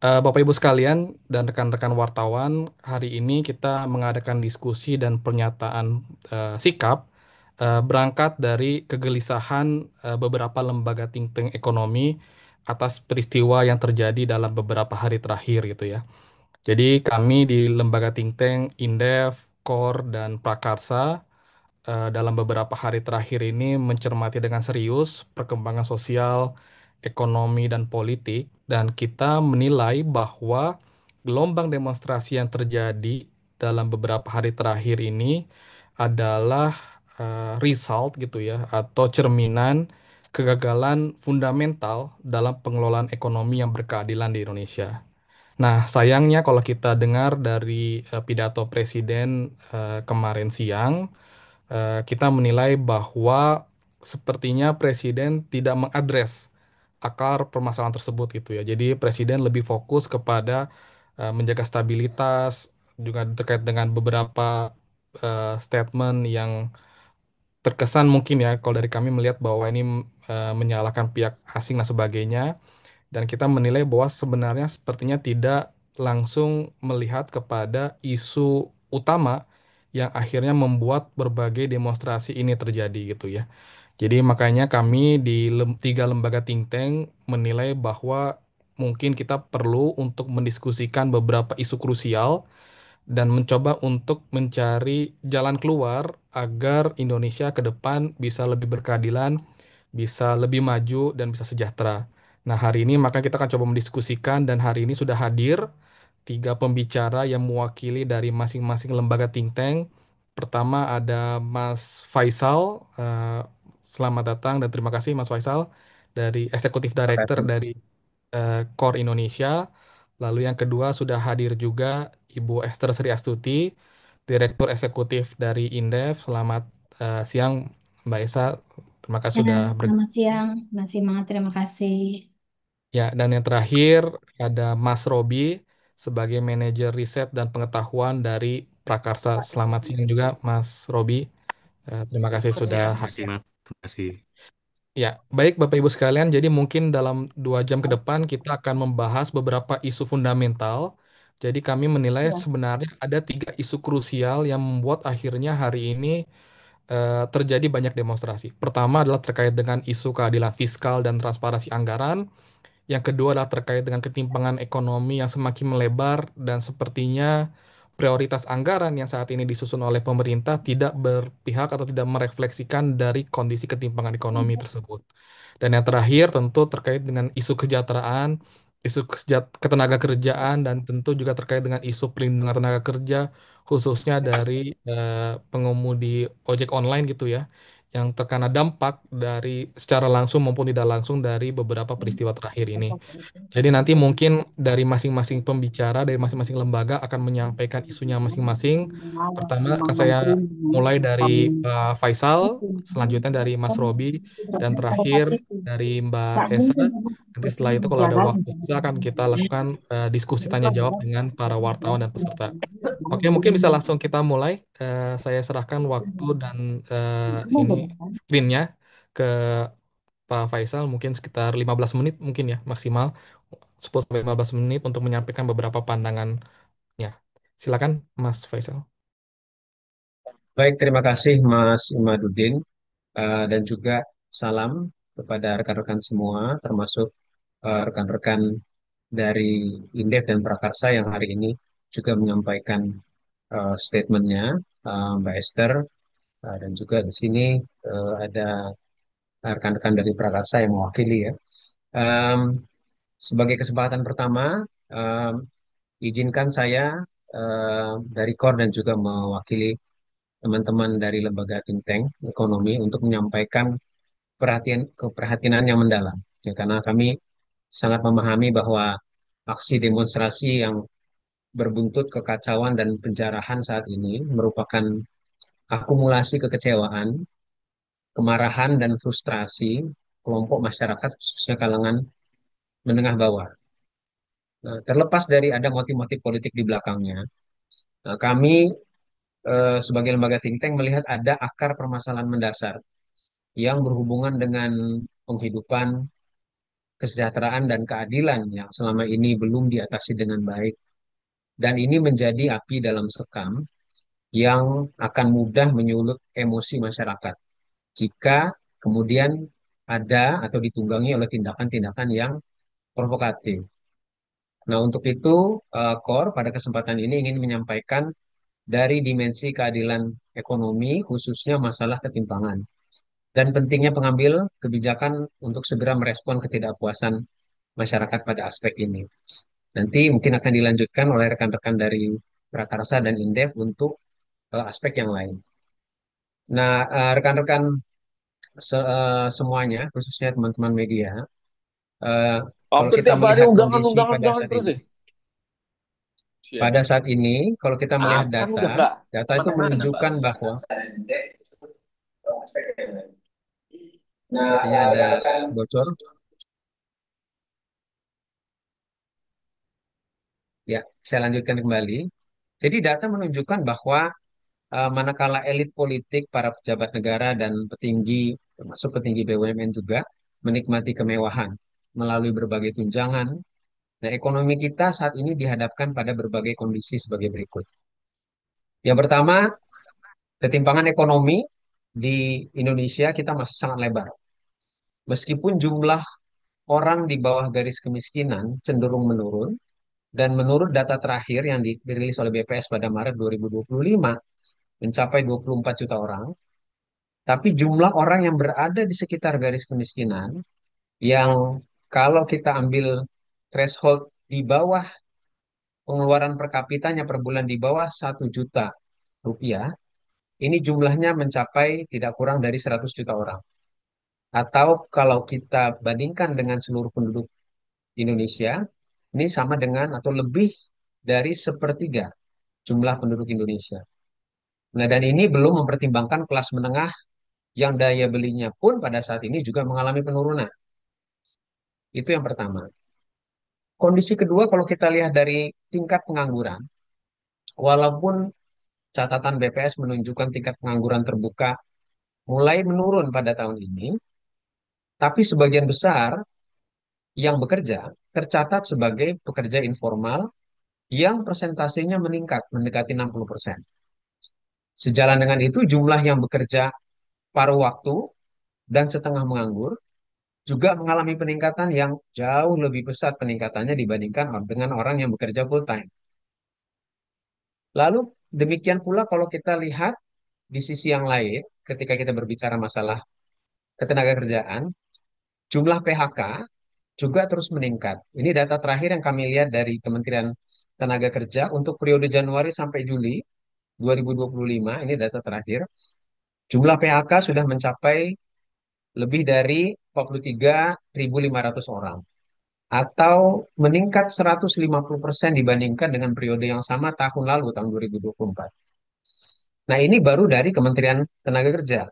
Bapak Ibu sekalian dan rekan-rekan wartawan, hari ini kita mengadakan diskusi dan pernyataan sikap berangkat dari kegelisahan beberapa lembaga think tank ekonomi atas peristiwa yang terjadi dalam beberapa hari terakhir gitu ya. Jadi kami di lembaga think tank Indef, Core, dan Prakarsa dalam beberapa hari terakhir ini mencermati dengan serius perkembangan sosial, ekonomi, dan politik, dan kita menilai bahwa gelombang demonstrasi yang terjadi dalam beberapa hari terakhir ini adalah result gitu ya, atau cerminan kegagalan fundamental dalam pengelolaan ekonomi yang berkeadilan di Indonesia. Nah, sayangnya kalau kita dengar dari pidato Presiden kemarin siang, kita menilai bahwa sepertinya Presiden tidak mengadres akar permasalahan tersebut gitu ya. Jadi Presiden lebih fokus kepada menjaga stabilitas, juga terkait dengan beberapa statement yang terkesan mungkin ya, kalau dari kami melihat bahwa ini menyalahkan pihak asing dan sebagainya. Dan kita menilai bahwa sebenarnya sepertinya tidak langsung melihat kepada isu utama yang akhirnya membuat berbagai demonstrasi ini terjadi gitu ya. Jadi makanya kami di tiga lembaga think tank menilai bahwa mungkin kita perlu untuk mendiskusikan beberapa isu krusial dan mencoba untuk mencari jalan keluar agar Indonesia ke depan bisa lebih berkeadilan, bisa lebih maju, dan bisa sejahtera. Nah, hari ini maka kita akan coba mendiskusikan dan hari ini sudah hadir tiga pembicara yang mewakili dari masing-masing lembaga think tank. Pertama ada Mas Faisal. Selamat datang dan terima kasih Mas Faisal dari Eksekutif Terima Director kasih, Mas. dari Core Indonesia. Lalu yang kedua sudah hadir juga Ibu Esther Sri Astuti, Direktur Eksekutif dari Indef. Selamat siang Mbak Esa. Terima kasih Ya, sudah selamat siang, masih Semangat, terima kasih. Ya, dan yang terakhir ada Mas Robi sebagai Manajer Riset dan Pengetahuan dari Prakarsa. Selamat siang juga Mas Robi. Terima kasih sudah Siang, masih hadir. Mas. Terima kasih. Ya, baik Bapak Ibu sekalian. Jadi mungkin dalam 2 jam ke depan kita akan membahas beberapa isu fundamental. Jadi kami menilai Ya. sebenarnya ada tiga isu krusial yang membuat akhirnya hari ini terjadi banyak demonstrasi. Pertama adalah terkait dengan isu keadilan fiskal dan transparansi anggaran. Yang kedua adalah terkait dengan ketimpangan ekonomi yang semakin melebar dan sepertinya prioritas anggaran yang saat ini disusun oleh pemerintah tidak berpihak atau tidak merefleksikan dari kondisi ketimpangan ekonomi tersebut. Dan yang terakhir tentu terkait dengan isu kesejahteraan, isu ketenaga kerjaan dan tentu juga terkait dengan isu perlindungan tenaga kerja khususnya dari pengemudi ojek online gitu ya yang terkena dampak dari secara langsung maupun tidak langsung dari beberapa peristiwa terakhir ini. Jadi nanti mungkin dari masing-masing pembicara, dari masing-masing lembaga akan menyampaikan isunya masing-masing. Pertama akan saya mulai dari Pak Faisal, selanjutnya dari Mas Robi, dan terakhir dari Mbak Esa. Nanti setelah itu kalau ada waktu sisa akan kita lakukan diskusi tanya jawab dengan para wartawan dan peserta. Oke, mungkin bisa langsung kita mulai. Saya serahkan waktu dan ini screen-nya ke Pak Faisal mungkin sekitar 15 menit mungkin ya maksimal 10 sampai 15 menit untuk menyampaikan beberapa pandangannya. Silakan Mas Faisal. Baik, terima kasih Mas Imaduddin, dan juga salam kepada rekan-rekan semua, termasuk rekan-rekan dari Indef dan Prakarsa yang hari ini juga menyampaikan statementnya, Mbak Esther, dan juga di sini ada rekan-rekan dari Prakarsa yang mewakili ya. Em, Sebagai kesempatan pertama, em, izinkan saya dari KOR dan juga mewakili teman-teman dari lembaga think tank ekonomi untuk menyampaikan keprihatinan yang mendalam. Ya, karena kami sangat memahami bahwa aksi demonstrasi yang berbuntut kekacauan dan penjarahan saat ini merupakan akumulasi kekecewaan, kemarahan, dan frustrasi kelompok masyarakat, khususnya kalangan menengah bawah. Nah, terlepas dari ada motif-motif politik di belakangnya, kami sebagai lembaga think tank melihat ada akar permasalahan mendasar yang berhubungan dengan penghidupan, kesejahteraan dan keadilan yang selama ini belum diatasi dengan baik. Dan ini menjadi api dalam sekam yang akan mudah menyulut emosi masyarakat jika kemudian ada atau ditunggangi oleh tindakan-tindakan yang provokatif. Nah, untuk itu, KOR pada kesempatan ini ingin menyampaikan dari dimensi keadilan ekonomi, khususnya masalah ketimpangan, dan pentingnya pengambil kebijakan untuk segera merespon ketidakpuasan masyarakat pada aspek ini. Nanti mungkin akan dilanjutkan oleh rekan-rekan dari Prakarsa dan Indef untuk aspek yang lain. Nah, rekan-rekan semuanya, khususnya teman-teman media, eh, kalau Hampir kita tiap hari melihat undangan, kondisi undangan, pada undangan saat terus ini, ya. Siap. pada saat ini, kalau kita melihat Kapan data, udah nggak data itu kemana-mana Pak menunjukkan Rusdi? bahwa sepertinya ada bocor. Ya, saya lanjutkan kembali. Jadi data menunjukkan bahwa manakala elit politik, para pejabat negara dan petinggi, termasuk petinggi BUMN juga, menikmati kemewahan melalui berbagai tunjangan. Nah, ekonomi kita saat ini dihadapkan pada berbagai kondisi sebagai berikut. Yang pertama, ketimpangan ekonomi di Indonesia kita masih sangat lebar. Meskipun jumlah orang di bawah garis kemiskinan cenderung menurun, dan menurut data terakhir yang dirilis oleh BPS pada Maret 2025 mencapai 24 juta orang, tapi jumlah orang yang berada di sekitar garis kemiskinan yang kalau kita ambil threshold di bawah pengeluaran per kapitanya per bulan di bawah 1 juta rupiah, ini jumlahnya mencapai tidak kurang dari 100 juta orang. Atau kalau kita bandingkan dengan seluruh penduduk Indonesia, ini sama dengan atau lebih dari sepertiga jumlah penduduk Indonesia. Nah, dan ini belum mempertimbangkan kelas menengah yang daya belinya pun pada saat ini juga mengalami penurunan. Itu yang pertama. Kondisi kedua, kalau kita lihat dari tingkat pengangguran, walaupun catatan BPS menunjukkan tingkat pengangguran terbuka mulai menurun pada tahun ini, tapi sebagian besar yang bekerja tercatat sebagai pekerja informal yang persentasenya meningkat mendekati 60%. Sejalan dengan itu, jumlah yang bekerja paruh waktu dan setengah menganggur juga mengalami peningkatan yang jauh lebih besar peningkatannya dibandingkan dengan orang yang bekerja full time. Lalu demikian pula kalau kita lihat di sisi yang lain, ketika kita berbicara masalah ketenaga kerjaan, jumlah PHK juga terus meningkat. Ini data terakhir yang kami lihat dari Kementerian Tenaga Kerja untuk periode Januari sampai Juli 2025, ini data terakhir. Jumlah PHK sudah mencapai lebih dari 43.500 orang atau meningkat 150% dibandingkan dengan periode yang sama tahun lalu, tahun 2024. Nah, ini baru dari Kementerian Tenaga Kerja.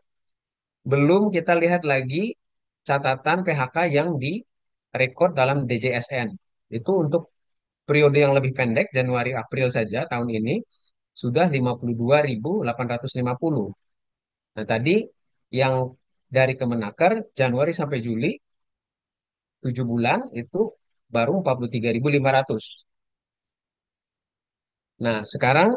Belum kita lihat lagi catatan PHK yang direkod dalam DJSN. Itu untuk periode yang lebih pendek, Januari-April saja tahun ini, sudah 52.850. Nah, tadi yang dari Kemenaker, Januari sampai Juli, 7 bulan, itu baru 43.500. Nah, sekarang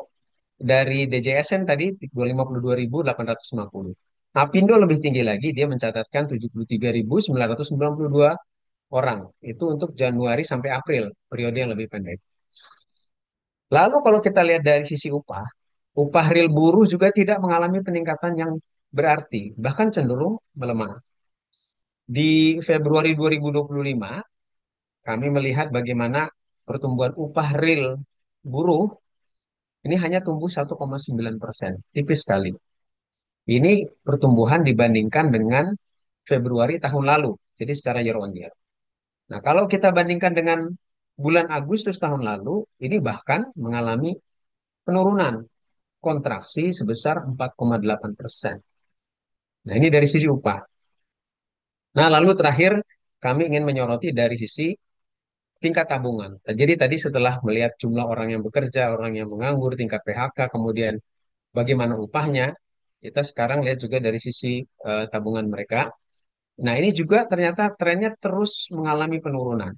dari DJSN tadi 52.850. Apindo lebih tinggi lagi, dia mencatatkan 73.992 orang. Itu untuk Januari sampai April, periode yang lebih pendek. Lalu kalau kita lihat dari sisi upah, upah real buruh juga tidak mengalami peningkatan yang berarti, bahkan cenderung melemah. Di Februari 2025, kami melihat bagaimana pertumbuhan upah real buruh ini hanya tumbuh 1,9%, tipis sekali. Ini pertumbuhan dibandingkan dengan Februari tahun lalu, jadi secara year on year. Nah, kalau kita bandingkan dengan bulan Agustus tahun lalu, ini bahkan mengalami penurunan, kontraksi sebesar 4,8%. Nah, ini dari sisi upah. Nah, lalu terakhir kami ingin menyoroti dari sisi tingkat tabungan. Jadi tadi setelah melihat jumlah orang yang bekerja, orang yang menganggur, tingkat PHK, kemudian bagaimana upahnya, kita sekarang lihat juga dari sisi tabungan mereka. Nah, ini juga ternyata trennya terus mengalami penurunan.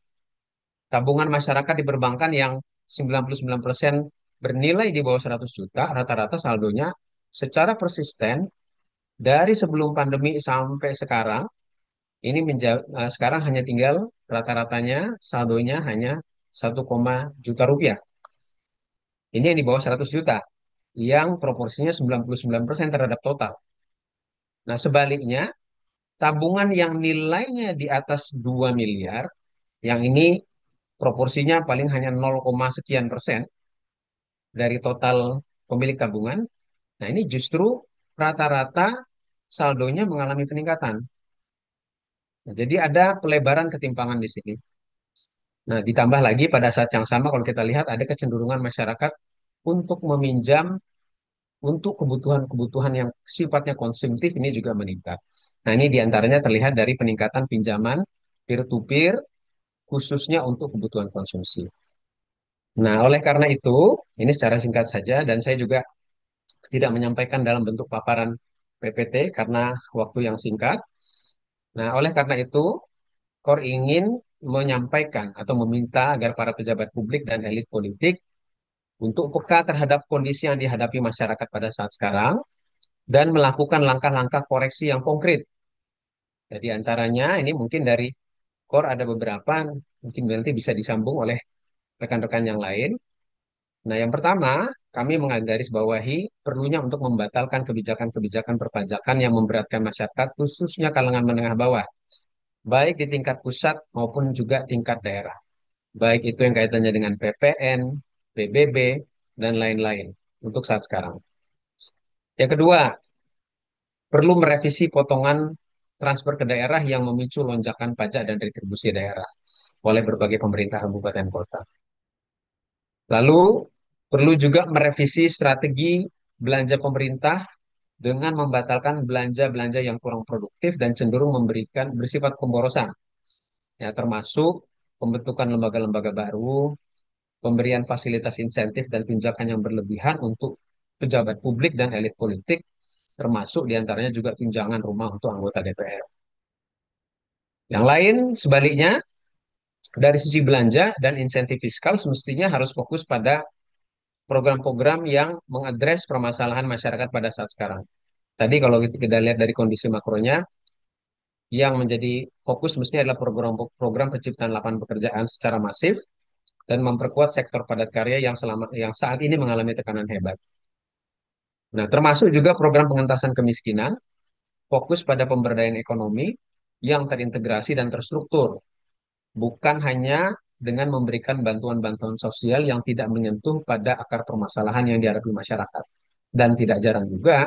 Tabungan masyarakat di perbankan yang 99% bernilai di bawah 100 juta, rata-rata saldonya secara persisten dari sebelum pandemi sampai sekarang, ini sekarang hanya tinggal rata-ratanya saldonya hanya 1, juta rupiah. Ini yang di bawah 100 juta, yang proporsinya 99% terhadap total. Nah, sebaliknya, tabungan yang nilainya di atas 2 miliar, yang ini proporsinya paling hanya 0, sekian persen dari total pemilik tabungan. Nah, ini justru rata-rata saldonya mengalami peningkatan. Nah, jadi ada pelebaran ketimpangan di sini. Nah, ditambah lagi pada saat yang sama kalau kita lihat ada kecenderungan masyarakat untuk meminjam untuk kebutuhan-kebutuhan yang sifatnya konsumtif ini juga meningkat. Nah, ini diantaranya terlihat dari peningkatan pinjaman peer-to-peer khususnya untuk kebutuhan konsumsi. Nah, oleh karena itu, ini secara singkat saja dan saya juga tidak menyampaikan dalam bentuk paparan PPT karena waktu yang singkat. Nah, oleh karena itu, KOR ingin menyampaikan atau meminta agar para pejabat publik dan elit politik untuk peka terhadap kondisi yang dihadapi masyarakat pada saat sekarang dan melakukan langkah-langkah koreksi yang konkret. Jadi antaranya ini mungkin dari KOR ada beberapa, mungkin nanti bisa disambung oleh rekan-rekan yang lain. Nah, yang pertama, kami menggarisbawahi perlunya untuk membatalkan kebijakan-kebijakan perpajakan yang memberatkan masyarakat, khususnya kalangan menengah bawah, baik di tingkat pusat maupun juga tingkat daerah. Baik itu yang kaitannya dengan PPN, PBB, dan lain-lain untuk saat sekarang. Yang kedua, perlu merevisi potongan transfer ke daerah yang memicu lonjakan pajak dan retribusi daerah oleh berbagai pemerintah kabupaten kota. Lalu, perlu juga merevisi strategi belanja pemerintah dengan membatalkan belanja-belanja yang kurang produktif dan cenderung memberikan bersifat pemborosan, ya termasuk pembentukan lembaga-lembaga baru, pemberian fasilitas insentif dan tunjangan yang berlebihan untuk pejabat publik dan elit politik, termasuk diantaranya juga tunjangan rumah untuk anggota DPR. Yang lain, sebaliknya, dari sisi belanja dan insentif fiskal semestinya harus fokus pada program-program yang mengadres permasalahan masyarakat pada saat sekarang. Tadi kalau kita lihat dari kondisi makronya, yang menjadi fokus mestinya adalah program-program penciptaan lapangan pekerjaan secara masif dan memperkuat sektor padat karya yang saat ini mengalami tekanan hebat. Nah, termasuk juga program pengentasan kemiskinan, fokus pada pemberdayaan ekonomi yang terintegrasi dan terstruktur, bukan hanya dengan memberikan bantuan-bantuan sosial yang tidak menyentuh pada akar permasalahan yang dihadapi masyarakat. Dan tidak jarang juga,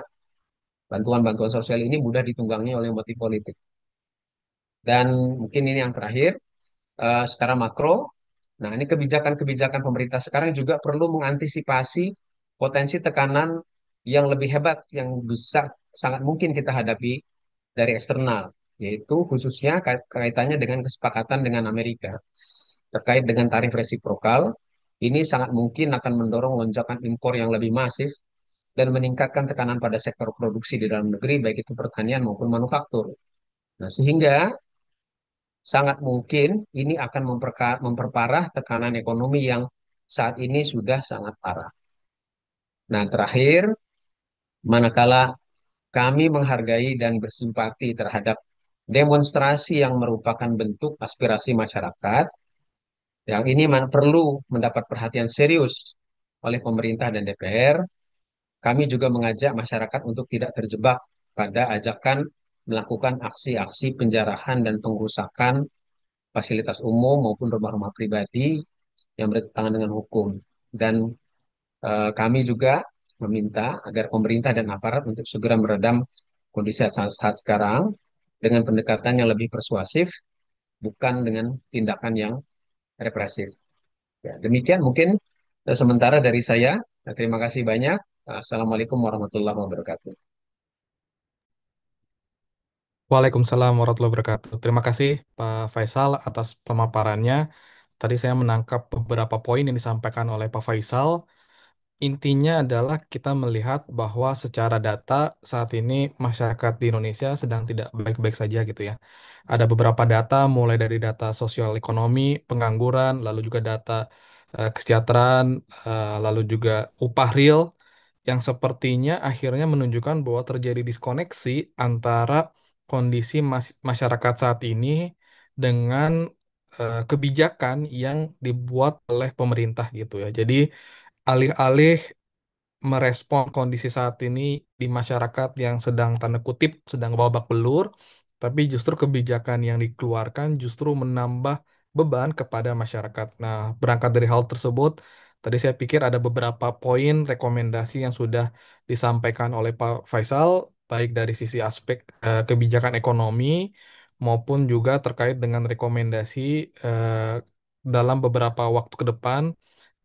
bantuan-bantuan sosial ini mudah ditunggangi oleh motif politik. Dan mungkin ini yang terakhir, secara makro, nah ini kebijakan-kebijakan pemerintah sekarang juga perlu mengantisipasi potensi tekanan yang lebih hebat yang bisa sangat mungkin kita hadapi dari eksternal, yaitu khususnya kaitannya dengan kesepakatan dengan Amerika terkait dengan tarif resiprokal. Ini sangat mungkin akan mendorong lonjakan impor yang lebih masif dan meningkatkan tekanan pada sektor produksi di dalam negeri, baik itu pertanian maupun manufaktur. Nah, sehingga sangat mungkin ini akan memperparah tekanan ekonomi yang saat ini sudah sangat parah. Nah, terakhir, manakala kami menghargai dan bersimpati terhadap demonstrasi yang merupakan bentuk aspirasi masyarakat, yang ini perlu mendapat perhatian serius oleh pemerintah dan DPR. Kami juga mengajak masyarakat untuk tidak terjebak pada ajakan melakukan aksi-aksi penjarahan dan pengrusakan fasilitas umum maupun rumah-rumah pribadi yang bertentangan dengan hukum. Dan kami juga meminta agar pemerintah dan aparat untuk segera meredam kondisi saat sekarang dengan pendekatan yang lebih persuasif, bukan dengan tindakan yang represif. Ya, demikian mungkin sementara dari saya. Terima kasih banyak. Assalamualaikum warahmatullahi wabarakatuh. Waalaikumsalam warahmatullahi wabarakatuh. Terima kasih Pak Faisal atas pemaparannya. Tadi saya menangkap beberapa poin yang disampaikan oleh Pak Faisal. intinya adalah kita melihat bahwa secara data saat ini masyarakat di Indonesia sedang tidak baik-baik saja gitu ya. Ada beberapa data mulai dari data sosial ekonomi, pengangguran, lalu juga data kesejahteraan, lalu juga upah real yang sepertinya akhirnya menunjukkan bahwa terjadi diskoneksi antara kondisi masyarakat saat ini dengan kebijakan yang dibuat oleh pemerintah gitu ya. Jadi alih-alih merespon kondisi saat ini di masyarakat yang sedang tanda kutip sedang babak belur, tapi justru kebijakan yang dikeluarkan justru menambah beban kepada masyarakat. Nah, berangkat dari hal tersebut, tadi saya pikir ada beberapa poin rekomendasi yang sudah disampaikan oleh Pak Faisal, baik dari sisi aspek kebijakan ekonomi maupun juga terkait dengan rekomendasi dalam beberapa waktu ke depan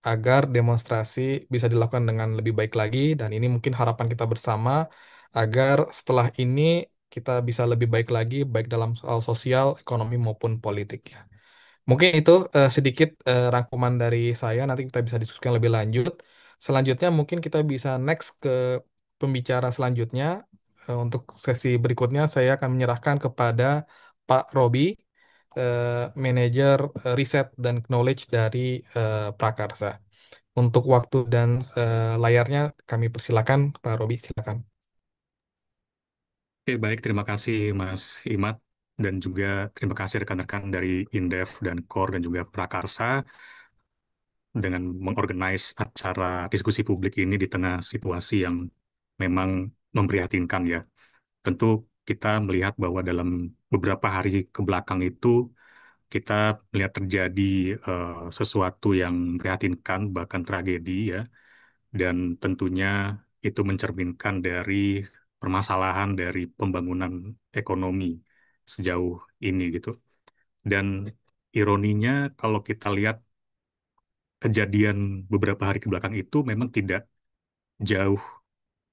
agar demonstrasi bisa dilakukan dengan lebih baik lagi dan ini mungkin harapan kita bersama agar setelah ini kita bisa lebih baik lagi baik dalam soal sosial, ekonomi maupun politik ya. Mungkin itu sedikit rangkuman dari saya nanti kita bisa diskusikan lebih lanjut. Selanjutnya mungkin kita bisa next ke pembicara selanjutnya. Untuk sesi berikutnya saya akan menyerahkan kepada Pak Robi, manajer riset dan knowledge dari Prakarsa. Untuk waktu dan layarnya kami persilakan Pak Robi, silakan. Oke, baik. Terima kasih Mas Imad dan juga terima kasih rekan-rekan dari Indef dan KOR dan juga Prakarsa dengan mengorganize acara diskusi publik ini di tengah situasi yang memang memprihatinkan ya. Tentu kita melihat bahwa dalam beberapa hari ke belakang itu kita melihat terjadi sesuatu yang memprihatinkan bahkan tragedi ya, dan tentunya itu mencerminkan dari permasalahan dari pembangunan ekonomi sejauh ini gitu. Dan ironinya kalau kita lihat kejadian beberapa hari ke belakang itu memang tidak jauh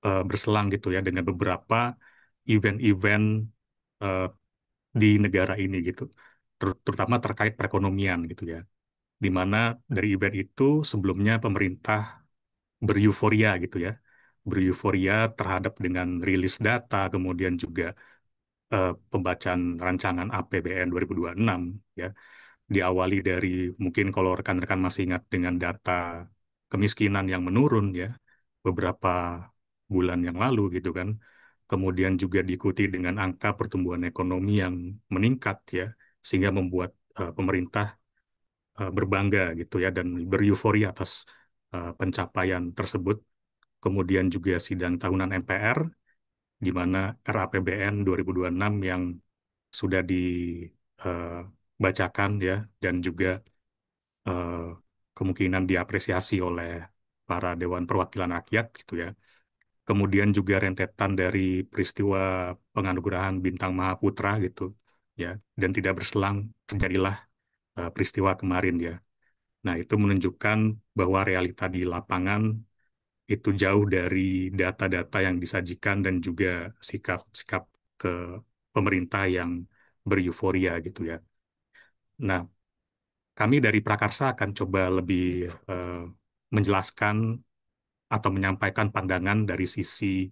berselang gitu ya dengan beberapa event-event eh, di negara ini gitu. Terutama terkait perekonomian gitu ya. Di mana dari event itu sebelumnya pemerintah bereuforia gitu ya, bereuforia terhadap dengan rilis data, kemudian juga pembacaan rancangan APBN 2026 ya, diawali dari mungkin kalau rekan-rekan masih ingat dengan data kemiskinan yang menurun ya beberapa bulan yang lalu gitu kan, kemudian juga diikuti dengan angka pertumbuhan ekonomi yang meningkat ya, sehingga membuat pemerintah berbangga gitu ya dan bereuforia atas pencapaian tersebut. Kemudian juga sidang tahunan MPR, di mana RAPBN 2026 yang sudah dibacakan ya, dan juga eh, kemungkinan diapresiasi oleh para Dewan Perwakilan Rakyat gitu ya. Kemudian juga rentetan dari peristiwa penganugerahan Bintang Mahaputra gitu ya, dan tidak berselang terjadilah peristiwa kemarin ya. Nah, itu menunjukkan bahwa realita di lapangan itu jauh dari data-data yang disajikan dan juga sikap-sikap ke pemerintah yang bereuforia gitu ya. Nah, kami dari Prakarsa akan coba lebih eh, menjelaskan atau menyampaikan pandangan dari sisi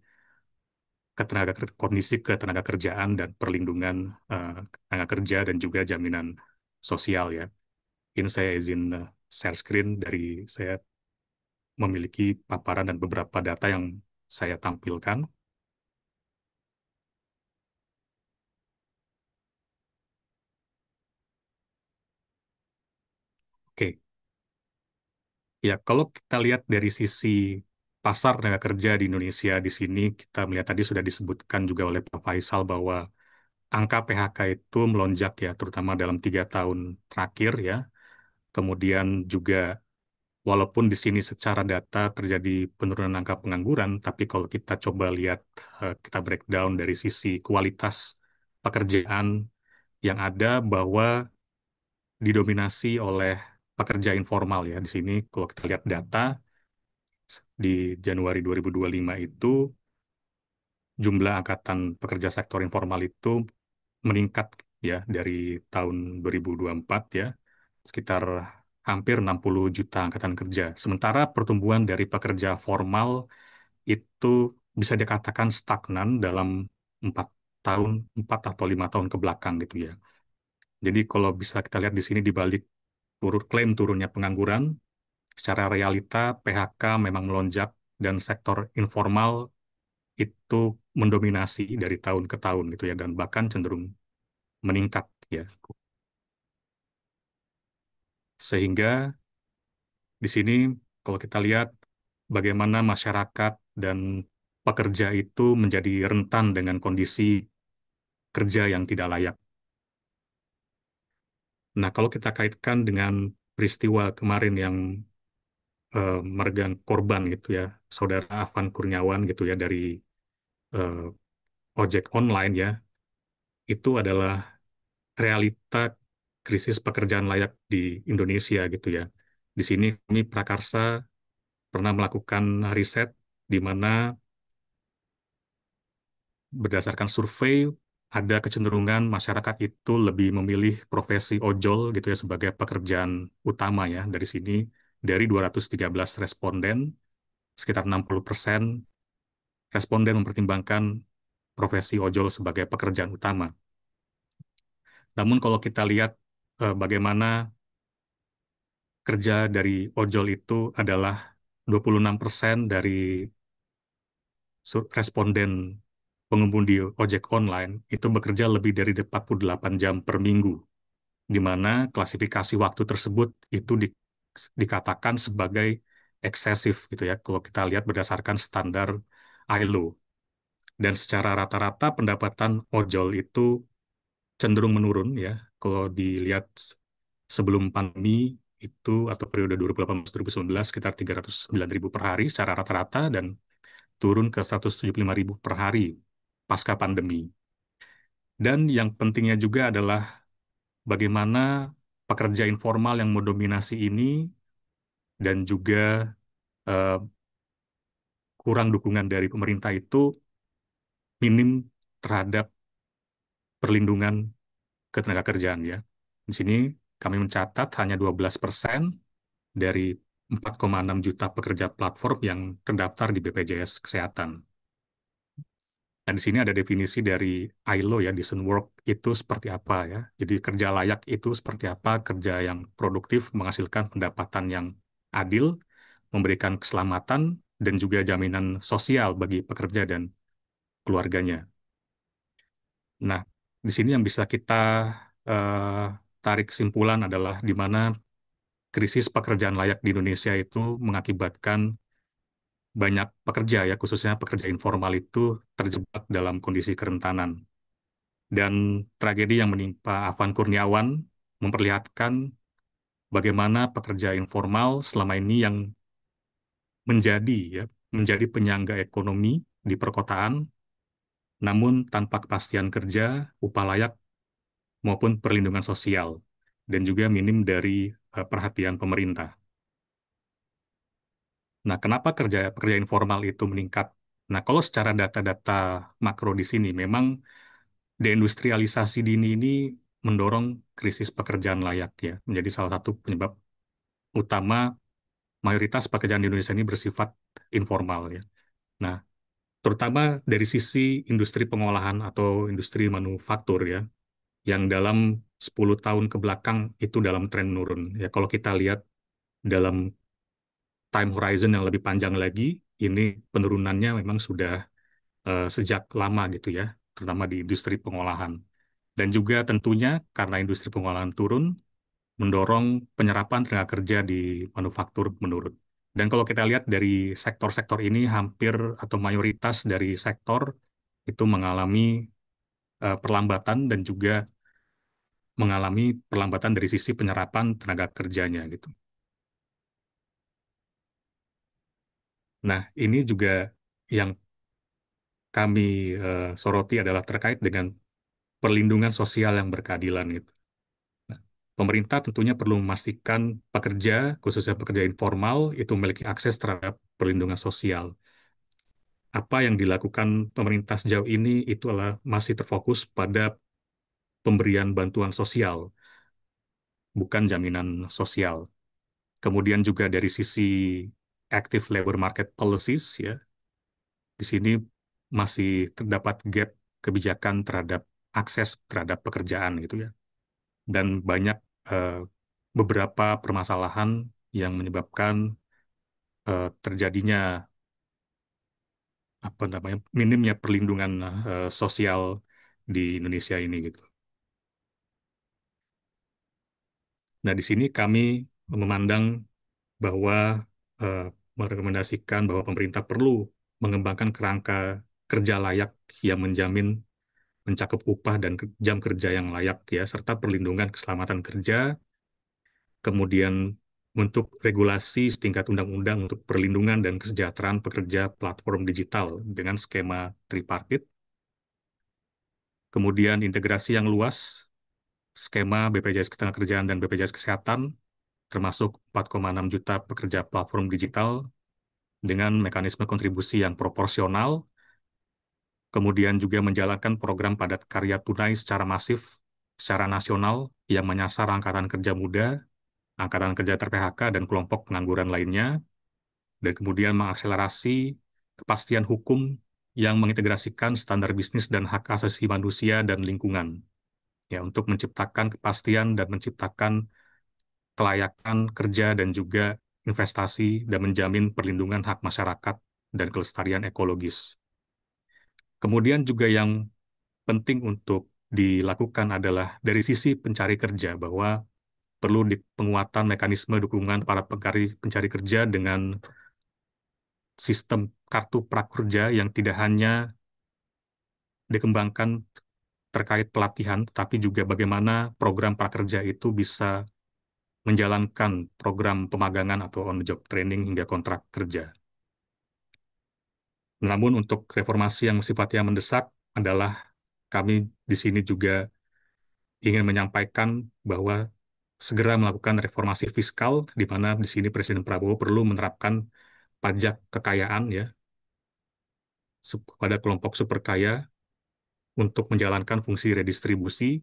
kondisi ketenaga kerjaan dan perlindungan tenaga kerja dan juga jaminan sosial ya. Ini saya izin share screen dari saya memiliki paparan dan beberapa data yang saya tampilkan. Oke, ya kalau kita lihat dari sisi pasar tenaga kerja di Indonesia di sini, kita melihat tadi sudah disebutkan juga oleh Pak Faisal bahwa angka PHK itu melonjak ya, terutama dalam 3 tahun terakhir ya. Kemudian juga walaupun di sini secara data terjadi penurunan angka pengangguran, tapi kalau kita coba lihat, kita breakdown dari sisi kualitas pekerjaan yang ada bahwa didominasi oleh pekerja informal ya. Di sini kalau kita lihat data di Januari 2025 itu jumlah angkatan pekerja sektor informal itu meningkat ya dari tahun 2024 ya sekitar hampir 60 juta angkatan kerja. Sementara pertumbuhan dari pekerja formal itu bisa dikatakan stagnan dalam 4 tahun, 4 atau 5 tahun ke belakang gitu ya. Jadi kalau bisa kita lihat di sini di balik klaim turunnya pengangguran, secara realita PHK memang melonjak dan sektor informal itu mendominasi dari tahun ke tahun gitu ya, dan bahkan cenderung meningkat ya. Sehingga di sini kalau kita lihat bagaimana masyarakat dan pekerja itu menjadi rentan dengan kondisi kerja yang tidak layak. Nah, kalau kita kaitkan dengan peristiwa kemarin yang meregang korban gitu ya, saudara Afan Kurniawan gitu ya dari eh, ojek online ya, itu adalah realita krisis pekerjaan layak di Indonesia gitu ya. Di sini kami Prakarsa pernah melakukan riset di mana berdasarkan survei ada kecenderungan masyarakat itu lebih memilih profesi ojol gitu ya sebagai pekerjaan utama ya. Dari sini dari 213 responden sekitar 60% responden mempertimbangkan profesi ojol sebagai pekerjaan utama. Namun kalau kita lihat bagaimana kerja dari ojol itu adalah 26% dari responden pengemudi ojek online itu bekerja lebih dari 48 jam per minggu, di mana klasifikasi waktu tersebut itu dikatakan sebagai eksesif gitu ya, kalau kita lihat berdasarkan standar ILO. Dan secara rata-rata pendapatan ojol itu cenderung menurun ya, kalau dilihat sebelum pandemi itu atau periode 2018-2019 sekitar 309.000 per hari secara rata-rata dan turun ke 175.000 per hari pasca pandemi. Dan yang pentingnya juga adalah bagaimana pekerja informal yang mendominasi ini dan juga eh, kurang dukungan dari pemerintah itu minim terhadap perlindungan ketenagakerjaan ya. Di sini kami mencatat hanya 12% dari 4,6 juta pekerja platform yang terdaftar di BPJS Kesehatan. Nah, di sini ada definisi dari ILO ya, decent work itu seperti apa ya. Jadi kerja layak itu seperti apa, kerja yang produktif, menghasilkan pendapatan yang adil, memberikan keselamatan, dan juga jaminan sosial bagi pekerja dan keluarganya. Nah, di sini yang bisa kita eh, tarik kesimpulan adalah di mana krisis pekerjaan layak di Indonesia itu mengakibatkan banyak pekerja ya, khususnya pekerja informal itu terjebak dalam kondisi kerentanan. Dan tragedi yang menimpa Afan Kurniawan memperlihatkan bagaimana pekerja informal selama ini yang menjadi ya menjadi penyangga ekonomi di perkotaan, namun tanpa kepastian kerja, upah layak maupun perlindungan sosial, dan juga minim dari perhatian pemerintah. Nah, kenapa pekerja informal itu meningkat? Nah, kalau secara data-data makro di sini, memang deindustrialisasi dini ini mendorong krisis pekerjaan layak ya, menjadi salah satu penyebab utama mayoritas pekerjaan di Indonesia ini bersifat informal ya. Nah, terutama dari sisi industri pengolahan atau industri manufaktur ya, yang dalam 10 tahun ke belakang itu dalam tren menurun. Ya, kalau kita lihat dalam time horizon yang lebih panjang lagi, ini penurunannya memang sudah sejak lama gitu ya, terutama di industri pengolahan. Dan juga tentunya karena industri pengolahan turun, mendorong penyerapan tenaga kerja di manufaktur menurun. Dan kalau kita lihat dari sektor-sektor ini, hampir atau mayoritas dari sektor itu mengalami perlambatan dan juga mengalami perlambatan dari sisi penyerapan tenaga kerjanya gitu. Nah, ini juga yang kami soroti adalah terkait dengan perlindungan sosial yang berkeadilan gitu. Nah, pemerintah tentunya perlu memastikan pekerja, khususnya pekerja informal, itu memiliki akses terhadap perlindungan sosial. Apa yang dilakukan pemerintah sejauh ini itu adalah masih terfokus pada pemberian bantuan sosial, bukan jaminan sosial. Kemudian juga dari sisi active labor market policies ya, di sini masih terdapat gap kebijakan terhadap akses terhadap pekerjaan gitu ya. Dan banyak eh, beberapa permasalahan yang menyebabkan terjadinya apa namanya minimnya perlindungan sosial di Indonesia ini gitu. Nah, di sini kami memandang bahwa eh, merekomendasikan bahwa pemerintah perlu mengembangkan kerangka kerja layak yang menjamin mencakup upah dan jam kerja yang layak ya, serta perlindungan keselamatan kerja, kemudian untuk regulasi setingkat undang-undang untuk perlindungan dan kesejahteraan pekerja platform digital dengan skema tripartit, kemudian integrasi yang luas, skema BPJS Ketenagakerjaan dan BPJS Kesehatan, termasuk 4,6 juta pekerja platform digital dengan mekanisme kontribusi yang proporsional, kemudian juga menjalankan program padat karya tunai secara masif, secara nasional yang menyasar angkatan kerja muda, angkatan kerja ter-PHK, dan kelompok pengangguran lainnya, dan kemudian mengakselerasi kepastian hukum yang mengintegrasikan standar bisnis dan hak asasi manusia dan lingkungan, ya untuk menciptakan kepastian dan menciptakan kelayakan kerja dan juga investasi dan menjamin perlindungan hak masyarakat dan kelestarian ekologis. Kemudian juga yang penting untuk dilakukan adalah dari sisi pencari kerja bahwa perlu penguatan mekanisme dukungan para pencari kerja dengan sistem kartu prakerja yang tidak hanya dikembangkan terkait pelatihan, tapi juga bagaimana program prakerja itu bisa menjalankan program pemagangan atau on-the-job training hingga kontrak kerja. Namun untuk reformasi yang sifatnya mendesak adalah kami di sini juga ingin menyampaikan bahwa segera melakukan reformasi fiskal, di mana di sini Presiden Prabowo perlu menerapkan pajak kekayaan ya pada kelompok super kaya untuk menjalankan fungsi redistribusi,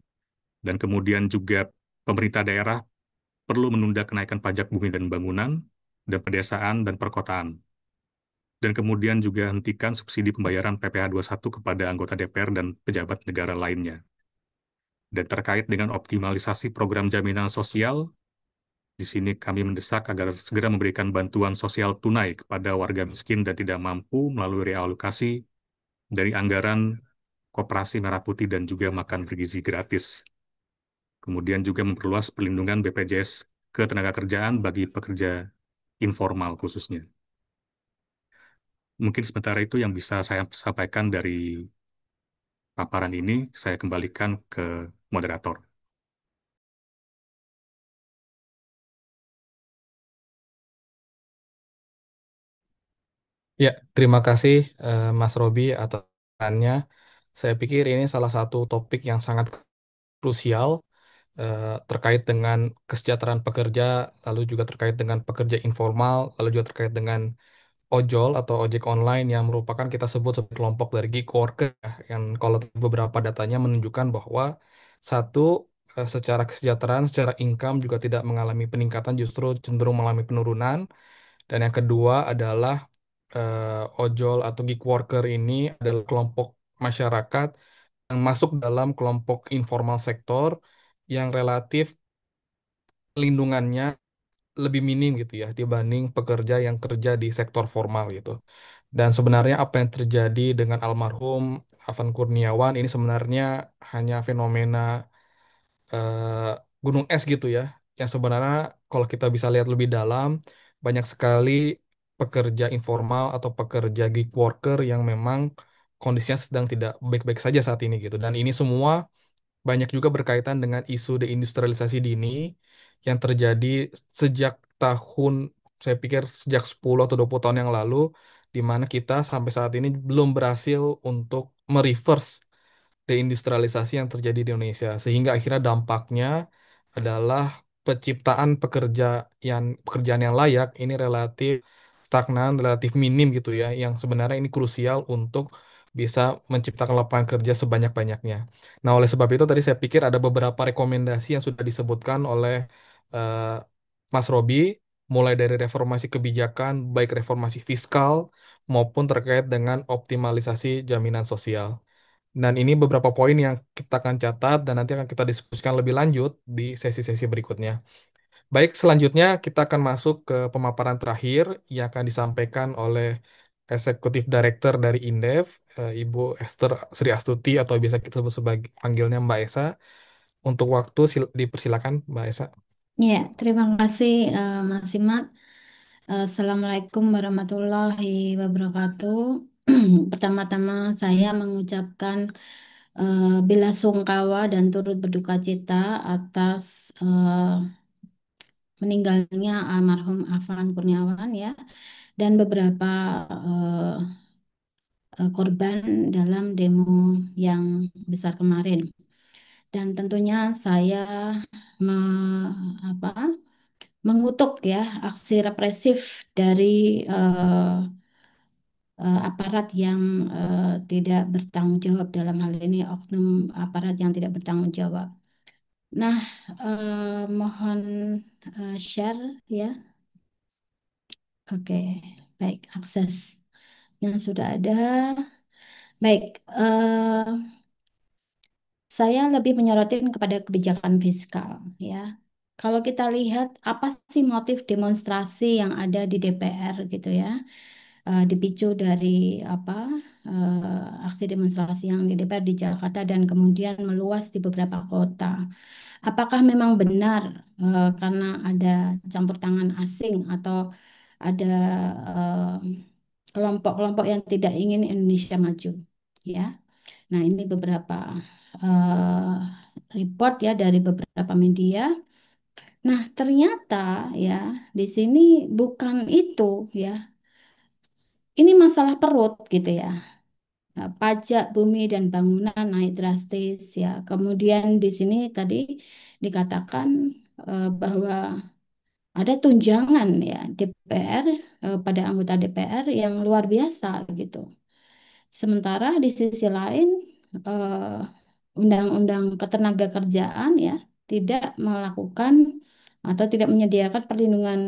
dan kemudian juga pemerintah daerah perlu menunda kenaikan pajak bumi dan bangunan, dan pedesaan dan perkotaan. Dan kemudian juga hentikan subsidi pembayaran PPh 21 kepada anggota DPR dan pejabat negara lainnya. Dan terkait dengan optimalisasi program jaminan sosial, di sini kami mendesak agar segera memberikan bantuan sosial tunai kepada warga miskin dan tidak mampu melalui realokasi dari anggaran Koperasi Merah Putih dan juga makan bergizi gratis. Kemudian juga memperluas perlindungan BPJS Ketenagakerjaan bagi pekerja informal khususnya. Mungkin sementara itu yang bisa saya sampaikan dari paparan ini. Saya kembalikan ke moderator. Ya, terima kasih Mas Robi atas pertanyaannya. Saya pikir ini salah satu topik yang sangat krusial terkait dengan kesejahteraan pekerja, lalu juga terkait dengan pekerja informal, lalu juga terkait dengan ojol atau ojek online yang merupakan kita sebut sebagai kelompok dari gig worker ya, yang kalau beberapa datanya menunjukkan bahwa satu secara kesejahteraan, secara income juga tidak mengalami peningkatan, justru cenderung mengalami penurunan. Dan yang kedua adalah ojol atau gig worker ini adalah kelompok masyarakat yang masuk dalam kelompok informal sektor yang relatif lindungannya lebih minim gitu ya dibanding pekerja yang kerja di sektor formal gitu. Dan sebenarnya apa yang terjadi dengan almarhum Afan Kurniawan ini sebenarnya hanya fenomena eh, gunung es gitu ya. Yang sebenarnya kalau kita bisa lihat lebih dalam, banyak sekali pekerja informal atau pekerja gig worker yang memang kondisinya sedang tidak baik-baik saja saat ini gitu. Dan ini semua banyak juga berkaitan dengan isu deindustrialisasi dini yang terjadi sejak tahun, saya pikir sejak 10 atau 20 tahun yang lalu, di mana kita sampai saat ini belum berhasil untuk mereverse deindustrialisasi yang terjadi di Indonesia. Sehingga akhirnya dampaknya adalah penciptaan pekerjaan yang layak ini relatif stagnan, relatif minim gitu ya, yang sebenarnya ini krusial untuk bisa menciptakan lapangan kerja sebanyak-banyaknya. Nah, oleh sebab itu tadi saya pikir ada beberapa rekomendasi yang sudah disebutkan oleh eh, Mas Robi. mulai dari reformasi kebijakan, baik reformasi fiskal maupun terkait dengan optimalisasi jaminan sosial. Dan ini beberapa poin yang kita akan catat dan nanti akan kita diskusikan lebih lanjut di sesi-sesi berikutnya. Baik, selanjutnya kita akan masuk ke pemaparan terakhir yang akan disampaikan oleh Eksekutif Director dari Indef, Ibu Esther Sri Astuti atau biasa kita sebut sebagai panggilnya Mbak Esa. Untuk waktu dipersilakan Mbak Esa. Ya, terima kasih Mas Simat. Assalamualaikum warahmatullahi wabarakatuh. Pertama-tama saya mengucapkan bela sungkawa dan turut berduka cita atas meninggalnya almarhum Afan Kurniawan ya dan beberapa eh, korban dalam demo yang besar kemarin. Dan tentunya saya apa, mengutuk ya aksi represif dari aparat yang tidak bertanggung jawab dalam hal ini oknum aparat yang tidak bertanggung jawab. Nah, mohon share ya. Oke, baik akses yang sudah ada. Baik, saya lebih menyorotin kepada kebijakan fiskal ya. Kalau kita lihat apa sih motif demonstrasi yang ada di DPR gitu ya, dipicu dari apa aksi demonstrasi yang di DPR di Jakarta dan kemudian meluas di beberapa kota. Apakah memang benar karena ada campur tangan asing atau ada eh, kelompok-kelompok yang tidak ingin Indonesia maju ya? Nah, ini beberapa report ya dari beberapa media. Nah, ternyata ya di sini bukan itu ya. Ini masalah perut gitu ya. Nah, pajak bumi dan bangunan naik drastis ya. Kemudian di sini tadi dikatakan bahwa ada tunjangan ya DPR pada anggota DPR yang luar biasa gitu. Sementara di sisi lain eh, undang-undang ketenagakerjaan ya tidak melakukan atau tidak menyediakan perlindungan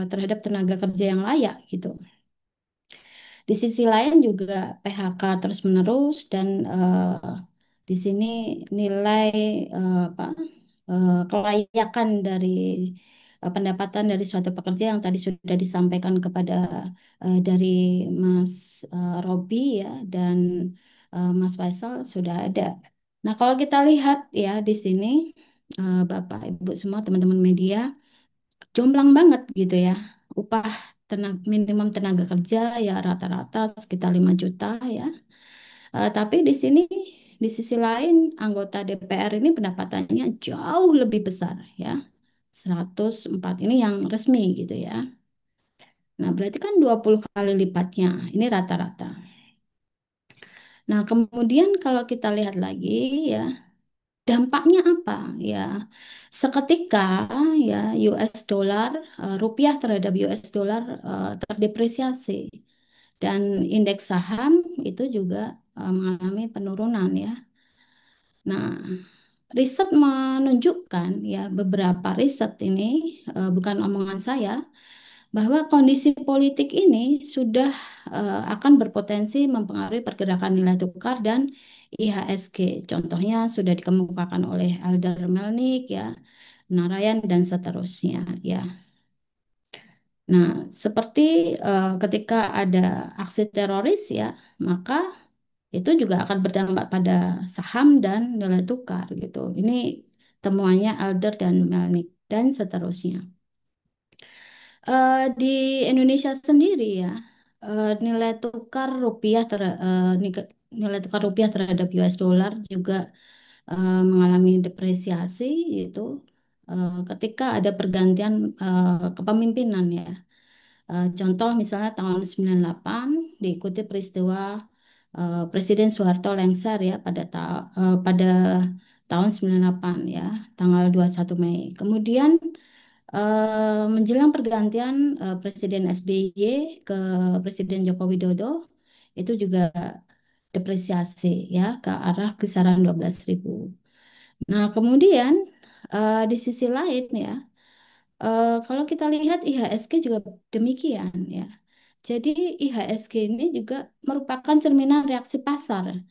terhadap tenaga kerja yang layak gitu. Di sisi lain juga PHK terus-menerus dan di sini nilai apa kelayakan dari pendapatan dari suatu pekerja yang tadi sudah disampaikan kepada dari Mas Robi ya dan Mas Faisal sudah ada. Nah, kalau kita lihat ya di sini Bapak Ibu semua teman-teman media jomplang banget gitu ya. Upah minimum tenaga kerja ya rata-rata sekitar 5 juta ya. Tapi di sini di sisi lain anggota DPR ini pendapatannya jauh lebih besar ya. 104 ini yang resmi gitu ya. Nah, berarti kan 20 kali lipatnya. Ini rata-rata. Nah, kemudian kalau kita lihat lagi ya, dampaknya apa? Ya, seketika ya US dollar, rupiah terhadap US dollar terdepresiasi dan indeks saham itu juga mengalami penurunan ya. Nah, riset menunjukkan ya beberapa riset ini bukan omongan saya bahwa kondisi politik ini sudah akan berpotensi mempengaruhi pergerakan nilai tukar dan IHSG. Contohnya sudah dikemukakan oleh Elder Melnik ya, Narayan dan seterusnya ya. Nah, seperti ketika ada aksi teroris ya, maka itu juga akan berdampak pada saham dan nilai tukar gitu. Ini temuannya Elder dan Melnik dan seterusnya. Di Indonesia sendiri ya, nilai tukar rupiah nilai tukar rupiah terhadap US dollar juga mengalami depresiasi gitu ketika ada pergantian kepemimpinan ya. Contoh misalnya tahun 98 diikuti peristiwa Presiden Soeharto lengser ya pada tahun 98 ya, tanggal 21 Mei. Kemudian menjelang pergantian Presiden SBY ke Presiden Joko Widodo itu juga depresiasi ya ke arah kisaran 12.000. Nah, kemudian di sisi lain ya Kalau kita lihat IHSG juga demikian ya. Jadi IHSG ini juga merupakan cerminan reaksi pasar.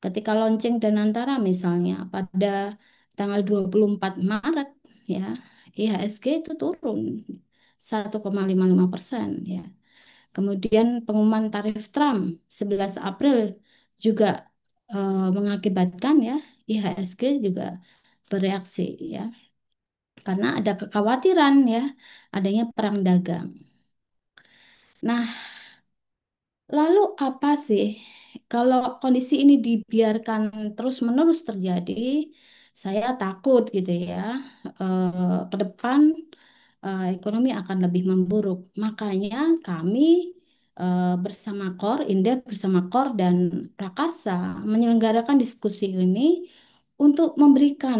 Ketika lonceng Danantara misalnya pada tanggal 24 Maret ya, IHSG itu turun 1,55% ya. Kemudian pengumuman tarif Trump 11 April juga mengakibatkan ya IHSG juga bereaksi ya karena ada kekhawatiran ya adanya perang dagang. Nah, lalu apa sih kalau kondisi ini dibiarkan terus-menerus terjadi, saya takut gitu ya, ke depan ekonomi akan lebih memburuk. Makanya kami bersama KOR, Indef bersama KOR dan Prakarsa menyelenggarakan diskusi ini untuk memberikan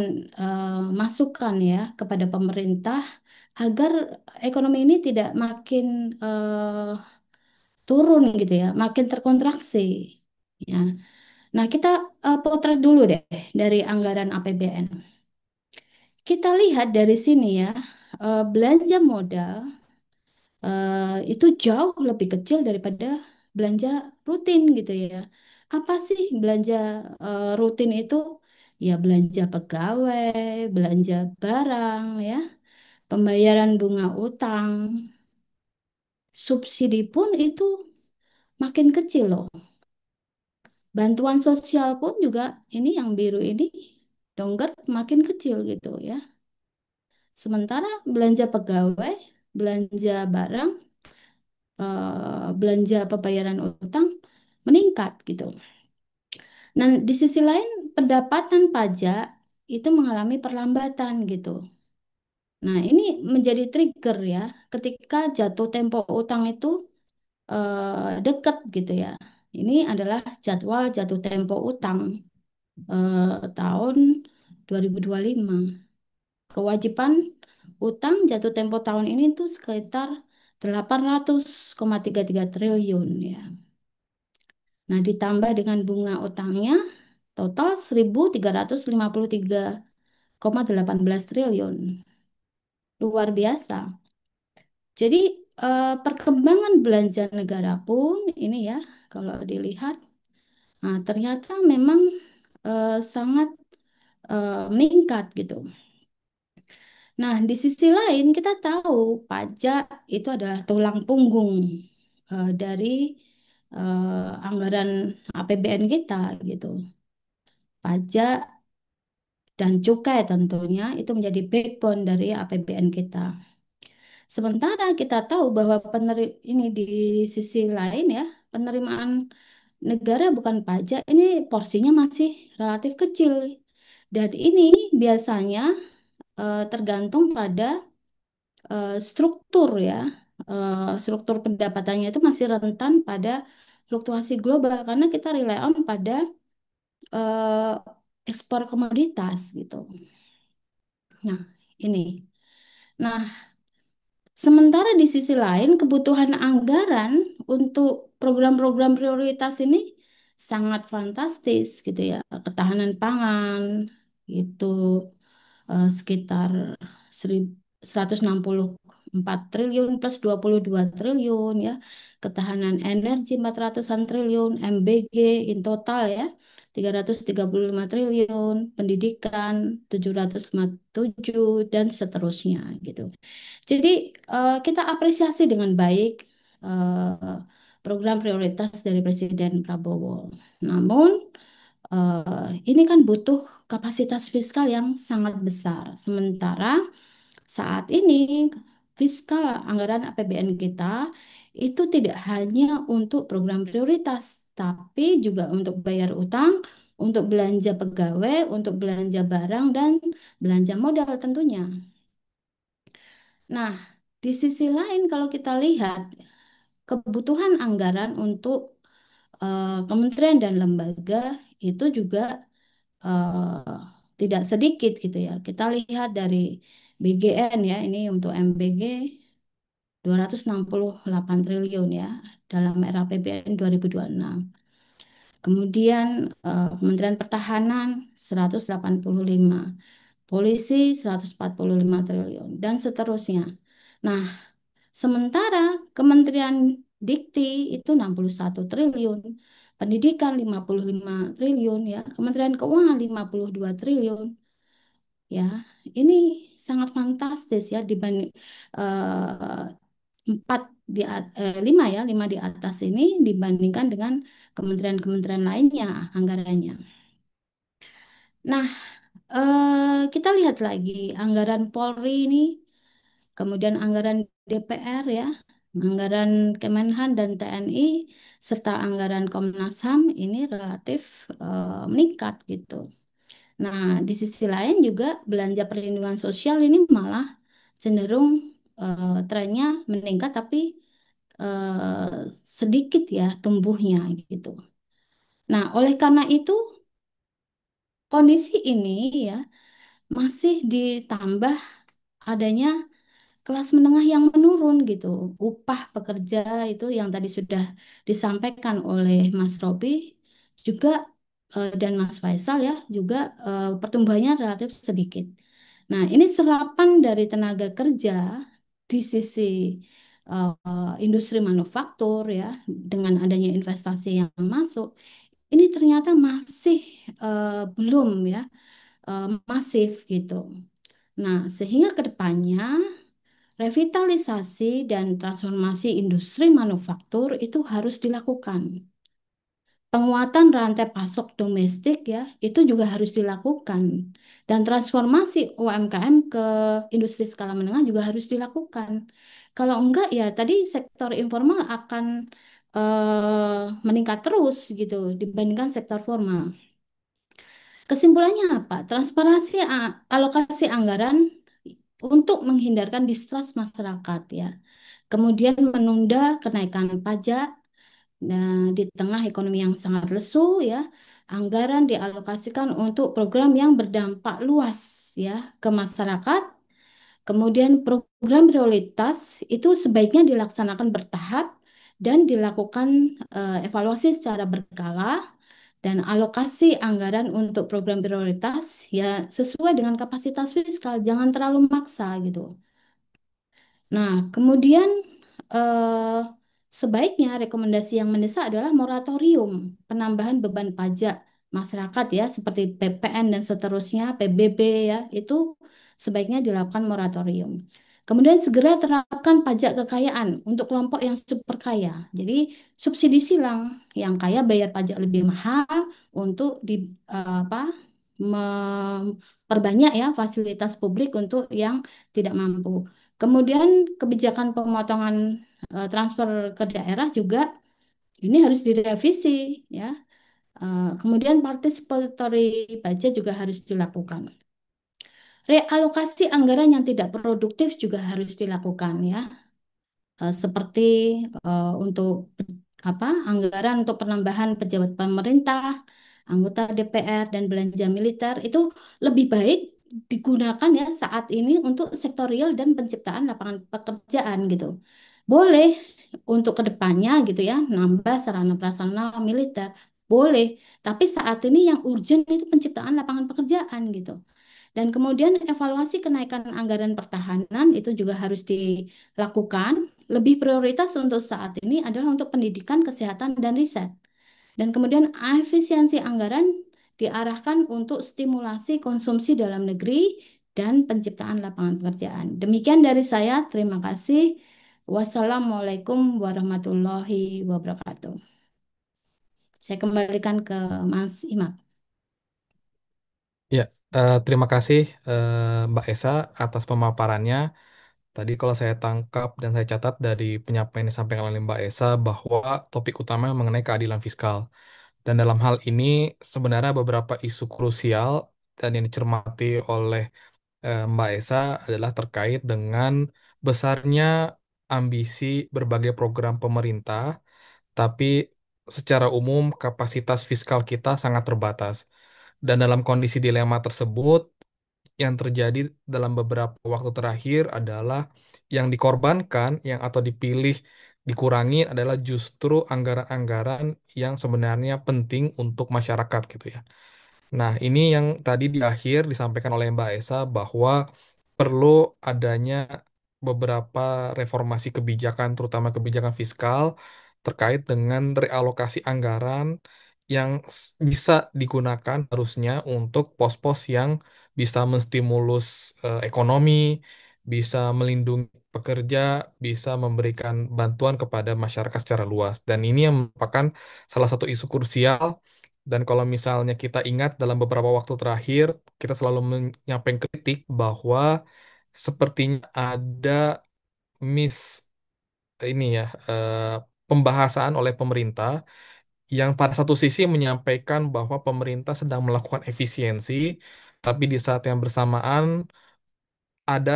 masukan ya kepada pemerintah agar ekonomi ini tidak makin turun gitu ya, makin terkontraksi. Ya. Nah, kita potret dulu deh dari anggaran APBN. Kita lihat dari sini ya, belanja modal itu jauh lebih kecil daripada belanja rutin gitu ya. Apa sih belanja rutin itu? Ya belanja pegawai, belanja barang ya, pembayaran bunga utang, subsidi pun itu makin kecil loh. Bantuan sosial pun juga ini yang biru ini dongger makin kecil gitu ya. Sementara belanja pegawai, belanja barang, belanja pembayaran utang meningkat gitu. Nah, di sisi lain pendapatan pajak itu mengalami perlambatan gitu. Nah, ini menjadi trigger ya ketika jatuh tempo utang itu dekat gitu ya. Ini adalah jadwal jatuh tempo utang tahun 2025. Kewajiban utang jatuh tempo tahun ini tuh sekitar 800,33 triliun ya. Nah, ditambah dengan bunga utangnya total 1.353,18 triliun. Luar biasa. Jadi perkembangan belanja negara pun ini ya kalau dilihat ternyata memang sangat meningkat gitu. Nah, di sisi lain kita tahu pajak itu adalah tulang punggung dari anggaran APBN kita gitu. Pajak dan cukai tentunya itu menjadi backbone dari APBN kita. Sementara kita tahu bahwa ini di sisi lain ya, penerimaan negara bukan pajak ini porsinya masih relatif kecil. Dan ini biasanya tergantung pada struktur ya. Struktur pendapatannya itu masih rentan pada fluktuasi global karena kita rely on pada eh, ekspor komoditas gitu. Nah, ini. Nah, sementara di sisi lain kebutuhan anggaran untuk program-program prioritas ini sangat fantastis gitu ya. Ketahanan pangan itu sekitar 164 triliun plus 22 triliun ya. Ketahanan energi 400-an triliun, MBG in total ya 335 triliun, pendidikan 757 dan seterusnya gitu. Jadi kita apresiasi dengan baik program prioritas dari Presiden Prabowo. Namun ini kan butuh kapasitas fiskal yang sangat besar. Sementara saat ini fiskal anggaran APBN kita itu tidak hanya untuk program prioritas, tapi juga untuk bayar utang, untuk belanja pegawai, untuk belanja barang dan belanja modal tentunya. Nah, di sisi lain kalau kita lihat kebutuhan anggaran untuk kementerian dan lembaga itu juga tidak sedikit gitu ya. Kita lihat dari BGN ya, ini untuk MBG 268 triliun ya dalam era APBN 2026. Kemudian Kementerian Pertahanan 185. polisi 145 triliun, dan seterusnya. Nah, sementara Kementerian Dikti itu 61 triliun, Pendidikan 55 triliun ya, Kementerian Keuangan 52 triliun ya. Ini sangat fantastis ya dibanding eh, empat lima ya, lima di atas ini dibandingkan dengan kementerian-kementerian lainnya anggarannya. Nah, kita lihat lagi anggaran Polri ini, kemudian anggaran DPR ya, anggaran Kemenhan dan TNI, serta anggaran Komnas HAM ini relatif meningkat gitu. Nah, di sisi lain juga belanja perlindungan sosial ini malah cenderung trennya meningkat, tapi sedikit ya tumbuhnya gitu. Nah, oleh karena itu kondisi ini ya masih ditambah adanya kelas menengah yang menurun gitu. Upah pekerja itu yang tadi sudah disampaikan oleh Mas Robi juga dan Mas Faisal ya juga pertumbuhannya relatif sedikit. Nah, ini serapan dari tenaga kerja di sisi industri manufaktur ya dengan adanya investasi yang masuk ini ternyata masih belum ya masif gitu. Nah, sehingga ke depannya revitalisasi dan transformasi industri manufaktur itu harus dilakukan. Penguatan rantai pasok domestik ya, itu juga harus dilakukan. Dan transformasi UMKM ke industri skala menengah juga harus dilakukan. Kalau enggak ya tadi sektor informal akan meningkat terus gitu dibandingkan sektor formal. Kesimpulannya apa? Transparansi alokasi anggaran untuk menghindarkan distrust masyarakat ya. Kemudian menunda kenaikan pajak. Nah, di tengah ekonomi yang sangat lesu ya, anggaran dialokasikan untuk program yang berdampak luas ya ke masyarakat. Kemudian program prioritas itu sebaiknya dilaksanakan bertahap dan dilakukan evaluasi secara berkala dan alokasi anggaran untuk program prioritas ya sesuai dengan kapasitas fiskal, jangan terlalu maksa gitu. Nah, kemudian eh, sebaiknya rekomendasi yang mendesak adalah moratorium penambahan beban pajak masyarakat ya, seperti PPN dan seterusnya, PBB ya, itu sebaiknya dilakukan moratorium. Kemudian segera terapkan pajak kekayaan untuk kelompok yang super kaya. Jadi subsidi silang, yang kaya bayar pajak lebih mahal untuk apa memperbanyak ya fasilitas publik untuk yang tidak mampu. Kemudian kebijakan pemotongan transfer ke daerah juga ini harus direvisi ya. Kemudian participatory budget juga harus dilakukan. Realokasi anggaran yang tidak produktif juga harus dilakukan ya. Seperti untuk apa anggaran untuk penambahan pejabat pemerintah, anggota DPR dan belanja militer itu lebih baik digunakan ya saat ini untuk sektorial dan penciptaan lapangan pekerjaan gitu. Boleh untuk kedepannya gitu ya nambah sarana prasarana militer boleh, tapi saat ini yang urgent itu penciptaan lapangan pekerjaan gitu. Dan kemudian evaluasi kenaikan anggaran pertahanan itu juga harus dilakukan. Lebih prioritas untuk saat ini adalah untuk pendidikan, kesehatan, dan riset. Dan kemudian efisiensi anggaran diarahkan untuk stimulasi konsumsi dalam negeri dan penciptaan lapangan pekerjaan. Demikian dari saya, terima kasih. Wassalamualaikum warahmatullahi wabarakatuh. Saya kembalikan ke Mas Imam. Ya, terima kasih Mbak Esa atas pemaparannya. Tadi kalau saya tangkap dan saya catat dari penyampaian yang disampaikan oleh Mbak Esa bahwa topik utama mengenai keadilan fiskal. Dan dalam hal ini sebenarnya beberapa isu krusial dan yang dicermati oleh Mbak Esa adalah terkait dengan besarnya ambisi berbagai program pemerintah, tapi secara umum kapasitas fiskal kita sangat terbatas. Dan dalam kondisi dilema tersebut, yang terjadi dalam beberapa waktu terakhir adalah yang dikorbankan, yang atau dipilih dikurangi adalah justru anggaran-anggaran yang sebenarnya penting untuk masyarakat gitu ya. Nah, ini yang tadi di akhir disampaikan oleh Mbak Esa bahwa perlu adanya beberapa reformasi kebijakan, terutama kebijakan fiskal terkait dengan realokasi anggaran yang bisa digunakan harusnya untuk pos-pos yang bisa menstimulus ekonomi, bisa melindungi pekerja, bisa memberikan bantuan kepada masyarakat secara luas. Dan ini yang merupakan salah satu isu krusial dan kalau misalnya kita ingat dalam beberapa waktu terakhir, kita selalu menyampaikan kritik bahwa sepertinya ada miss ini ya pembahasan oleh pemerintah yang pada satu sisi menyampaikan bahwa pemerintah sedang melakukan efisiensi, tapi di saat yang bersamaan ada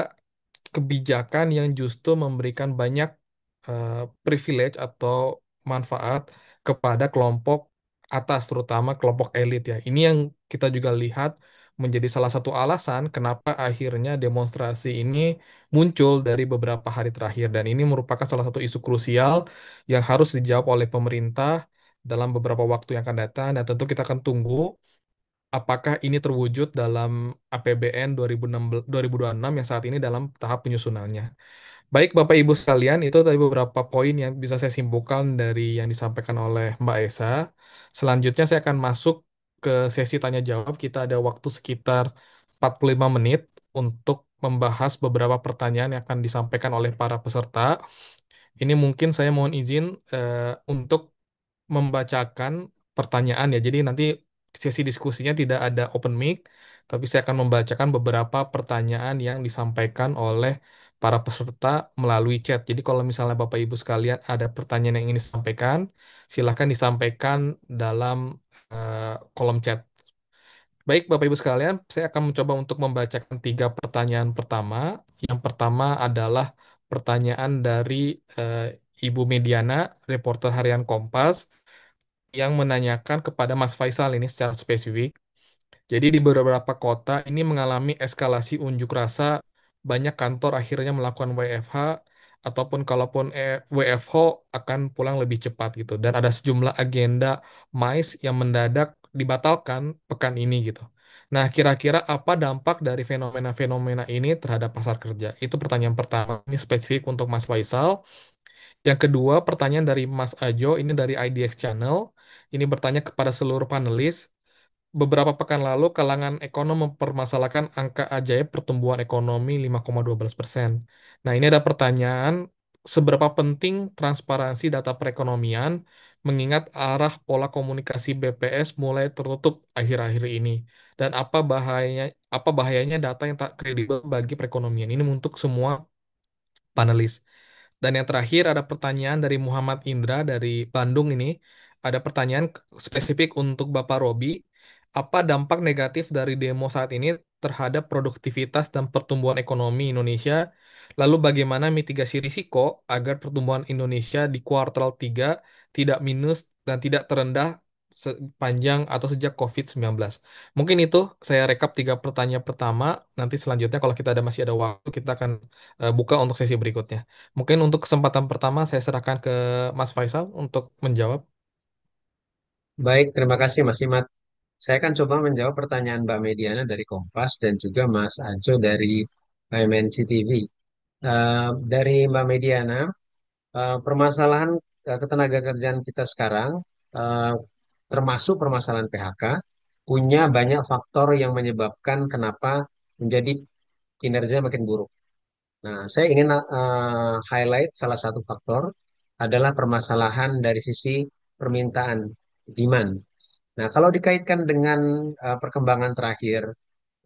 kebijakan yang justru memberikan banyak eh, privilege atau manfaat kepada kelompok atas, terutama kelompok elit ya. Ini yang kita juga lihat menjadi salah satu alasan kenapa akhirnya demonstrasi ini muncul dari beberapa hari terakhir. Dan ini merupakan salah satu isu krusial yang harus dijawab oleh pemerintah dalam beberapa waktu yang akan datang. Dan tentu kita akan tunggu apakah ini terwujud dalam APBN 2026 yang saat ini dalam tahap penyusunannya. Baik, Bapak Ibu sekalian, itu tadi beberapa poin yang bisa saya simpulkan dari yang disampaikan oleh Mbak Esa. Selanjutnya saya akan masuk ke sesi tanya jawab. Kita ada waktu sekitar 45 menit untuk membahas beberapa pertanyaan yang akan disampaikan oleh para peserta. Ini mungkin saya mohon izin untuk membacakan pertanyaan ya. Jadi nanti sesi diskusinya tidak ada open mic, tapi saya akan membacakan beberapa pertanyaan yang disampaikan oleh para peserta melalui chat. Jadi kalau misalnya Bapak Ibu sekalian ada pertanyaan yang ingin disampaikan, silakan disampaikan dalam kolom chat. Baik, Bapak Ibu sekalian, saya akan mencoba untuk membacakan tiga pertanyaan pertama. Yang pertama adalah pertanyaan dari Ibu Mediana, reporter harian Kompas yang menanyakan kepada Mas Faisal ini secara spesifik. Jadi di beberapa kota ini mengalami eskalasi unjuk rasa, banyak kantor akhirnya melakukan WFH ataupun kalaupun WFH akan pulang lebih cepat gitu. Dan ada sejumlah agenda MAIS yang mendadak dibatalkan pekan ini gitu. Nah, kira-kira apa dampak dari fenomena-fenomena ini terhadap pasar kerja? Itu pertanyaan pertama. Ini spesifik untuk Mas Faisal. Yang kedua, pertanyaan dari Mas Ajo, ini dari IDX Channel. Ini bertanya kepada seluruh panelis. Beberapa pekan lalu, kalangan ekonom mempermasalahkan angka ajaib pertumbuhan ekonomi 5,12%. Nah, ini ada pertanyaan, seberapa penting transparansi data perekonomian mengingat arah pola komunikasi BPS mulai tertutup akhir-akhir ini? Dan apa bahayanya data yang tak kredibel bagi perekonomian? Ini untuk semua panelis. Dan yang terakhir ada pertanyaan dari Muhammad Indra dari Bandung ini. Ada pertanyaan spesifik untuk Bapak Robi. Apa dampak negatif dari demo saat ini terhadap produktivitas dan pertumbuhan ekonomi Indonesia? Lalu bagaimana mitigasi risiko agar pertumbuhan Indonesia di kuartal 3 tidak minus dan tidak terendah sepanjang atau sejak COVID-19? Mungkin itu saya rekap tiga pertanyaan pertama. Nanti selanjutnya kalau kita masih ada waktu, kita akan buka untuk sesi berikutnya. Mungkin untuk kesempatan pertama saya serahkan ke Mas Faisal untuk menjawab. Baik, terima kasih Mas Imad. Saya akan coba menjawab pertanyaan Mbak Mediana dari Kompas dan juga Mas Ajo dari MNC TV. Dari Mbak Mediana, permasalahan ketenaga kerjaan kita sekarang, eh, termasuk permasalahan PHK, punya banyak faktor yang menyebabkan kenapa menjadi kinerja makin buruk. Nah, saya ingin highlight salah satu faktor adalah permasalahan dari sisi permintaan, demand. Nah, kalau dikaitkan dengan perkembangan terakhir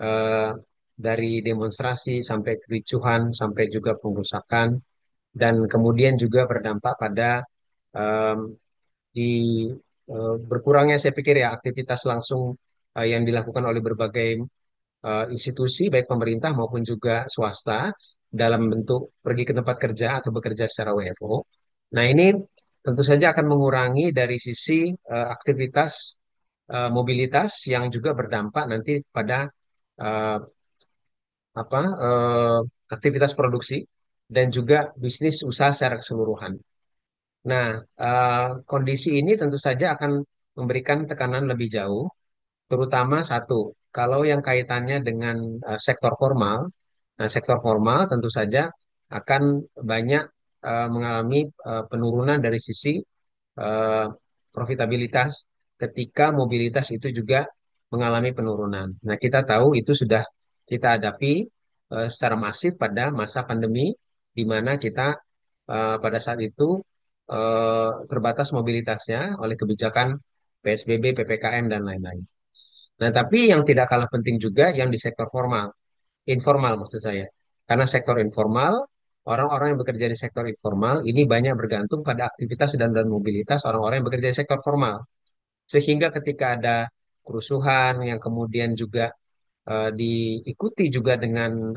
eh, dari demonstrasi sampai kericuhan sampai juga pengrusakan dan kemudian juga berdampak pada em, di berkurangnya saya pikir ya aktivitas langsung yang dilakukan oleh berbagai institusi baik pemerintah maupun juga swasta dalam bentuk pergi ke tempat kerja atau bekerja secara WFO. Nah, ini tentu saja akan mengurangi dari sisi aktivitas mobilitas yang juga berdampak nanti pada eh, apa aktivitas produksi dan juga bisnis usaha secara keseluruhan. Nah, kondisi ini tentu saja akan memberikan tekanan lebih jauh terutama satu, kalau yang kaitannya dengan sektor formal, nah sektor formal tentu saja akan banyak mengalami penurunan dari sisi eh, profitabilitas ketika mobilitas itu juga mengalami penurunan. Nah, kita tahu itu sudah kita hadapi secara masif pada masa pandemi, di mana kita pada saat itu terbatas mobilitasnya oleh kebijakan PSBB, PPKM, dan lain-lain. Nah, tapi yang tidak kalah penting juga yang di sektor formal, informal maksud saya. Karena sektor informal, orang-orang yang bekerja di sektor informal ini banyak bergantung pada aktivitas dan mobilitas orang-orang yang bekerja di sektor formal. Sehingga ketika ada kerusuhan yang kemudian juga diikuti juga dengan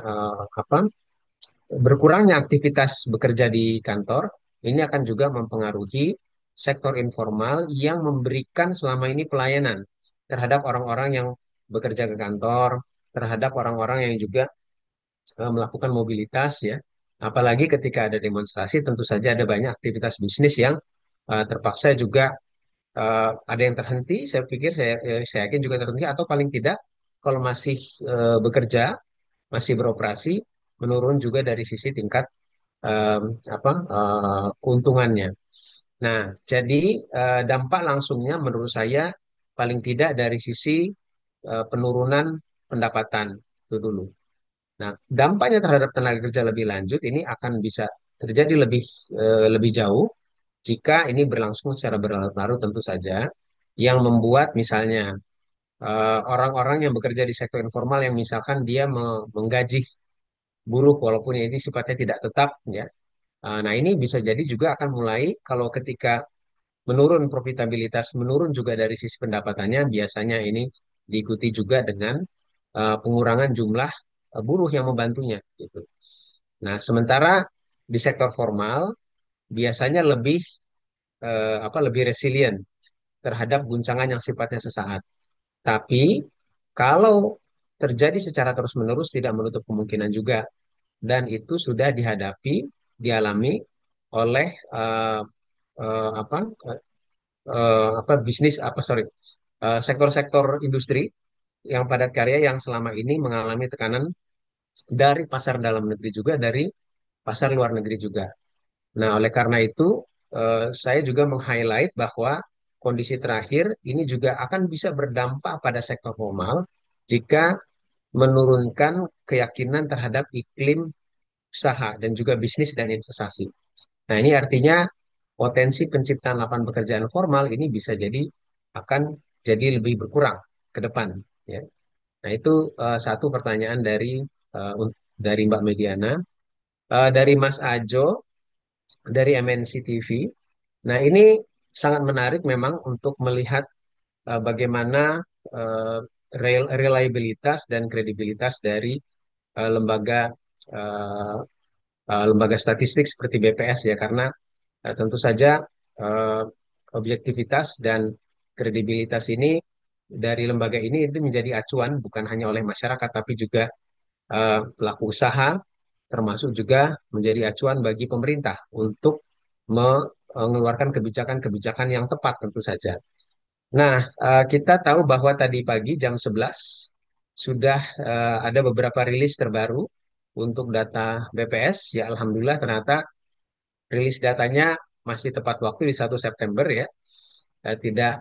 berkurangnya aktivitas bekerja di kantor, ini akan juga mempengaruhi sektor informal yang memberikan selama ini pelayanan terhadap orang-orang yang bekerja ke kantor, terhadap orang-orang yang juga melakukan mobilitas ya. Apalagi ketika ada demonstrasi, tentu saja ada banyak aktivitas bisnis yang terpaksa juga ada yang terhenti. Saya pikir saya yakin juga terhenti atau paling tidak kalau masih bekerja, masih beroperasi, menurun juga dari sisi tingkat em, keuntungannya. Nah, jadi dampak langsungnya menurut saya paling tidak dari sisi penurunan pendapatan itu dulu. Nah, dampaknya terhadap tenaga kerja lebih lanjut ini akan bisa terjadi lebih jauh jika ini berlangsung secara berlarut-larut tentu saja, yang membuat misalnya orang-orang yang bekerja di sektor informal yang misalkan dia menggaji buruh walaupun ini sifatnya tidak tetap ya. Nah, ini bisa jadi juga akan mulai kalau ketika menurun profitabilitas, menurun juga dari sisi pendapatannya, biasanya ini diikuti juga dengan pengurangan jumlah buruh yang membantunya gitu. Nah, sementara di sektor formal biasanya lebih resilient terhadap guncangan yang sifatnya sesaat. Tapi kalau terjadi secara terus-menerus tidak menutup kemungkinan juga dan itu sudah dialami oleh eh, eh, apa bisnis sektor-sektor industri yang padat karya yang selama ini mengalami tekanan dari pasar dalam negeri juga dari pasar luar negeri juga. Nah, oleh karena itu saya juga meng-highlight bahwa kondisi terakhir ini juga akan bisa berdampak pada sektor formal jika menurunkan keyakinan terhadap iklim usaha dan juga bisnis dan investasi. Nah, ini artinya potensi penciptaan lapangan pekerjaan formal ini bisa jadi akan jadi lebih berkurang ke depan. Ya. Nah, itu satu pertanyaan dari Mbak Mediana. Dari Mas Ajo, dari MNC TV. Nah, ini sangat menarik memang untuk melihat bagaimana eh, reliabilitas dan kredibilitas dari eh, lembaga eh, lembaga statistik seperti BPS ya, karena tentu saja eh, objektivitas dan kredibilitas ini dari lembaga ini itu menjadi acuan bukan hanya oleh masyarakat tapi juga pelaku usaha termasuk juga menjadi acuan bagi pemerintah untuk mengeluarkan kebijakan-kebijakan yang tepat tentu saja. Nah, kita tahu bahwa tadi pagi jam 11 sudah ada beberapa rilis terbaru untuk data BPS. Ya, Alhamdulillah ternyata rilis datanya masih tepat waktu di 1 September ya. Tidak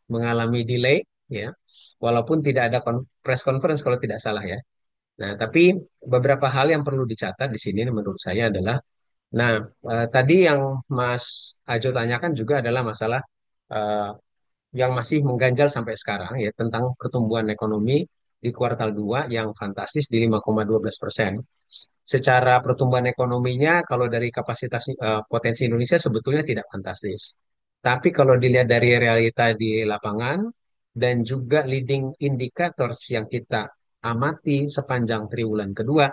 mengalami delay ya. Walaupun tidak ada press conference kalau tidak salah ya. Nah, tapi beberapa hal yang perlu dicatat di sini menurut saya adalah, nah, tadi yang Mas Ajo tanyakan juga adalah masalah eh, yang masih mengganjal sampai sekarang ya tentang pertumbuhan ekonomi di kuartal 2 yang fantastis di 5,12%. Secara pertumbuhan ekonominya kalau dari kapasitas potensi Indonesia sebetulnya tidak fantastis. Tapi kalau dilihat dari realita di lapangan dan juga leading indicators yang kita amati sepanjang triwulan kedua,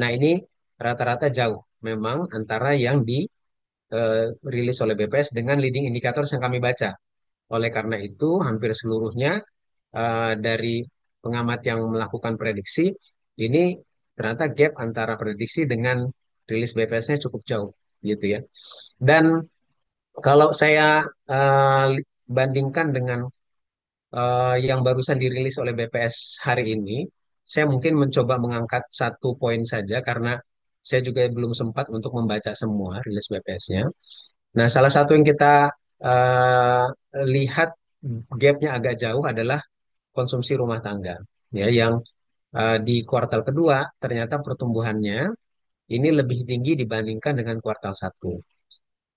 nah ini rata-rata jauh memang antara yang dirilis oleh BPS dengan leading indicators yang kami baca. Oleh karena itu, hampir seluruhnya dari pengamat yang melakukan prediksi, ini ternyata gap antara prediksi dengan rilis BPS-nya cukup jauh, gitu ya. Dan kalau saya bandingkan dengan yang barusan dirilis oleh BPS hari ini, saya mungkin mencoba mengangkat satu poin saja karena saya juga belum sempat untuk membaca semua rilis BPS-nya. Nah, salah satu yang kita eh, lihat gapnya agak jauh adalah konsumsi rumah tangga, ya, yang di kuartal kedua ternyata pertumbuhannya ini lebih tinggi dibandingkan dengan kuartal satu.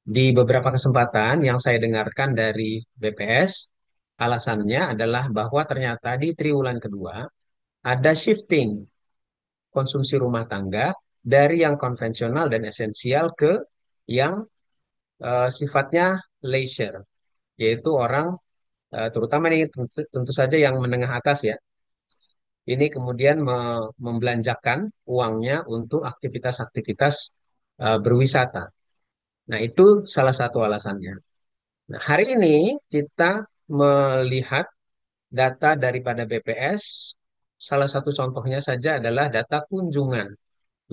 Di beberapa kesempatan yang saya dengarkan dari BPS, alasannya adalah bahwa ternyata di triwulan kedua ada shifting konsumsi rumah tangga dari yang konvensional dan esensial ke yang sifatnya leisure, yaitu orang terutama ini tentu saja yang menengah atas ya, ini kemudian membelanjakan uangnya untuk aktivitas-aktivitas berwisata. Nah, itu salah satu alasannya. Nah, hari ini kita melihat data daripada BPS, salah satu contohnya saja adalah data kunjungan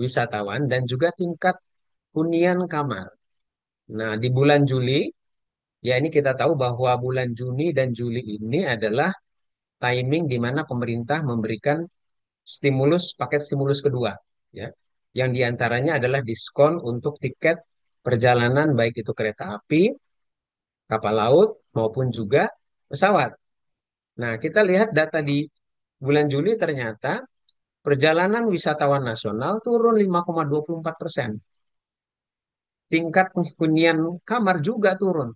wisatawan dan juga tingkat hunian kamar. Nah, di bulan Juli, ya ini kita tahu bahwa bulan Juni dan Juli ini adalah timing di mana pemerintah memberikan paket stimulus kedua, ya, yang diantaranya adalah diskon untuk tiket perjalanan baik itu kereta api, kapal laut maupun juga pesawat. Nah, kita lihat data di bulan Juli ternyata perjalanan wisatawan nasional turun 5,24%. Tingkat hunian kamar juga turun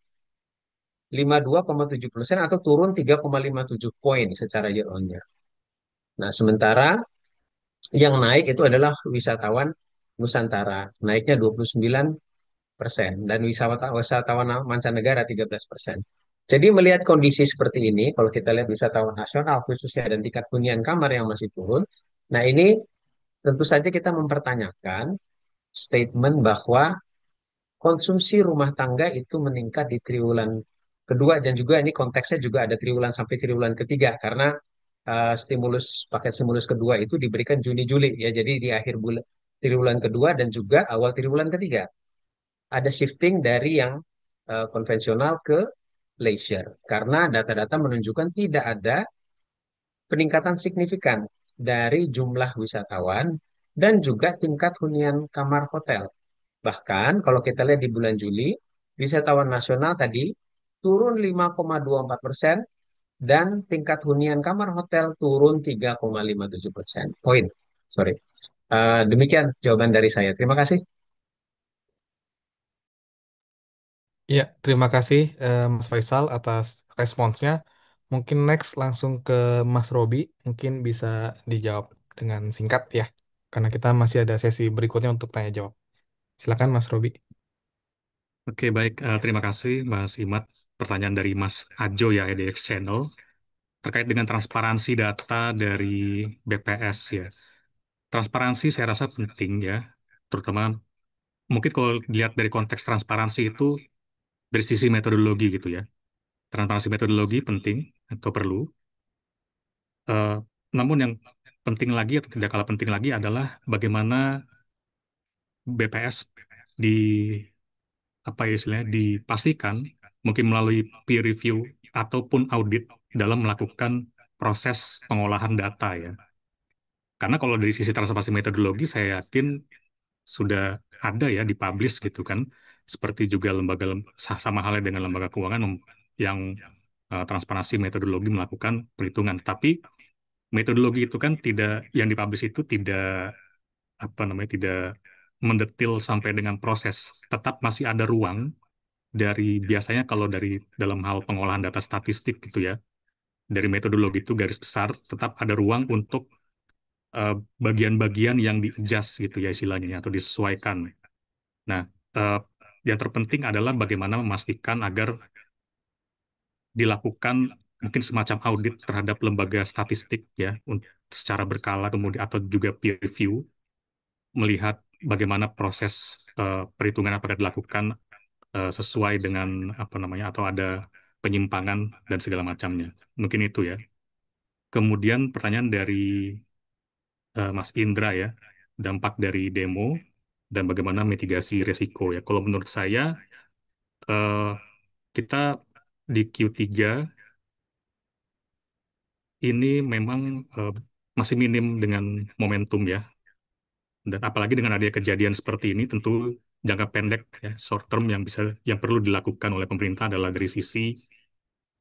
52,7% atau turun 3,57 poin secara year on year. Nah, sementara yang naik itu adalah wisatawan Nusantara, naiknya 29% dan wisatawan mancanegara 13%. Jadi melihat kondisi seperti ini, kalau kita lihat wisatawan nasional khususnya dan tingkat hunian kamar yang masih turun, nah ini tentu saja kita mempertanyakan statement bahwa konsumsi rumah tangga itu meningkat di triwulan kedua dan juga ini konteksnya juga ada triwulan sampai triwulan ketiga karena paket stimulus kedua itu diberikan Juni-Juli ya. Jadi di akhir bulan triwulan kedua dan juga awal triwulan ketiga ada shifting dari yang konvensional ke leisure karena data-data menunjukkan tidak ada peningkatan signifikan dari jumlah wisatawan dan juga tingkat hunian kamar hotel. Bahkan kalau kita lihat di bulan Juli, wisatawan nasional tadi turun 5,24% dan tingkat hunian kamar hotel turun 3,57% poin. Sorry. Demikian jawaban dari saya. Terima kasih. Iya, terima kasih Mas Faisal atas responsnya. Mungkin next langsung ke Mas Robi, mungkin bisa dijawab dengan singkat ya, karena kita masih ada sesi berikutnya untuk tanya jawab. Silakan Mas Robi. Oke, baik. Terima kasih, Mas Imad. Pertanyaan dari Mas Ajo ya, EDX Channel, terkait dengan transparansi data dari BPS ya. Transparansi saya rasa penting ya, terutama mungkin kalau dilihat dari konteks transparansi itu dari sisi metodologi gitu ya. Transparansi metodologi penting atau perlu. Eh, Namun yang penting lagi atau tidak kalah penting lagi adalah bagaimana BPS di apa ya istilahnya dipastikan mungkin melalui peer review ataupun audit dalam melakukan proses pengolahan data ya. Karena kalau dari sisi transparansi metodologi saya yakin sudah ada ya dipublish gitu kan. Seperti juga sama halnya dengan lembaga keuangan yang transparansi metodologi melakukan perhitungan. Tapi metodologi itu kan tidak yang dipublish itu tidak apa namanya tidak mendetil sampai dengan proses. Tetap masih ada ruang dari biasanya kalau dari dalam hal pengolahan data statistik gitu ya, dari metodologi itu garis besar tetap ada ruang untuk eh, bagian-bagian yang di-adjust gitu ya istilahnya ya, atau disesuaikan. Nah, eh, yang terpenting adalah bagaimana memastikan agar dilakukan mungkin semacam audit terhadap lembaga statistik ya, secara berkala kemudian atau juga peer review melihat bagaimana proses perhitungan apakah dilakukan sesuai dengan apa namanya atau ada penyimpangan dan segala macamnya. Mungkin itu ya. Kemudian pertanyaan dari Mas Indra ya, dampak dari demo dan bagaimana mitigasi risiko ya. Kalau menurut saya eh, kita di Q3 ini memang masih minim dengan momentum ya. Dan apalagi dengan adanya kejadian seperti ini, tentu jangka pendek ya, short term yang perlu dilakukan oleh pemerintah adalah dari sisi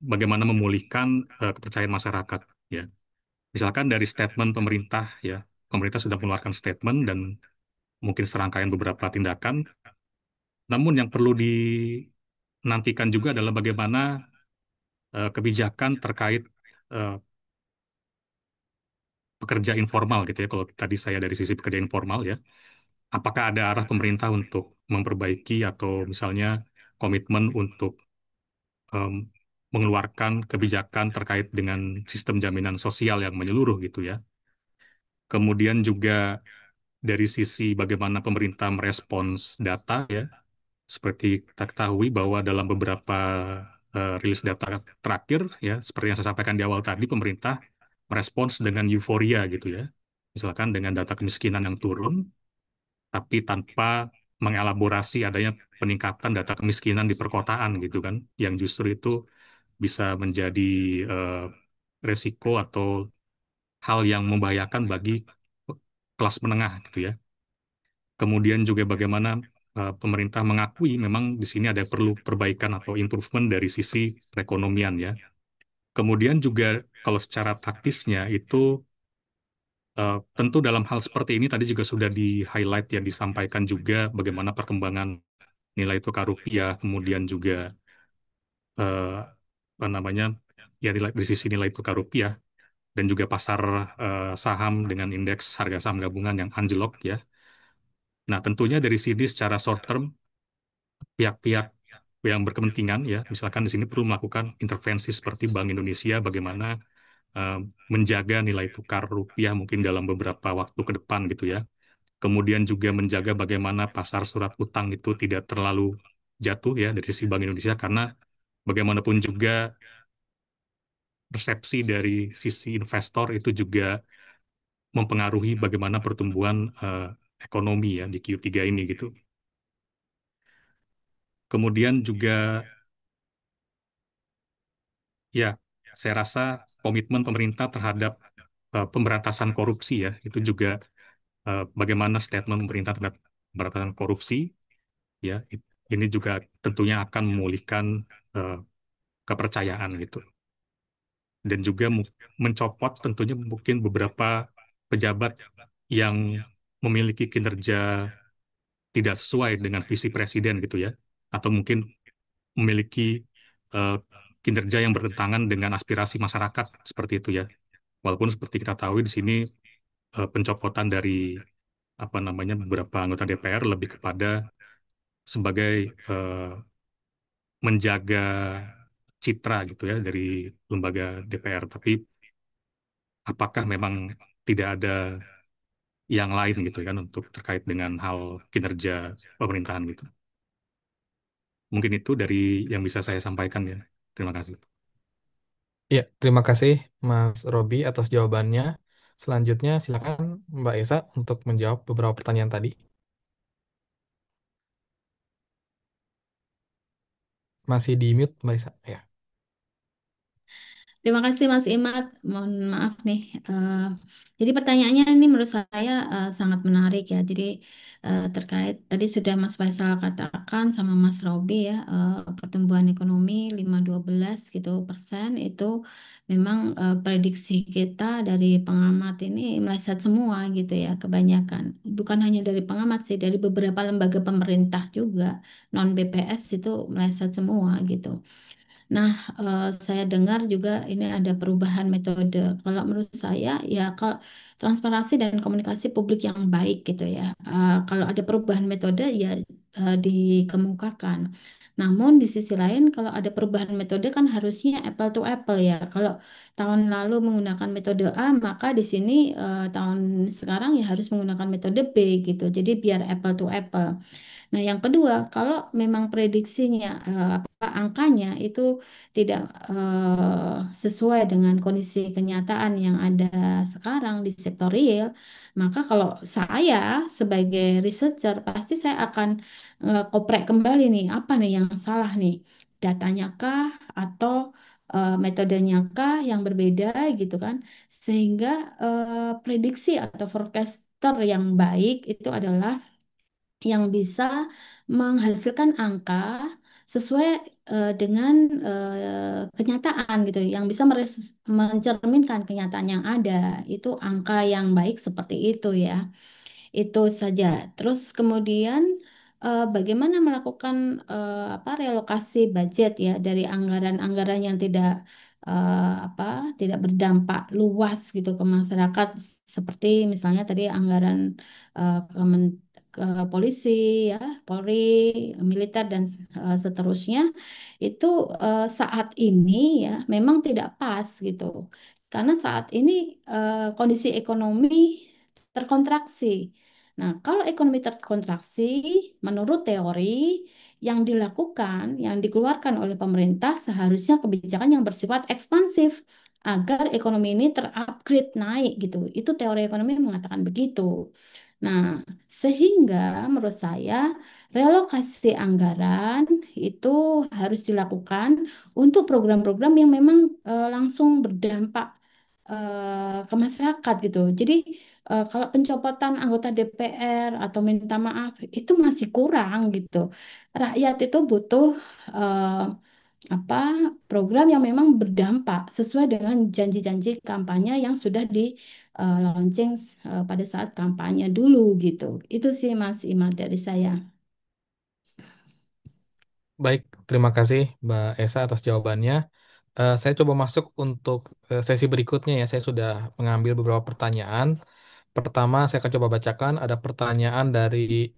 bagaimana memulihkan kepercayaan masyarakat ya. Misalkan dari statement pemerintah ya, pemerintah sudah mengeluarkan statement dan mungkin serangkaian beberapa tindakan. Namun yang perlu dinantikan juga adalah bagaimana kebijakan terkait eh, pekerja informal gitu ya. Kalau tadi saya dari sisi pekerja informal ya, apakah ada arah pemerintah untuk memperbaiki atau misalnya komitmen untuk em, mengeluarkan kebijakan terkait dengan sistem jaminan sosial yang menyeluruh gitu ya. Kemudian juga dari sisi bagaimana pemerintah merespons data ya, seperti kita ketahui bahwa dalam beberapa rilis data terakhir ya, seperti yang saya sampaikan di awal tadi, pemerintah merespons dengan euforia gitu ya. Misalkan dengan data kemiskinan yang turun, tapi tanpa mengelaborasi adanya peningkatan data kemiskinan di perkotaan gitu kan, yang justru itu bisa menjadi eh, resiko atau hal yang membahayakan bagi kelas menengah gitu ya. Kemudian juga bagaimana pemerintah mengakui memang di sini ada perlu perbaikan atau improvement dari sisi perekonomian ya. Kemudian juga kalau secara taktisnya itu tentu dalam hal seperti ini tadi juga sudah di-highlight ya disampaikan juga bagaimana perkembangan nilai tukar rupiah, kemudian juga eh, apa namanya ya dari sisi nilai tukar rupiah dan juga pasar saham dengan indeks harga saham gabungan yang anjlok ya. Nah, tentunya dari sini secara short term pihak-pihak yang berkepentingan ya, misalkan di sini perlu melakukan intervensi seperti Bank Indonesia bagaimana eh, menjaga nilai tukar rupiah mungkin dalam beberapa waktu ke depan gitu ya. Kemudian juga menjaga bagaimana pasar surat utang itu tidak terlalu jatuh ya dari sisi Bank Indonesia karena bagaimanapun juga persepsi dari sisi investor itu juga mempengaruhi bagaimana pertumbuhan ekonomi ya di Q3 ini gitu. Kemudian juga ya, saya rasa komitmen pemerintah terhadap pemberantasan korupsi ya, itu juga bagaimana statement pemerintah terhadap pemberantasan korupsi ya, ini juga tentunya akan memulihkan eh, kepercayaan gitu. Dan juga mencopot tentunya mungkin beberapa pejabat yang memiliki kinerja tidak sesuai dengan visi presiden gitu ya, atau mungkin memiliki eh, kinerja yang bertentangan dengan aspirasi masyarakat seperti itu ya. Walaupun seperti kita tahu di sini pencopotan dari apa namanya beberapa anggota DPR lebih kepada sebagai menjaga citra gitu ya dari lembaga DPR. Tapi apakah memang tidak ada yang lain gitu kan untuk terkait dengan hal kinerja pemerintahan gitu. Mungkin itu dari yang bisa saya sampaikan ya. Terima kasih. Ya, terima kasih Mas Robi atas jawabannya. Selanjutnya silakan Mbak Esa untuk menjawab beberapa pertanyaan tadi. Masih di mute Mbak Esa. Ya. Terima kasih Mas Imad. Mohon maaf nih. Jadi pertanyaannya ini menurut saya sangat menarik ya. Jadi terkait tadi sudah Mas Faisal katakan sama Mas Robi ya, pertumbuhan ekonomi 5,12 gitu persen itu memang prediksi kita dari pengamat ini meleset semua gitu ya kebanyakan. Bukan hanya dari pengamat sih, dari beberapa lembaga pemerintah juga non BPS itu meleset semua gitu. Nah, saya dengar juga ini ada perubahan metode. Kalau menurut saya, ya kalau transparansi dan komunikasi publik yang baik gitu ya. Kalau ada perubahan metode, ya dikemukakan. Namun di sisi lain, kalau ada perubahan metode kan harusnya apple to apple ya. Kalau tahun lalu menggunakan metode A, maka di sini tahun sekarang ya harus menggunakan metode B gitu. Jadi biar apple to apple. Nah, yang kedua, kalau memang prediksinya apa angkanya itu tidak sesuai dengan kondisi kenyataan yang ada sekarang di sektor real, maka kalau saya sebagai researcher pasti saya akan koprek kembali nih, apa nih yang salah nih? Datanya kah atau metodenya kah yang berbeda gitu kan, sehingga prediksi atau forecaster yang baik itu adalah yang bisa menghasilkan angka sesuai dengan kenyataan gitu, yang bisa mencerminkan kenyataan yang ada, itu angka yang baik seperti itu ya. Itu saja. Terus kemudian bagaimana melakukan apa relokasi budget ya dari anggaran-anggaran yang tidak apa tidak berdampak luas gitu ke masyarakat, seperti misalnya tadi anggaran ke polisi ya, Polri, militer dan seterusnya itu saat ini ya memang tidak pas gitu. Karena saat ini kondisi ekonomi terkontraksi. Nah, kalau ekonomi terkontraksi, menurut teori yang dilakukan, yang dikeluarkan oleh pemerintah seharusnya kebijakan yang bersifat ekspansif agar ekonomi ini terupgrade naik gitu. Itu teori ekonomi mengatakan begitu. Nah, sehingga menurut saya relokasi anggaran itu harus dilakukan untuk program-program yang memang langsung berdampak ke masyarakat gitu. Jadi kalau pencopotan anggota DPR atau minta maaf itu masih kurang gitu. Rakyat itu butuh eh, apa program yang memang berdampak sesuai dengan janji-janji kampanye yang sudah di launching pada saat kampanye dulu gitu. Itu sih Mas Imad dari saya. Baik, terima kasih Mbak Esa atas jawabannya. Saya coba masuk untuk sesi berikutnya ya. Saya sudah mengambil beberapa pertanyaan. Pertama, saya akan coba bacakan. Ada pertanyaan dari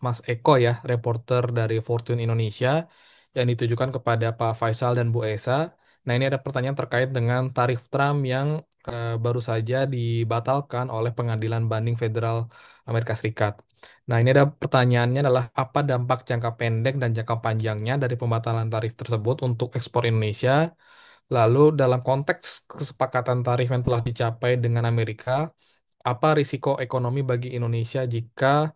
Mas Eko ya, reporter dari Fortune Indonesia yang ditujukan kepada Pak Faisal dan Bu Esa. Nah, ini ada pertanyaan terkait dengan tarif Trump yang baru saja dibatalkan oleh Pengadilan Banding Federal Amerika Serikat. Nah, ini ada pertanyaannya adalah apa dampak jangka pendek dan jangka panjangnya dari pembatalan tarif tersebut untuk ekspor Indonesia? Lalu dalam konteks kesepakatan tarif yang telah dicapai dengan Amerika, apa risiko ekonomi bagi Indonesia jika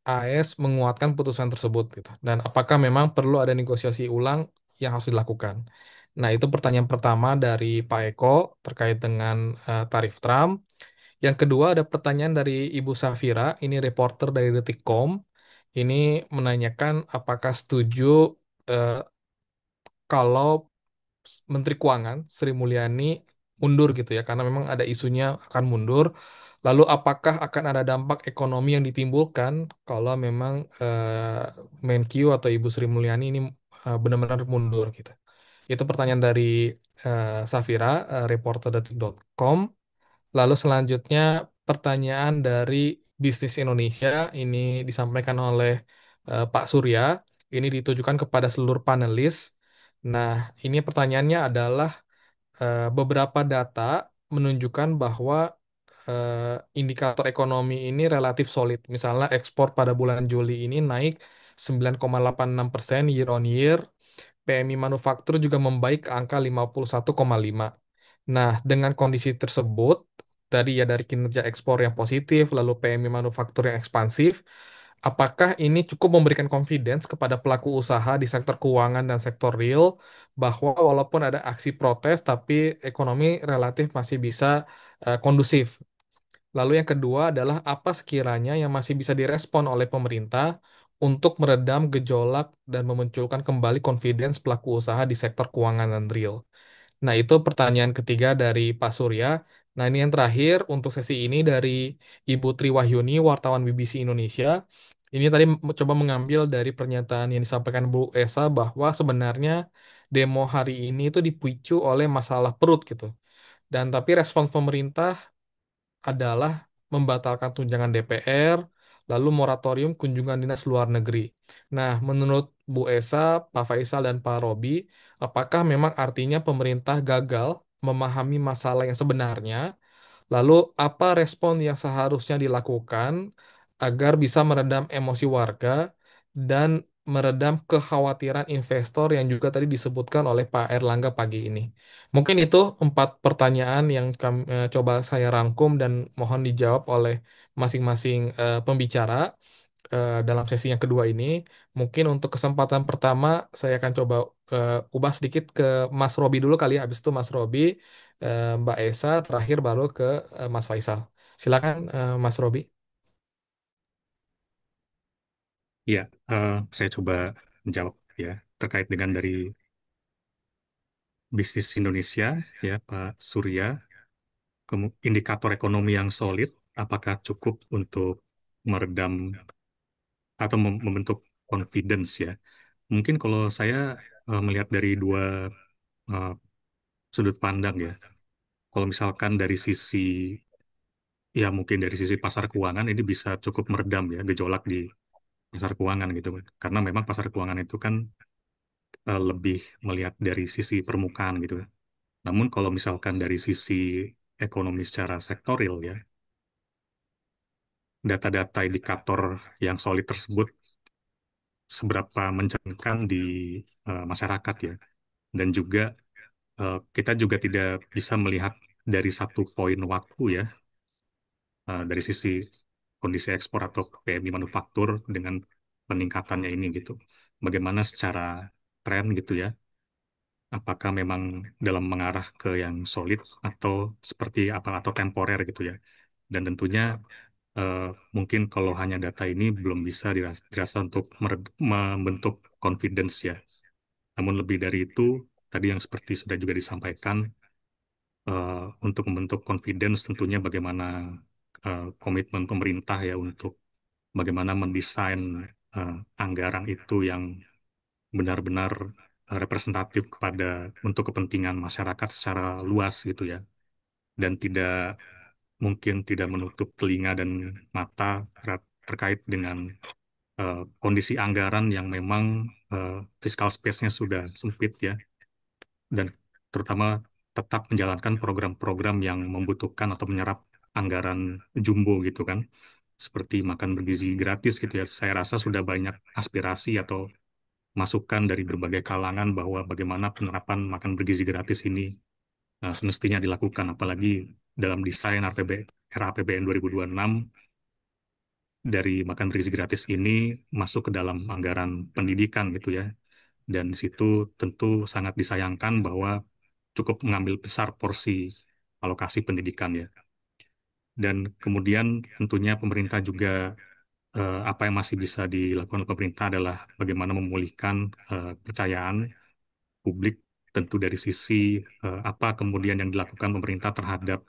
AS menguatkan putusan tersebut gitu. Dan apakah memang perlu ada negosiasi ulang yang harus dilakukan? Nah, itu pertanyaan pertama dari Pak Eko terkait dengan tarif Trump. Yang kedua ada pertanyaan dari Ibu Safira, ini reporter dari Detikcom. Ini menanyakan apakah setuju eh, kalau Menteri Keuangan Sri Mulyani mundur gitu ya, karena memang ada isunya akan mundur. Lalu apakah akan ada dampak ekonomi yang ditimbulkan kalau memang Menkyu atau Ibu Sri Mulyani ini benar-benar mundur gitu. Itu pertanyaan dari Safira, reporter detik.com. Lalu selanjutnya pertanyaan dari Bisnis Indonesia ini disampaikan oleh Pak Surya. Ini ditujukan kepada seluruh panelis. Nah, ini pertanyaannya adalah beberapa data menunjukkan bahwa indikator ekonomi ini relatif solid. Misalnya ekspor pada bulan Juli ini naik 9,86% year on year. PMI manufaktur juga membaik ke angka 51,5. Nah, dengan kondisi tersebut, tadi ya dari kinerja ekspor yang positif, lalu PMI manufaktur yang ekspansif, apakah ini cukup memberikan confidence kepada pelaku usaha di sektor keuangan dan sektor real bahwa walaupun ada aksi protes, tapi ekonomi relatif masih bisa kondusif? Lalu yang kedua adalah apa sekiranya yang masih bisa direspon oleh pemerintah untuk meredam gejolak dan memunculkan kembali confidence pelaku usaha di sektor keuangan dan real. Nah, itu pertanyaan ketiga dari Pak Surya. Nah, ini yang terakhir untuk sesi ini dari Ibu Triwahyuni, wartawan BBC Indonesia. Ini tadi coba mengambil dari pernyataan yang disampaikan Bu Esa bahwa sebenarnya demo hari ini itu dipicu oleh masalah perut gitu. Dan tapi respon pemerintah adalah membatalkan tunjangan DPR, lalu moratorium kunjungan dinas luar negeri. Nah, menurut Bu Esa, Pak Faisal, dan Pak Robi, apakah memang artinya pemerintah gagal memahami masalah yang sebenarnya? Lalu, apa respon yang seharusnya dilakukan agar bisa meredam emosi warga dan meredam kekhawatiran investor yang juga tadi disebutkan oleh Pak Erlangga pagi ini? Mungkin itu 4 pertanyaan yang kami coba saya rangkum dan mohon dijawab oleh masing-masing pembicara. dalam sesi yang kedua ini. Mungkin untuk kesempatan pertama saya akan coba ubah sedikit ke Mas Robi dulu kali ya. Habis itu Mas Robi, Mbak Esa, terakhir baru ke Mas Faisal. Silakan Mas Robi. Ya, saya coba menjawab ya terkait dengan dari bisnis Indonesia ya Pak Surya, indikator ekonomi yang solid, apakah cukup untuk meredam atau membentuk confidence ya? Mungkin kalau saya melihat dari dua eh, sudut pandang ya. Kalau misalkan dari sisi ya mungkin dari sisi pasar keuangan ini bisa cukup meredam ya gejolak di pasar keuangan gitu. Karena memang pasar keuangan itu kan lebih melihat dari sisi permukaan gitu. Namun kalau misalkan dari sisi ekonomi secara sektoril ya, data-data indikator yang solid tersebut seberapa mencerminkan di masyarakat ya. Dan juga kita juga tidak bisa melihat dari satu poin waktu ya, dari sisi kondisi ekspor atau PMI manufaktur dengan peningkatannya ini gitu. Bagaimana secara tren gitu ya, apakah memang dalam mengarah ke yang solid atau seperti apa atau temporer gitu ya. Dan tentunya eh, mungkin kalau hanya data ini belum bisa dirasa untuk membentuk confidence ya. Namun lebih dari itu, tadi yang seperti sudah juga disampaikan, eh, untuk membentuk confidence tentunya bagaimana komitmen pemerintah ya untuk bagaimana mendesain eh, anggaran itu yang benar-benar representatif kepada untuk kepentingan masyarakat secara luas gitu ya, dan tidak mungkin tidak menutup telinga dan mata terkait dengan kondisi anggaran yang memang fiscal space-nya sudah sempit ya, dan terutama tetap menjalankan program-program yang membutuhkan atau menyerap anggaran jumbo gitu kan, seperti makan bergizi gratis gitu ya. Saya rasa sudah banyak aspirasi atau masukan dari berbagai kalangan bahwa bagaimana penerapan makan bergizi gratis ini semestinya dilakukan, apalagi dalam desain era APBN 2026, dari makan bergizi gratis ini masuk ke dalam anggaran pendidikan gitu ya. Dan di situ tentu sangat disayangkan bahwa cukup mengambil besar porsi alokasi pendidikan ya. Dan kemudian tentunya pemerintah juga apa yang masih bisa dilakukan oleh pemerintah adalah bagaimana memulihkan kepercayaan publik, tentu dari sisi apa kemudian yang dilakukan pemerintah terhadap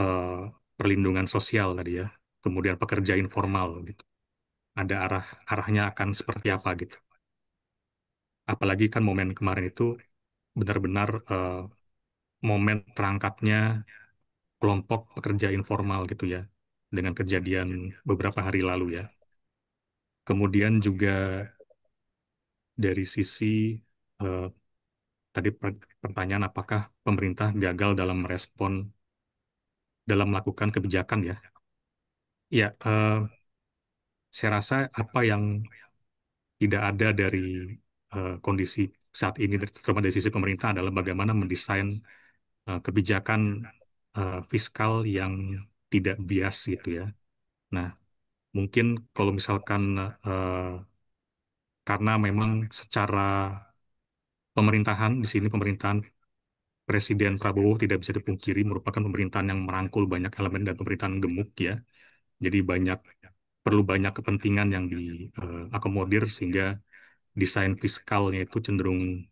eh, perlindungan sosial tadi ya, kemudian pekerja informal gitu. Ada arahnya akan seperti apa gitu. Apalagi kan momen kemarin itu benar-benar momen terangkatnya kelompok pekerja informal gitu ya, dengan kejadian beberapa hari lalu ya. Kemudian juga dari sisi eh, tadi pertanyaan apakah pemerintah gagal dalam merespon dalam melakukan kebijakan ya. Ya, saya rasa apa yang tidak ada dari kondisi saat ini, terutama dari sisi pemerintah, adalah bagaimana mendesain kebijakan fiskal yang tidak bias gitu ya. Nah, mungkin kalau misalkan karena memang secara pemerintahan di sini pemerintahan Presiden Prabowo tidak bisa dipungkiri merupakan pemerintahan yang merangkul banyak elemen dan pemerintahan gemuk ya. Jadi perlu banyak kepentingan yang diakomodir sehingga desain fiskalnya itu cenderung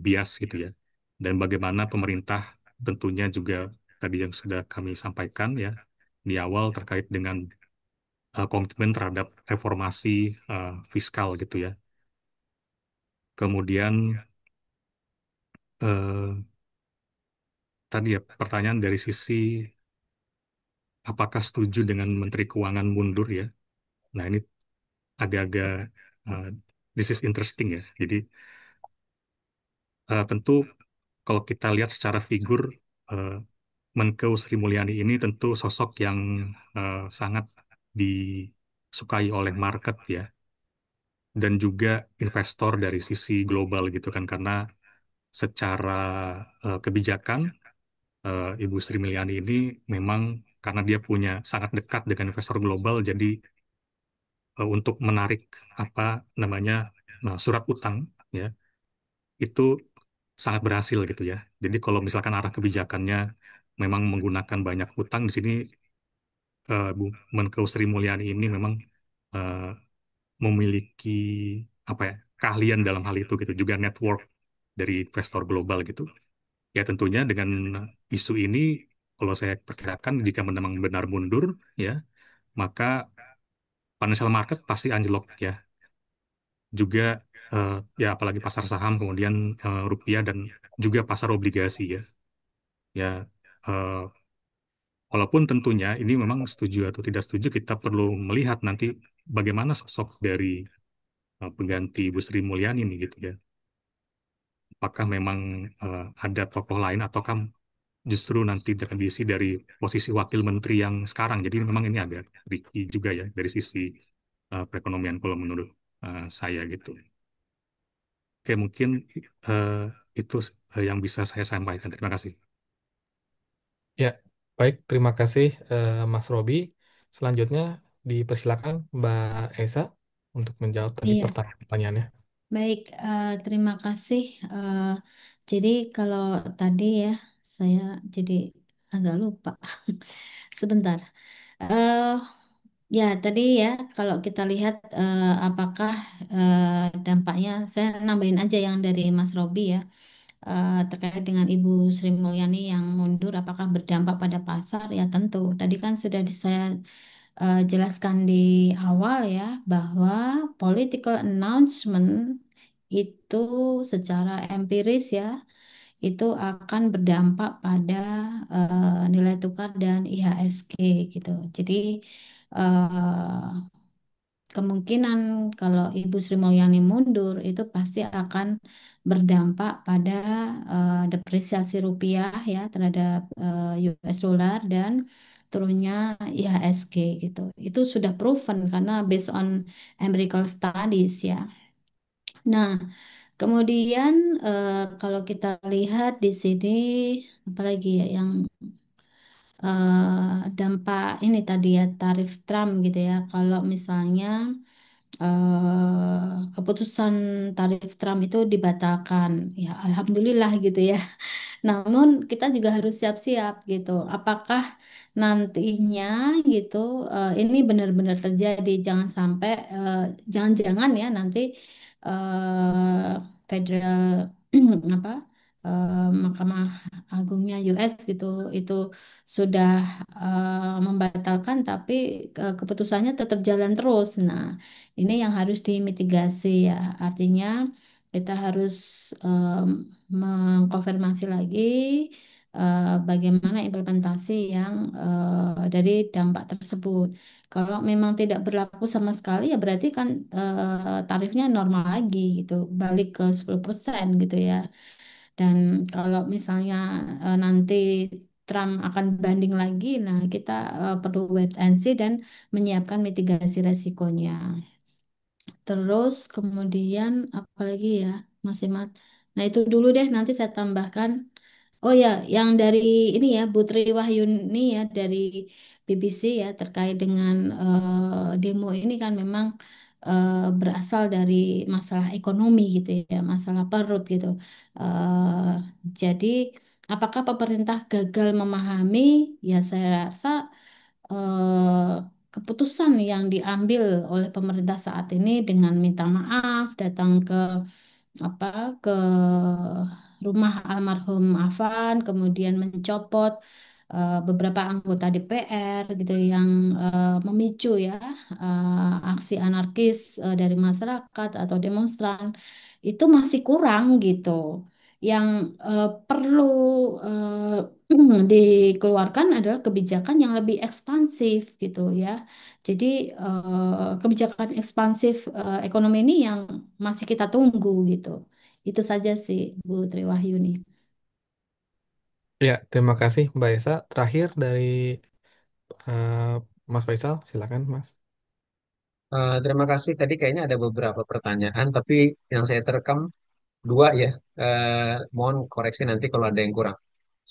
bias gitu ya. Dan bagaimana pemerintah tentunya juga tadi yang sudah kami sampaikan ya di awal terkait dengan komitmen terhadap reformasi fiskal gitu ya. Kemudian eh, tadi ya pertanyaan dari sisi apakah setuju dengan Menteri Keuangan mundur ya. Nah ini agak-agak eh, this is interesting ya. Jadi tentu kalau kita lihat secara figur eh, Menkeu Sri Mulyani ini tentu sosok yang sangat disukai oleh market ya, dan juga investor dari sisi global gitu kan, karena secara kebijakan Ibu Sri Mulyani ini memang karena dia punya sangat dekat dengan investor global, jadi untuk menarik apa namanya surat utang ya itu sangat berhasil gitu ya. Jadi kalau misalkan arah kebijakannya memang menggunakan banyak utang di sini Bu Menko Sri Mulyani ini memang eh, memiliki apa ya keahlian dalam hal itu gitu juga network dari investor global gitu. Ya tentunya dengan isu ini kalau saya perkirakan jika memang benar mundur ya maka financial market pasti anjlok ya. Juga eh, ya apalagi pasar saham kemudian rupiah dan juga pasar obligasi ya. Ya eh, walaupun tentunya ini memang setuju atau tidak setuju kita perlu melihat nanti bagaimana sosok dari pengganti Bu Sri Mulyani ini gitu ya. Apakah memang ada tokoh lain ataukah justru nanti akan diisi dari posisi wakil menteri yang sekarang. Jadi memang ini agak tricky juga ya dari sisi perekonomian kalau menurut saya gitu. Oke, mungkin eh, itu yang bisa saya sampaikan. Terima kasih. Ya, baik. Terima kasih Mas Robi. Selanjutnya dipersilakan Mbak Esa untuk menjawab tadi Iya, pertanyaan-pertanyaannya. baik. Terima kasih. Eh, jadi kalau tadi ya, saya jadi agak lupa. Sebentar. Eh, ya, tadi ya, kalau kita lihat apakah dampaknya, saya nambahin aja yang dari Mas Robi ya, terkait dengan Ibu Sri Mulyani yang mundur, apakah berdampak pada pasar? Ya tentu. Tadi kan sudah saya jelaskan di awal ya, bahwa political announcement itu secara empiris ya, itu akan berdampak pada nilai tukar dan IHSG gitu. Jadi eh, kemungkinan kalau Ibu Sri Mulyani mundur itu pasti akan berdampak pada depresiasi rupiah ya terhadap US dollar dan turunnya IHSG gitu. Itu sudah proven karena based on empirical studies ya. Nah, kemudian kalau kita lihat di sini apalagi ya yang dampak ini tadi ya tarif Trump gitu ya. Kalau misalnya keputusan tarif Trump itu dibatalkan, ya alhamdulillah gitu ya. Namun kita juga harus siap-siap gitu. Apakah nantinya gitu ini benar-benar terjadi? Jangan sampai jangan-jangan ya nanti federal apa Mahkamah Agungnya US gitu itu sudah membatalkan tapi keputusannya tetap jalan terus. Nah, ini yang harus dimitigasi ya. Artinya kita harus mengkonfirmasi lagi bagaimana implementasi yang dari dampak tersebut. Kalau memang tidak berlaku sama sekali ya berarti kan tarifnya normal lagi gitu, balik ke 10% gitu ya. Dan kalau misalnya nanti Trump akan banding lagi, nah kita perlu wait and see dan menyiapkan mitigasi resikonya. Terus kemudian apalagi ya, Mas Imat. Nah itu dulu deh, nanti saya tambahkan. Oh ya, yang dari ini ya, Putri Wahyuni ya dari BBC ya terkait dengan demo ini kan memang berasal dari masalah ekonomi gitu ya, masalah perut gitu. Eh, jadi apakah pemerintah gagal memahami? Ya saya rasa eh, keputusan yang diambil oleh pemerintah saat ini dengan minta maaf, datang ke apa ke rumah almarhum Afan, kemudian mencopot beberapa anggota DPR gitu yang memicu ya aksi anarkis dari masyarakat atau demonstran itu masih kurang gitu. Yang perlu dikeluarkan adalah kebijakan yang lebih ekspansif gitu ya. Jadi kebijakan ekspansif ekonomi ini yang masih kita tunggu gitu. Itu saja sih Bu Triwahyuni. Ya, terima kasih Mbak Esa. Terakhir dari Mas Faisal, silakan Mas. Terima kasih. Tadi kayaknya ada beberapa pertanyaan, tapi yang saya terekam dua ya. Mohon koreksi nanti kalau ada yang kurang.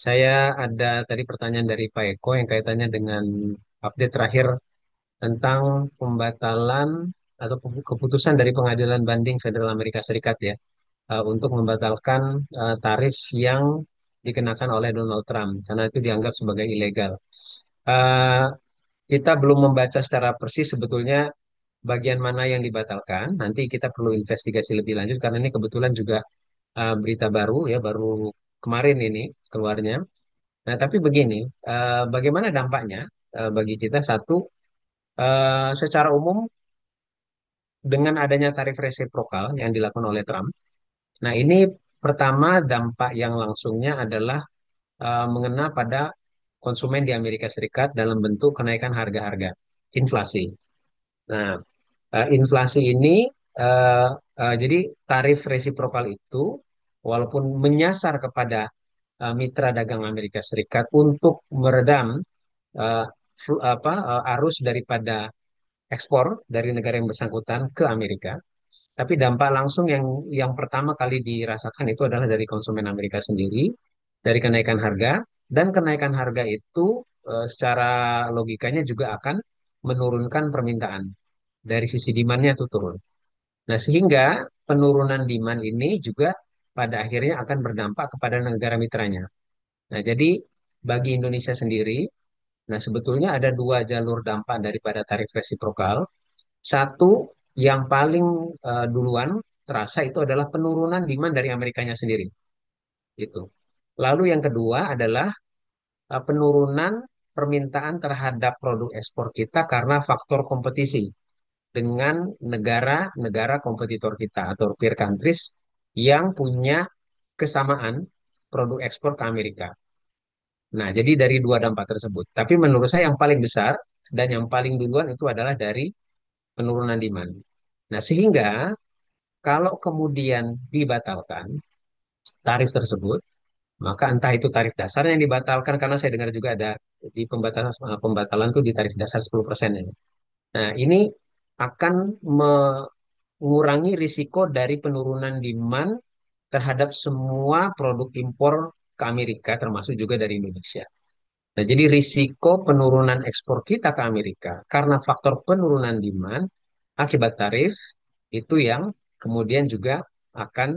Saya ada tadi pertanyaan dari Pak Eko yang kaitannya dengan update terakhir tentang pembatalan atau keputusan dari Pengadilan Banding Federal Amerika Serikat ya, untuk membatalkan tarif yang dikenakan oleh Donald Trump karena itu dianggap sebagai ilegal. Eh, kita belum membaca secara persis sebetulnya bagian mana yang dibatalkan. Nanti kita perlu investigasi lebih lanjut karena ini kebetulan juga berita baru ya, baru kemarin ini keluarnya. Nah, tapi begini, bagaimana dampaknya bagi kita? Satu, secara umum dengan adanya tarif resiprokal yang dilakukan oleh Trump. Nah, ini pertama dampak yang langsungnya adalah mengena pada konsumen di Amerika Serikat dalam bentuk kenaikan harga-harga, inflasi. Nah, inflasi ini eh, jadi tarif resiprokal itu walaupun menyasar kepada mitra dagang Amerika Serikat untuk meredam eh, arus daripada ekspor dari negara yang bersangkutan ke Amerika. Tapi dampak langsung yang pertama kali dirasakan itu adalah dari konsumen Amerika sendiri, dari kenaikan harga, dan kenaikan harga itu secara logikanya juga akan menurunkan permintaan. Dari sisi demand-nya itu turun. Nah, sehingga penurunan demand ini juga pada akhirnya akan berdampak kepada negara mitranya. Nah, jadi bagi Indonesia sendiri, nah sebetulnya ada dua jalur dampak daripada tarif resiprokal. Satu yang paling duluan terasa itu adalah penurunan demand dari Amerikanya sendiri. Itu. Lalu yang kedua adalah penurunan permintaan terhadap produk ekspor kita karena faktor kompetisi dengan negara-negara kompetitor kita atau peer countries yang punya kesamaan produk ekspor ke Amerika. Nah, jadi dari dua dampak tersebut. Tapi menurut saya yang paling besar dan yang paling duluan itu adalah dari penurunan demand. Nah, sehingga kalau kemudian dibatalkan tarif tersebut, maka entah itu tarif dasarnya yang dibatalkan, karena saya dengar juga ada di pembatalan itu di tarif dasar 10%. Ya. Nah, ini akan mengurangi risiko dari penurunan demand terhadap semua produk impor ke Amerika, termasuk juga dari Indonesia. Nah, jadi risiko penurunan ekspor kita ke Amerika karena faktor penurunan demand akibat tarif itu yang kemudian juga akan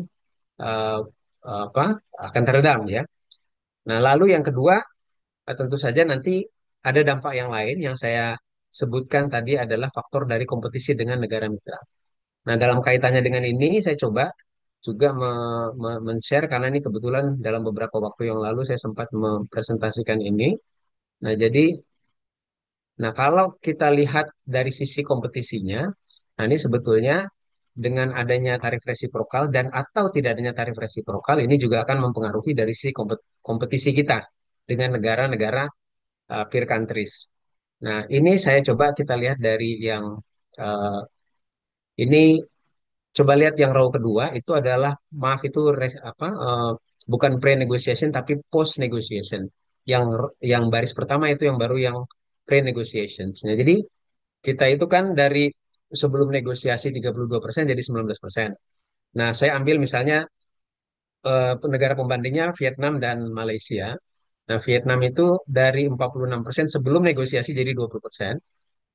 eh, apa akan teredam ya. Nah, lalu yang kedua tentu saja nanti ada dampak yang lain yang saya sebutkan tadi adalah faktor dari kompetisi dengan negara mitra. Nah, dalam kaitannya dengan ini saya coba juga men-share karena ini kebetulan dalam beberapa waktu yang lalu saya sempat mempresentasikan ini. Nah, jadi kalau kita lihat dari sisi kompetisinya, nah ini sebetulnya dengan adanya tarif resiprokal dan atau tidak adanya tarif resiprokal ini juga akan mempengaruhi dari sisi kompetisi kita dengan negara-negara peer countries. Nah, ini saya coba kita lihat dari yang uh, ini coba lihat yang row kedua itu adalah maaf itu bukan pre-negotiation tapi post-negotiation. Yang baris pertama itu yang baru yang pre-negotiations. Nah, jadi kita itu kan dari sebelum negosiasi 32% jadi 19%. Nah, saya ambil misalnya negara pembandingnya Vietnam dan Malaysia. Nah, Vietnam itu dari 46% sebelum negosiasi jadi 20%.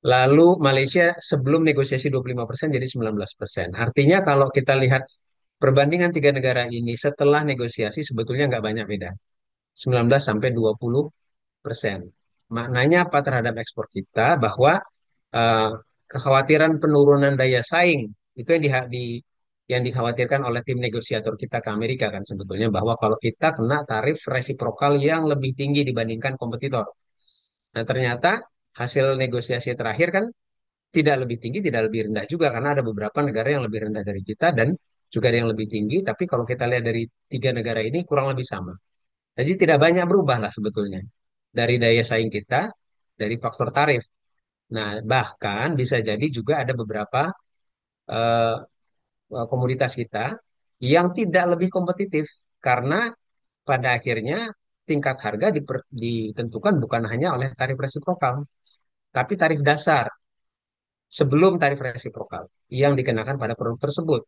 Lalu Malaysia sebelum negosiasi 25% jadi 19%. Artinya kalau kita lihat perbandingan tiga negara ini setelah negosiasi sebetulnya nggak banyak beda. 19 sampai 20%. Maknanya apa terhadap ekspor kita? Bahwa eh, kekhawatiran penurunan daya saing itu yang dikhawatirkan oleh tim negosiator kita ke Amerika kan sebetulnya bahwa kalau kita kena tarif resiprokal yang lebih tinggi dibandingkan kompetitor. Nah, ternyata hasil negosiasi terakhir kan tidak lebih tinggi, tidak lebih rendah juga karena ada beberapa negara yang lebih rendah dari kita dan juga ada yang lebih tinggi, tapi kalau kita lihat dari tiga negara ini kurang lebih sama. Jadi tidak banyak berubah lah sebetulnya dari daya saing kita, dari faktor tarif. Nah, bahkan bisa jadi juga ada beberapa eh, komoditas kita yang tidak lebih kompetitif karena pada akhirnya tingkat harga ditentukan bukan hanya oleh tarif resiprokal, tapi tarif dasar sebelum tarif resiprokal yang dikenakan pada produk tersebut.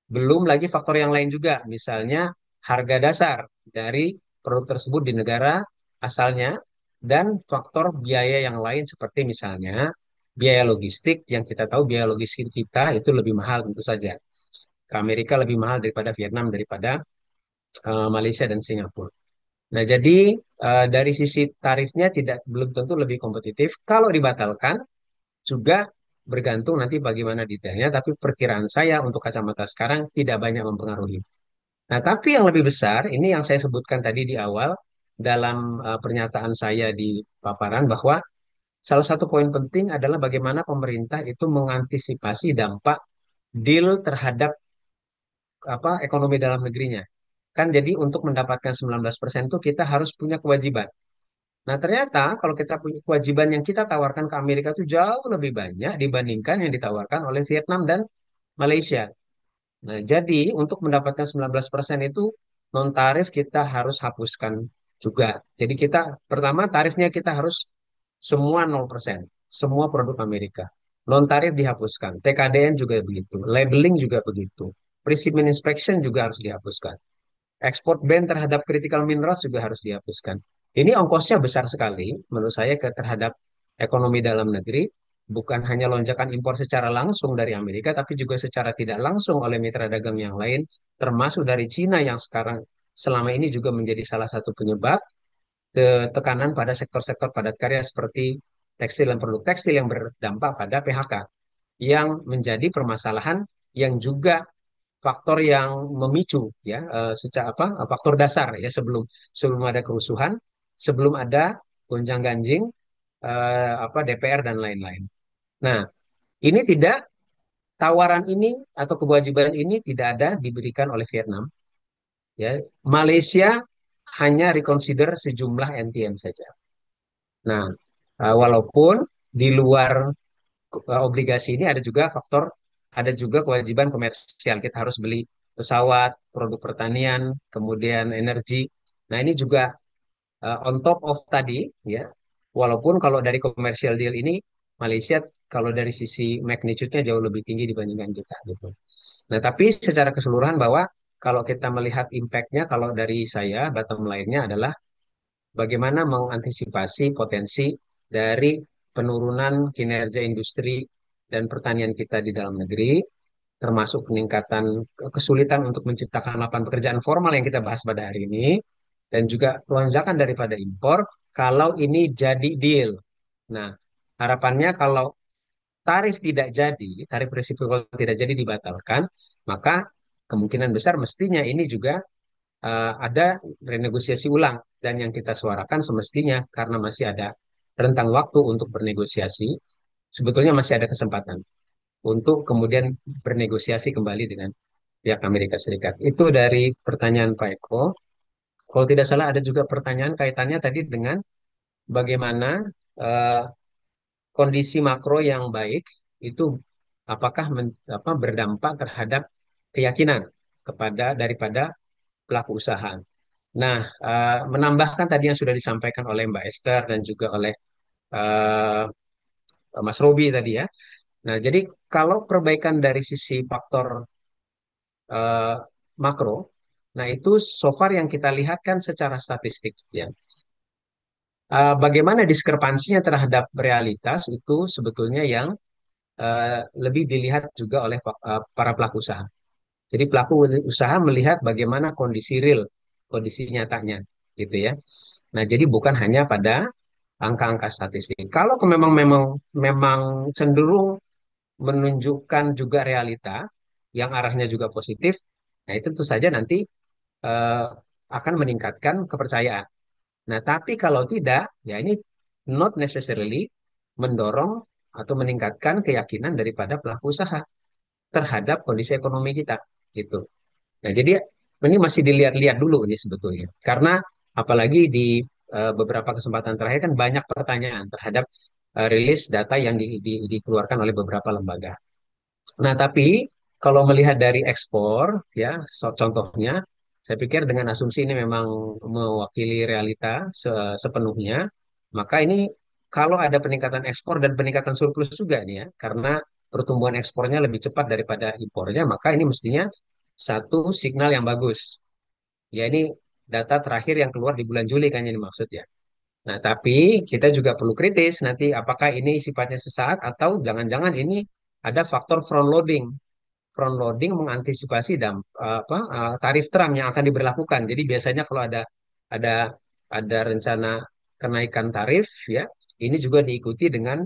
Belum lagi faktor yang lain juga, misalnya harga dasar dari produk tersebut di negara asalnya dan faktor biaya yang lain seperti misalnya biaya logistik yang kita tahu biaya logistik kita itu lebih mahal tentu saja. Ke Amerika lebih mahal daripada Vietnam, daripada Malaysia dan Singapura. Nah, jadi dari sisi tarifnya tidak belum tentu lebih kompetitif. Kalau dibatalkan juga bergantung nanti bagaimana detailnya, tapi perkiraan saya untuk kacamata sekarang tidak banyak mempengaruhi. Nah, tapi yang lebih besar ini yang saya sebutkan tadi di awal dalam pernyataan saya di paparan bahwa salah satu poin penting adalah bagaimana pemerintah itu mengantisipasi dampak deal terhadap ekonomi dalam negerinya. Kan jadi untuk mendapatkan 19% itu kita harus punya kewajiban. Nah, ternyata kalau kita punya kewajiban yang kita tawarkan ke Amerika itu jauh lebih banyak dibandingkan yang ditawarkan oleh Vietnam dan Malaysia. Nah, jadi untuk mendapatkan 19% itu non tarif kita harus hapuskan juga. Jadi kita pertama tarifnya kita harus semua 0%, semua produk Amerika. Non tarif dihapuskan. TKDN juga begitu, labeling juga begitu. Precision inspection juga harus dihapuskan. Ekspor ban terhadap critical minerals juga harus dihapuskan. Ini ongkosnya besar sekali menurut saya terhadap ekonomi dalam negeri, bukan hanya lonjakan impor secara langsung dari Amerika, tapi juga secara tidak langsung oleh mitra dagang yang lain, termasuk dari Cina yang sekarang selama ini juga menjadi salah satu penyebab tekanan pada sektor-sektor padat karya seperti tekstil dan produk tekstil yang berdampak pada PHK, yang menjadi permasalahan yang juga faktor yang memicu ya secara faktor dasar ya sebelum sebelum ada kerusuhan, sebelum ada gonjang-ganjing DPR dan lain-lain. Nah, ini tidak tawaran ini atau kewajiban ini tidak ada diberikan oleh Vietnam ya. Malaysia hanya reconsider sejumlah NTM saja. Nah, walaupun di luar obligasi ini ada juga faktor, ada juga kewajiban komersial. Kita harus beli pesawat, produk pertanian, kemudian energi. Nah, ini juga on top of tadi, ya. Walaupun kalau dari commercial deal ini, Malaysia kalau dari sisi magnitude-nya jauh lebih tinggi dibandingkan kita, gitu. Nah, tapi secara keseluruhan bahwa kalau kita melihat impact-nya, kalau dari saya, bottom line-nya adalah bagaimana mengantisipasi potensi dari penurunan kinerja industri dan pertanian kita di dalam negeri, termasuk peningkatan kesulitan untuk menciptakan lapangan pekerjaan formal yang kita bahas pada hari ini, dan juga lonjakan daripada impor kalau ini jadi deal. Nah, harapannya kalau tarif tidak jadi, tarif resiprokal tidak jadi dibatalkan, maka kemungkinan besar mestinya ini juga ada renegosiasi ulang, dan yang kita suarakan semestinya karena masih ada rentang waktu untuk bernegosiasi, sebetulnya masih ada kesempatan untuk kemudian bernegosiasi kembali dengan pihak Amerika Serikat. Itu dari pertanyaan Pak Eko. Kalau tidak salah ada juga pertanyaan kaitannya tadi dengan bagaimana eh, kondisi makro yang baik itu apakah berdampak terhadap keyakinan kepada daripada pelaku usaha. Nah, menambahkan tadi yang sudah disampaikan oleh Mbak Esther dan juga oleh eh, Mas Robi tadi ya. Nah, jadi kalau perbaikan dari sisi faktor eh, makro, nah itu so far yang kita lihat kan secara statistik ya. Bagaimana diskrepansinya terhadap realitas itu sebetulnya yang lebih dilihat juga oleh para pelaku usaha. Jadi pelaku usaha melihat bagaimana kondisi real, kondisi nyatanya, gitu ya. Nah, jadi bukan hanya pada angka-angka statistik. Kalau memang memang memang cenderung menunjukkan juga realita yang arahnya juga positif, nah itu tentu saja nanti eh, akan meningkatkan kepercayaan. Nah, tapi kalau tidak, ya ini not necessarily mendorong atau meningkatkan keyakinan daripada pelaku usaha terhadap kondisi ekonomi kita, gitu. Nah, jadi ini masih dilihat-lihat dulu ini sebetulnya. Karena apalagi di beberapa kesempatan terakhir kan banyak pertanyaan terhadap rilis data yang dikeluarkan oleh beberapa lembaga. Nah, tapi kalau melihat dari ekspor, ya, contohnya, saya pikir dengan asumsi ini memang mewakili realita sepenuhnya, maka ini kalau ada peningkatan ekspor dan peningkatan surplus juga nih ya, karena pertumbuhan ekspornya lebih cepat daripada impornya, maka ini mestinya satu signal yang bagus. Ya, ini data terakhir yang keluar di bulan Juli kan yang dimaksud ya. Nah, tapi kita juga perlu kritis nanti apakah ini sifatnya sesaat atau jangan-jangan ini ada faktor front loading. Front loading mengantisipasi tarif Trump yang akan diberlakukan. Jadi biasanya kalau ada ada rencana kenaikan tarif ya, ini juga diikuti dengan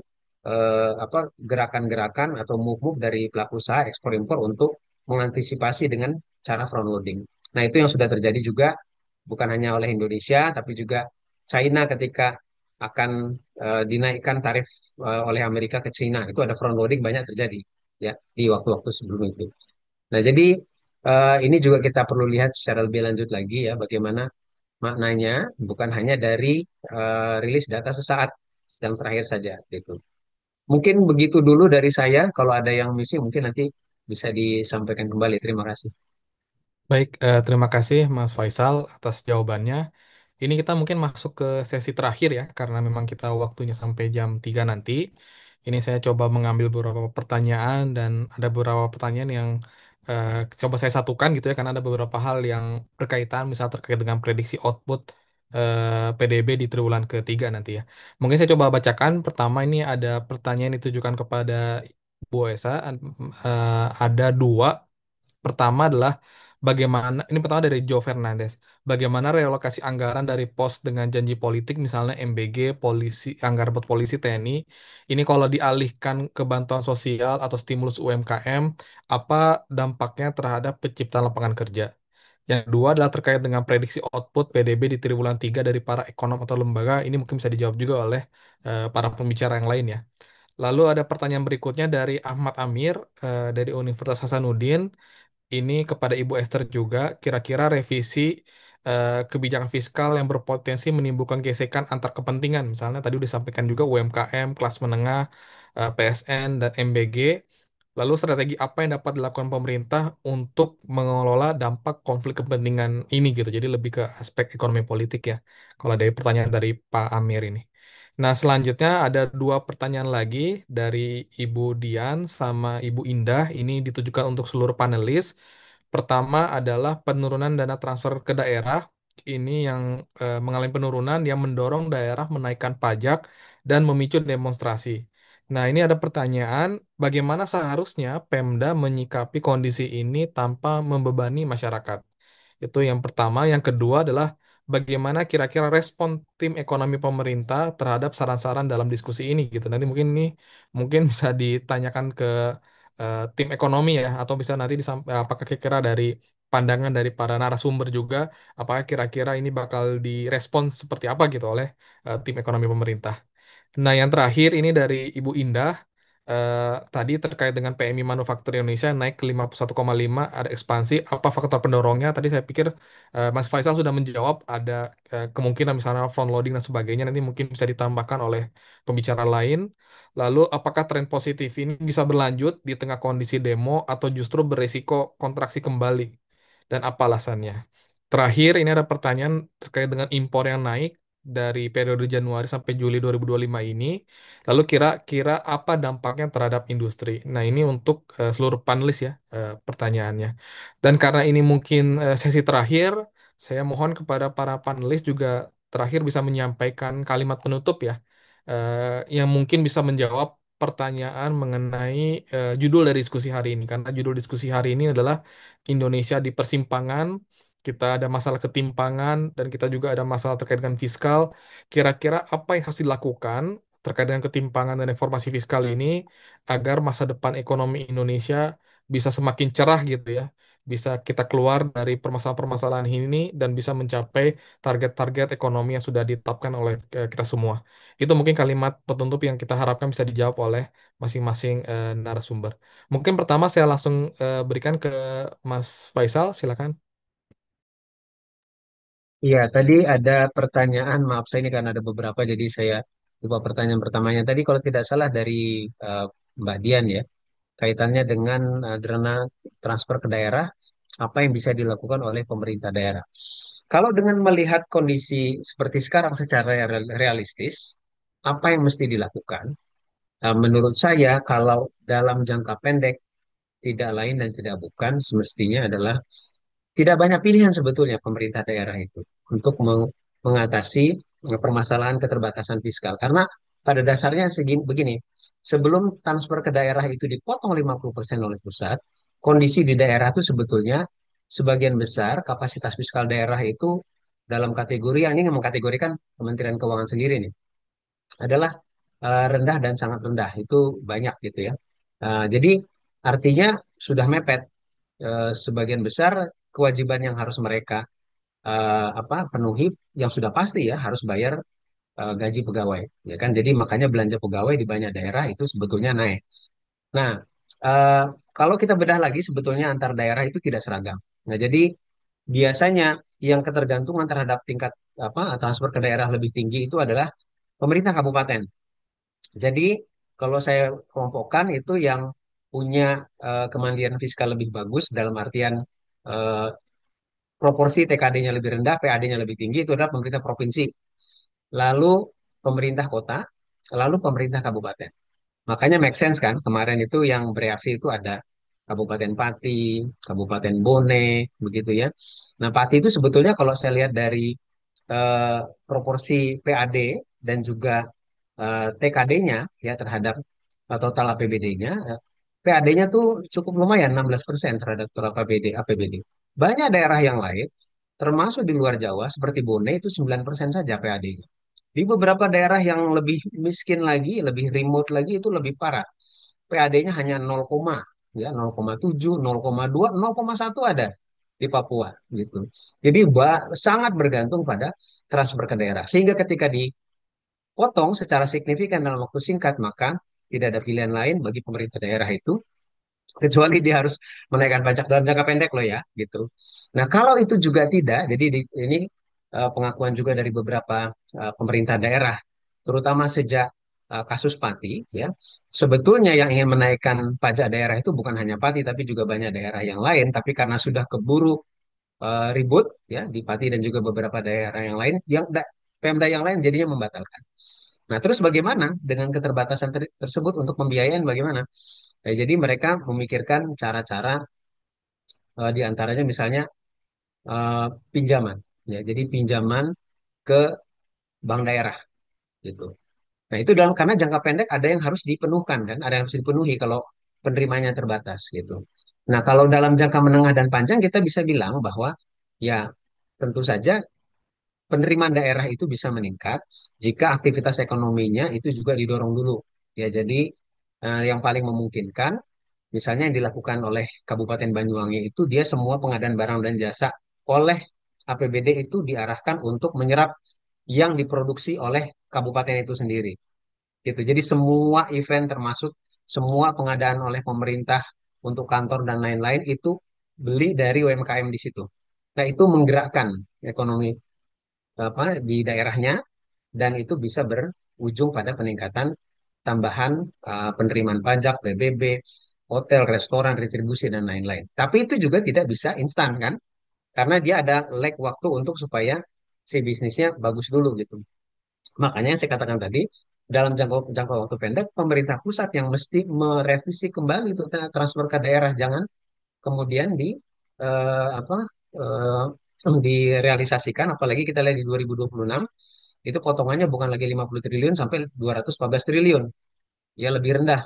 gerakan-gerakan atau move-move dari pelaku usaha ekspor impor untuk mengantisipasi dengan cara front loading. Nah, itu yang sudah terjadi juga bukan hanya oleh Indonesia tapi juga China ketika akan dinaikkan tarif oleh Amerika ke China. Itu ada front loading banyak terjadi ya di waktu-waktu sebelum itu. Nah, jadi ini juga kita perlu lihat secara lebih lanjut lagi ya bagaimana maknanya bukan hanya dari rilis data sesaat yang terakhir saja gitu. Mungkin begitu dulu dari saya. Kalau ada yang missing mungkin nanti bisa disampaikan kembali. Terima kasih. Baik, terima kasih Mas Faisal atas jawabannya. Ini kita mungkin masuk ke sesi terakhir ya, karena memang kita waktunya sampai jam 3 nanti. Ini saya coba mengambil beberapa pertanyaan dan ada beberapa pertanyaan yang coba saya satukan gitu ya, karena ada beberapa hal yang berkaitan, misal terkait dengan prediksi output PDB di triwulan ketiga nanti ya. Mungkin saya coba bacakan. Pertama ini ada pertanyaan ditujukan kepada Bu Esa. Ada dua. Pertama adalah bagaimana, ini pertama dari Joe Fernandez, bagaimana relokasi anggaran dari pos dengan janji politik, misalnya MBG, polisi, anggaran buat polisi, TNI, ini kalau dialihkan ke bantuan sosial atau stimulus UMKM, apa dampaknya terhadap penciptaan lapangan kerja? Yang kedua adalah terkait dengan prediksi output PDB di triwulan 3 dari para ekonom atau lembaga, ini mungkin bisa dijawab juga oleh para pembicara yang lain ya. Lalu ada pertanyaan berikutnya dari Ahmad Amir dari Universitas Hasanuddin, ini kepada Ibu Esther juga, kira-kira revisi kebijakan fiskal yang berpotensi menimbulkan gesekan antar kepentingan, misalnya tadi udah disampaikan juga UMKM, kelas menengah, PSN, dan MBG. Lalu strategi apa yang dapat dilakukan pemerintah untuk mengelola dampak konflik kepentingan ini gitu. Jadi lebih ke aspek ekonomi politik ya. Kalau dari pertanyaan dari Pak Amir ini. Nah, selanjutnya ada dua pertanyaan lagi dari Ibu Dian sama Ibu Indah. Ini ditujukan untuk seluruh panelis. Pertama adalah penurunan dana transfer ke daerah. Ini yang mengalami penurunan yang mendorong daerah menaikkan pajak dan memicu demonstrasi. Nah, ini ada pertanyaan, bagaimana seharusnya Pemda menyikapi kondisi ini tanpa membebani masyarakat? Itu yang pertama. Yang kedua adalah bagaimana kira-kira respon tim ekonomi pemerintah terhadap saran-saran dalam diskusi ini gitu. Nanti mungkin bisa ditanyakan ke tim ekonomi ya, atau bisa nanti apakah kira-kira dari pandangan dari para narasumber juga, apakah kira-kira ini bakal direspons seperti apa gitu oleh tim ekonomi pemerintah. Nah, yang terakhir ini dari Ibu Indah. Tadi terkait dengan PMI Manufaktur Indonesia naik ke 51,5, ada ekspansi. Apa faktor pendorongnya? Tadi saya pikir Mas Faisal sudah menjawab, ada kemungkinan misalnya front loading dan sebagainya. Nanti mungkin bisa ditambahkan oleh pembicara lain. Lalu, apakah tren positif ini bisa berlanjut di tengah kondisi demo atau justru beresiko kontraksi kembali? Dan apa alasannya? Terakhir, ini ada pertanyaan terkait dengan impor yang naik dari periode Januari sampai Juli 2025 ini. Lalu kira-kira apa dampaknya terhadap industri? Nah, ini untuk seluruh panelis ya pertanyaannya. Dan karena ini mungkin sesi terakhir, saya mohon kepada para panelis juga terakhir bisa menyampaikan kalimat penutup ya, yang mungkin bisa menjawab pertanyaan mengenai judul dari diskusi hari ini. Karena judul diskusi hari ini adalah Indonesia di Persimpangan. Kita ada masalah ketimpangan dan kita juga ada masalah terkait dengan fiskal. Kira-kira apa yang harus dilakukan terkait dengan ketimpangan dan reformasi fiskal ini agar masa depan ekonomi Indonesia bisa semakin cerah gitu ya. Bisa kita keluar dari permasalahan-permasalahan ini dan bisa mencapai target-target ekonomi yang sudah ditetapkan oleh kita semua. Itu mungkin kalimat penutup yang kita harapkan bisa dijawab oleh masing-masing narasumber. Mungkin pertama saya langsung berikan ke Mas Faisal, silakan. Iya, tadi ada pertanyaan, maaf saya ini karena ada beberapa, jadi saya lupa pertanyaan pertamanya. Tadi kalau tidak salah dari eh, Mbak Dian ya, kaitannya dengan dana transfer ke daerah, apa yang bisa dilakukan oleh pemerintah daerah. Kalau dengan melihat kondisi seperti sekarang secara realistis, apa yang mesti dilakukan? Menurut saya, kalau dalam jangka pendek, tidak lain dan tidak bukan, semestinya adalah tidak banyak pilihan sebetulnya pemerintah daerah itu untuk mengatasi permasalahan keterbatasan fiskal. Karena pada dasarnya begini, sebelum transfer ke daerah itu dipotong 50% oleh pusat, kondisi di daerah itu sebetulnya sebagian besar kapasitas fiskal daerah itu dalam kategori yang ini mengkategorikan Kementerian Keuangan sendiri nih adalah rendah dan sangat rendah. Itu banyak gitu ya. Jadi artinya sudah mepet sebagian besar kewajiban yang harus mereka penuhi yang sudah pasti ya harus bayar gaji pegawai ya kan. Jadi makanya belanja pegawai di banyak daerah itu sebetulnya naik. Nah, eh, kalau kita bedah lagi sebetulnya antar daerah itu tidak seragam. Nah, jadi biasanya yang ketergantungan terhadap tingkat transfer ke daerah lebih tinggi itu adalah pemerintah kabupaten. Jadi kalau saya kelompokkan itu yang punya kemandirian fiskal lebih bagus dalam artian eh, proporsi TKD-nya lebih rendah, PAD-nya lebih tinggi itu adalah pemerintah provinsi, lalu pemerintah kota, lalu pemerintah kabupaten. Makanya make sense kan kemarin itu yang bereaksi itu ada Kabupaten Pati, Kabupaten Bone, begitu ya. Nah, Pati itu sebetulnya kalau saya lihat dari eh, proporsi PAD dan juga TKD-nya ya terhadap total APBD-nya, PAD-nya tuh cukup lumayan 16% terhadap total APBD. Banyak daerah yang lain, termasuk di luar Jawa seperti Bone itu 9% saja PAD-nya. Di beberapa daerah yang lebih miskin lagi, lebih remote lagi itu lebih parah. PAD-nya hanya 0, ya 0,7, 0,2, 0,1 ada di Papua gitu. Jadi sangat bergantung pada transfer ke daerah. Sehingga ketika dipotong secara signifikan dalam waktu singkat, maka tidak ada pilihan lain bagi pemerintah daerah itu kecuali dia harus menaikkan pajak dalam jangka pendek loh ya gitu. Nah, kalau itu juga tidak, jadi ini pengakuan juga dari beberapa pemerintah daerah, terutama sejak kasus Pati ya. Sebetulnya yang ingin menaikkan pajak daerah itu bukan hanya Pati tapi juga banyak daerah yang lain, tapi karena sudah keburu ribut ya di Pati dan juga beberapa daerah yang lain, Pemda yang lain jadinya membatalkan. Nah, terus bagaimana dengan keterbatasan tersebut untuk pembiayaan bagaimana? Jadi mereka memikirkan cara-cara di antaranya misalnya eh, pinjaman, ya. Jadi pinjaman ke bank daerah gitu. Nah itu dalam karena jangka pendek ada yang harus dipenuhkan kan, ada yang harus dipenuhi kalau penerimanya terbatas gitu. Nah kalau dalam jangka menengah dan panjang kita bisa bilang bahwa ya tentu saja penerimaan daerah itu bisa meningkat jika aktivitas ekonominya itu juga didorong dulu. Ya jadi yang paling memungkinkan misalnya yang dilakukan oleh Kabupaten Banyuwangi itu dia semua pengadaan barang dan jasa oleh APBD itu diarahkan untuk menyerap yang diproduksi oleh kabupaten itu sendiri. Gitu. Jadi semua event termasuk semua pengadaan oleh pemerintah untuk kantor dan lain-lain itu beli dari UMKM di situ. Nah, itu menggerakkan ekonomi di daerahnya dan itu bisa berujung pada peningkatan tambahan penerimaan pajak, PBB, hotel, restoran, retribusi, dan lain-lain. Tapi itu juga tidak bisa instan kan, karena dia ada lag waktu untuk supaya si bisnisnya bagus dulu gitu. Makanya yang saya katakan tadi, dalam jangka waktu pendek, pemerintah pusat yang mesti merevisi kembali itu transfer ke daerah, jangan kemudian eh, apa eh, direalisasikan, apalagi kita lihat di 2026 itu potongannya bukan lagi 50 triliun sampai 214 triliun. Ya lebih rendah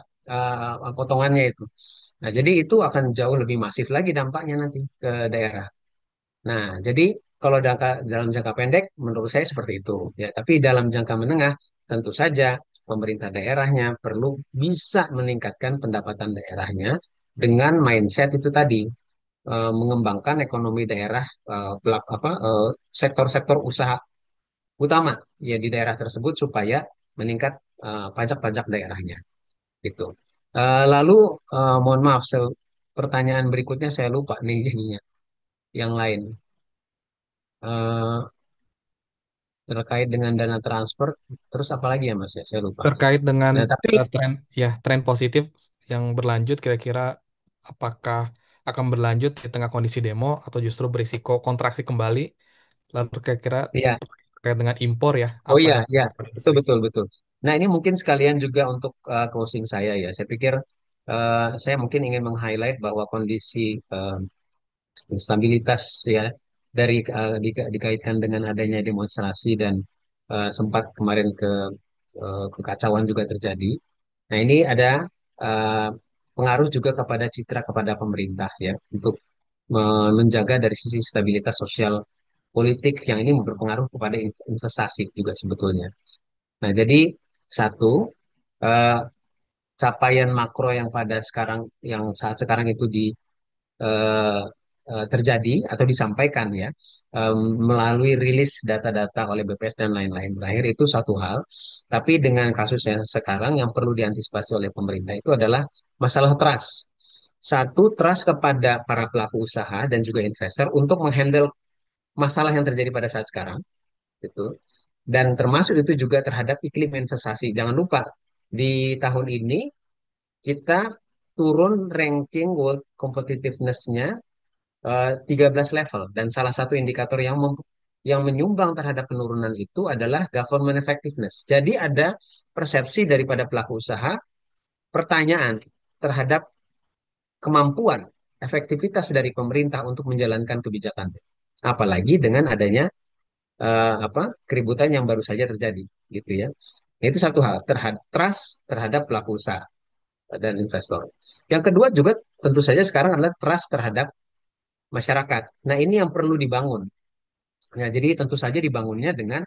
potongannya itu. Nah, jadi itu akan jauh lebih masif lagi dampaknya nanti ke daerah. Nah, jadi kalau dalam jangka pendek menurut saya seperti itu ya, tapi dalam jangka menengah tentu saja pemerintah daerahnya perlu bisa meningkatkan pendapatan daerahnya dengan mindset itu tadi mengembangkan ekonomi daerah sektor-sektor usaha utama ya di daerah tersebut supaya meningkat pajak-pajak daerahnya gitu. Lalu mohon maaf, pertanyaan berikutnya saya lupa nih jadinya yang lain Eh, terkait dengan dana transfer. Terus apa lagi ya Mas ya? Saya lupa. Terkait dengan Nah tapi tren positif yang berlanjut, kira-kira apakah akan berlanjut di tengah kondisi demo atau justru berisiko kontraksi kembali? Lalu kira-kira ya, terkait dengan impor ya, oh apa iya dan ya, harapan betul industri? betul betul. Nah ini mungkin sekalian juga untuk closing saya ya. Saya pikir saya mungkin ingin meng-highlight bahwa kondisi instabilitas ya dikaitkan dengan adanya demonstrasi dan sempat kemarin kekacauan juga terjadi. Nah, ini ada eh, pengaruh juga kepada citra kepada pemerintah ya untuk menjaga dari sisi stabilitas sosial politik yang ini berpengaruh kepada investasi juga sebetulnya. Nah, jadi satu eh, capaian makro yang pada sekarang yang saat sekarang itu eh, terjadi atau disampaikan ya melalui rilis data-data oleh BPS dan lain-lain terakhir itu satu hal. Tapi dengan kasus yang sekarang yang perlu diantisipasi oleh pemerintah itu adalah masalah trust. Satu, trust kepada para pelaku usaha dan juga investor untuk menghandle masalah yang terjadi pada saat sekarang gitu. Dan termasuk itu juga terhadap iklim investasi. Jangan lupa di tahun ini kita turun ranking world competitiveness-nya 13 level dan salah satu indikator yang menyumbang terhadap penurunan itu adalah government effectiveness. Jadi ada persepsi daripada pelaku usaha, pertanyaan terhadap kemampuan efektivitas dari pemerintah untuk menjalankan kebijakan. Apalagi dengan adanya keributan yang baru saja terjadi, gitu ya. Itu satu hal terhadap trust terhadap pelaku usaha dan investor. Yang kedua juga tentu saja sekarang adalah trust terhadap masyarakat. Nah, ini yang perlu dibangun. Ya, jadi tentu saja dibangunnya dengan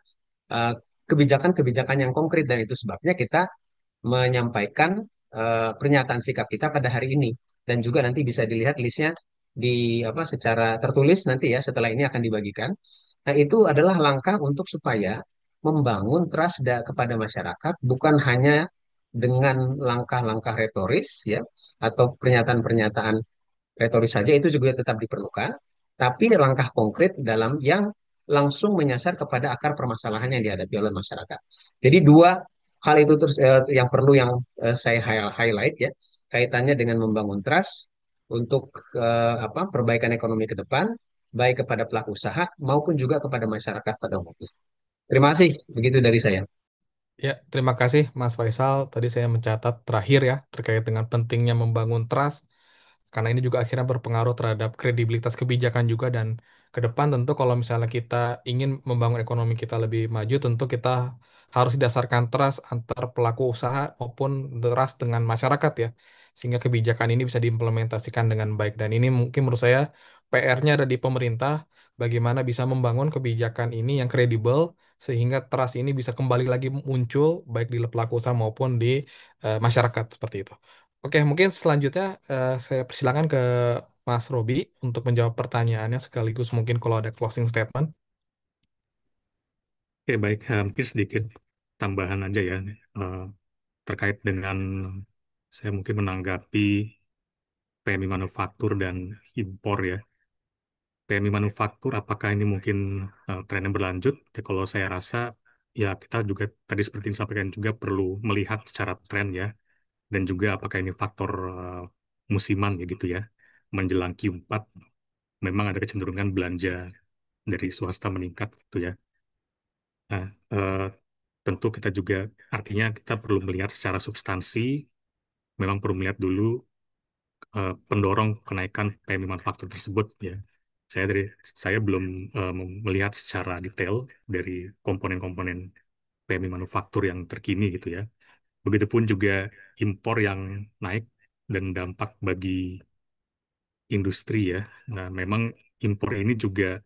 eh, kebijakan-kebijakan yang konkret dan itu sebabnya kita menyampaikan pernyataan sikap kita pada hari ini dan juga nanti bisa dilihat listnya di apa secara tertulis nanti ya setelah ini akan dibagikan. Nah, itu adalah langkah untuk supaya membangun trust kepada masyarakat bukan hanya dengan langkah-langkah retoris ya atau pernyataan-pernyataan retoris saja itu juga tetap diperlukan, tapi langkah konkret dalam yang langsung menyasar kepada akar permasalahan yang dihadapi oleh masyarakat. Jadi dua hal itu terus yang perlu yang saya highlight ya kaitannya dengan membangun trust untuk perbaikan ekonomi ke depan baik kepada pelaku usaha maupun juga kepada masyarakat pada umumnya. Terima kasih begitu dari saya. Ya, terima kasih Mas Faisal. Tadi saya mencatat terakhir ya terkait dengan pentingnya membangun trust karena ini juga akhirnya berpengaruh terhadap kredibilitas kebijakan juga dan ke depan tentu kalau misalnya kita ingin membangun ekonomi kita lebih maju tentu kita harus didasarkan trust antar pelaku usaha maupun trust dengan masyarakat ya sehingga kebijakan ini bisa diimplementasikan dengan baik dan ini mungkin menurut saya PR-nya ada di pemerintah bagaimana bisa membangun kebijakan ini yang kredibel sehingga trust ini bisa kembali lagi muncul baik di pelaku usaha maupun di masyarakat seperti itu. Oke, mungkin selanjutnya saya persilakan ke Mas Robi untuk menjawab pertanyaannya sekaligus mungkin kalau ada closing statement. Oke, baik. Mungkin sedikit tambahan aja ya, eh, terkait dengan saya mungkin menanggapi PMI manufaktur dan impor ya. PMI manufaktur, apakah ini mungkin tren yang berlanjut? Ya, kalau saya rasa, ya kita juga tadi seperti yang disampaikan juga perlu melihat secara tren ya, dan juga apakah ini faktor musiman ya gitu ya. Menjelang Q4, memang ada kecenderungan belanja dari swasta meningkat gitu ya. Nah, tentu kita juga artinya kita perlu melihat secara substansi, memang perlu melihat dulu pendorong kenaikan PMI manufaktur tersebut ya. Dari saya belum melihat secara detail dari komponen-komponen PMI manufaktur yang terkini gitu ya. Begitupun juga impor yang naik dan dampak bagi industri ya. Nah, memang impor ini juga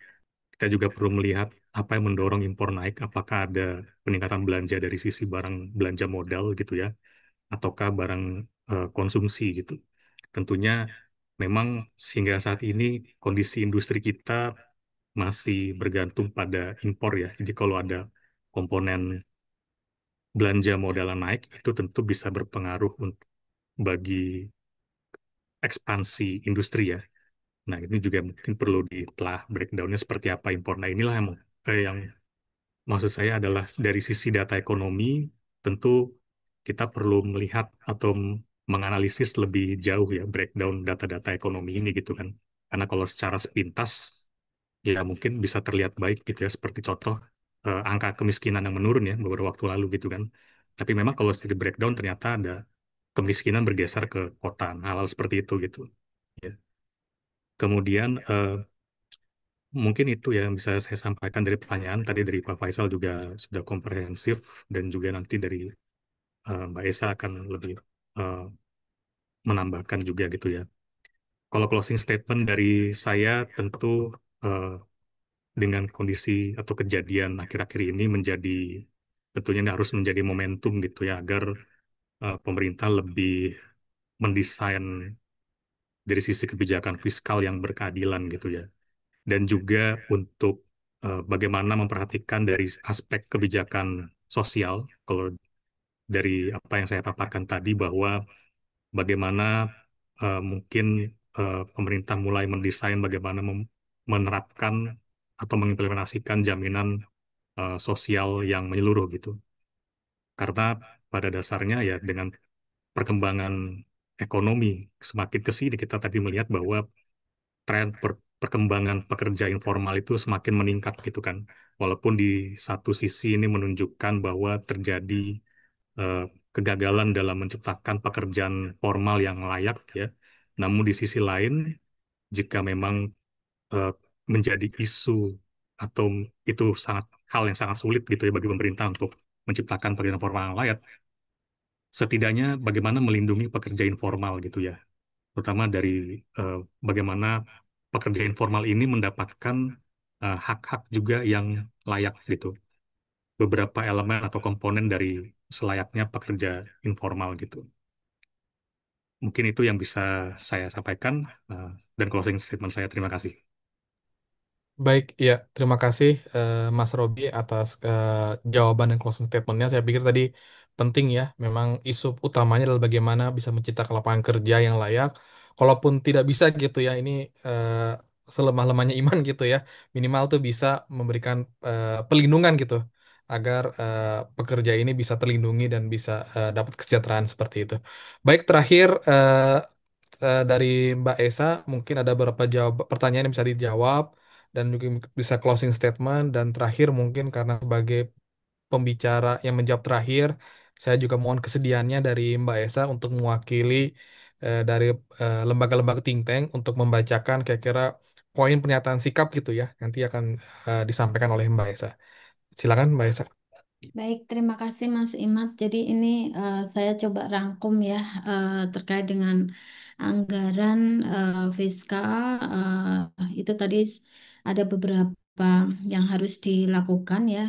kita juga perlu melihat apa yang mendorong impor naik, apakah ada peningkatan belanja dari sisi barang belanja modal gitu ya, ataukah barang konsumsi gitu. Tentunya memang sehingga saat ini kondisi industri kita masih bergantung pada impor ya. Jadi kalau ada komponen belanja modal yang naik, itu tentu bisa berpengaruh bagi ekspansi industri ya. Nah, ini juga mungkin perlu ditelah breakdown-nya seperti apa impor. Nah, inilah yang maksud saya adalah dari sisi data ekonomi, tentu kita perlu melihat atau menganalisis lebih jauh ya breakdown data-data ekonomi ini gitu kan. Karena kalau secara sepintas ya mungkin bisa terlihat baik gitu ya seperti contoh angka kemiskinan yang menurun ya beberapa waktu lalu gitu kan. Tapi memang kalau di breakdown ternyata ada kemiskinan bergeser ke kota, hal-hal seperti itu gitu. Ya. Kemudian Mungkin itu ya yang bisa saya sampaikan dari pertanyaan tadi dari Pak Faisal juga sudah komprehensif dan juga nanti dari Mbak Esa akan lebih eh, menambahkan juga gitu ya. Kalau closing statement dari saya tentu eh, dengan kondisi atau kejadian akhir-akhir ini menjadi tentunya ini harus menjadi momentum gitu ya agar pemerintah lebih mendesain dari sisi kebijakan fiskal yang berkeadilan gitu ya. Dan juga untuk bagaimana memperhatikan dari aspek kebijakan sosial. Kalau dari apa yang saya paparkan tadi bahwa bagaimana mungkin pemerintah mulai mendesain bagaimana menerapkan atau mengimplementasikan jaminan sosial yang menyeluruh gitu. Karena pada dasarnya ya dengan perkembangan ekonomi semakin ke sini kita tadi melihat bahwa tren perkembangan pekerja informal itu semakin meningkat gitu kan. Walaupun di satu sisi ini menunjukkan bahwa terjadi eh, kegagalan dalam menciptakan pekerjaan formal yang layak ya. Namun di sisi lain, jika memang eh, menjadi isu atau itu sangat hal yang sangat sulit gitu ya bagi pemerintah untuk menciptakan pekerjaan formal yang layak, setidaknya bagaimana melindungi pekerja informal gitu ya, terutama dari eh, bagaimana pekerja informal ini mendapatkan hak-hak juga yang layak gitu. Beberapa elemen atau komponen dari selayaknya pekerja informal gitu. Mungkin itu yang bisa saya sampaikan dan closing statement saya. Terima kasih. Baik, ya, terima kasih Mas Robi atas jawaban dan closing statementnya. Saya pikir tadi penting ya, memang isu utamanya adalah bagaimana bisa menciptakan lapangan kerja yang layak. Kalaupun tidak bisa gitu ya, ini eh, selemah-lemahnya iman gitu ya, minimal tuh bisa memberikan pelindungan gitu, agar pekerja ini bisa terlindungi dan bisa dapat kesejahteraan seperti itu. Baik, terakhir dari Mbak Esa, mungkin ada beberapa pertanyaan yang bisa dijawab dan juga bisa closing statement dan terakhir mungkin karena sebagai pembicara yang menjawab terakhir saya juga mohon kesediaannya dari Mbak Esa untuk mewakili dari lembaga-lembaga think tank untuk membacakan kira-kira poin pernyataan sikap gitu ya nanti akan disampaikan oleh Mbak Esa. Silakan Mbak Esa. Baik, terima kasih Mas Imad. Jadi ini saya coba rangkum ya terkait dengan anggaran fiskal. Itu tadi ada beberapa yang harus dilakukan ya.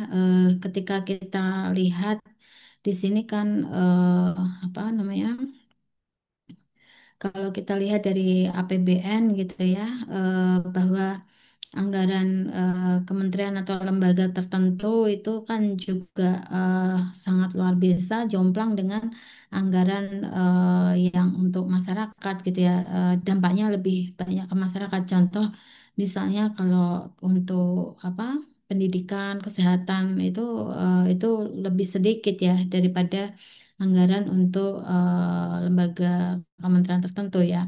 Ketika kita lihat di sini kan apa namanya? Kalau kita lihat dari APBN gitu ya, bahwa anggaran kementerian atau lembaga tertentu itu kan juga eh, sangat luar biasa jomplang dengan anggaran yang untuk masyarakat gitu ya. Dampaknya lebih banyak ke masyarakat. Contoh misalnya kalau untuk apa pendidikan, kesehatan itu lebih sedikit ya daripada anggaran untuk lembaga kementerian tertentu ya.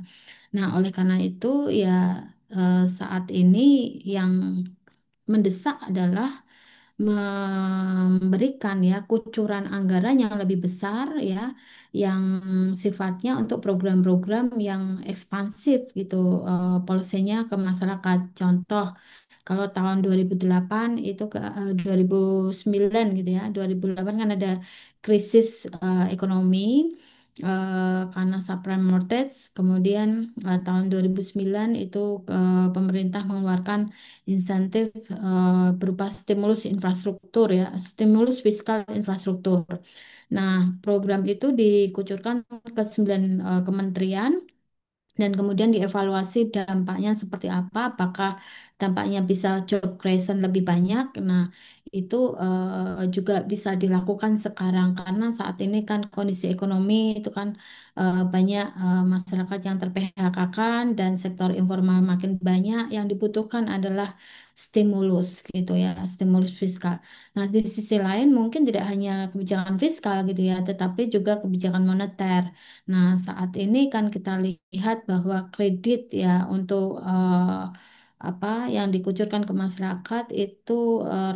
Nah, oleh karena itu ya saat ini yang mendesak adalah memberikan ya kucuran anggaran yang lebih besar ya yang sifatnya untuk program-program yang ekspansif gitu polisinya ke masyarakat. Contoh kalau tahun 2008 itu ke 2009 gitu ya. 2008 kan ada krisis ekonomi karena subprime mortgage. Kemudian tahun 2009 itu pemerintah mengeluarkan insentif berupa stimulus infrastruktur ya, stimulus fiskal infrastruktur. Nah, program itu dikucurkan ke 9 kementerian dan kemudian dievaluasi dampaknya seperti apa, apakah dampaknya bisa job creation lebih banyak. Nah, itu juga bisa dilakukan sekarang karena saat ini kan kondisi ekonomi itu kan banyak masyarakat yang ter-PHK-kan dan sektor informal makin banyak yang dibutuhkan adalah stimulus gitu ya, stimulus fiskal. Nah, di sisi lain mungkin tidak hanya kebijakan fiskal gitu ya, tetapi juga kebijakan moneter. Nah, saat ini kan kita lihat bahwa kredit ya untuk apa yang dikucurkan ke masyarakat itu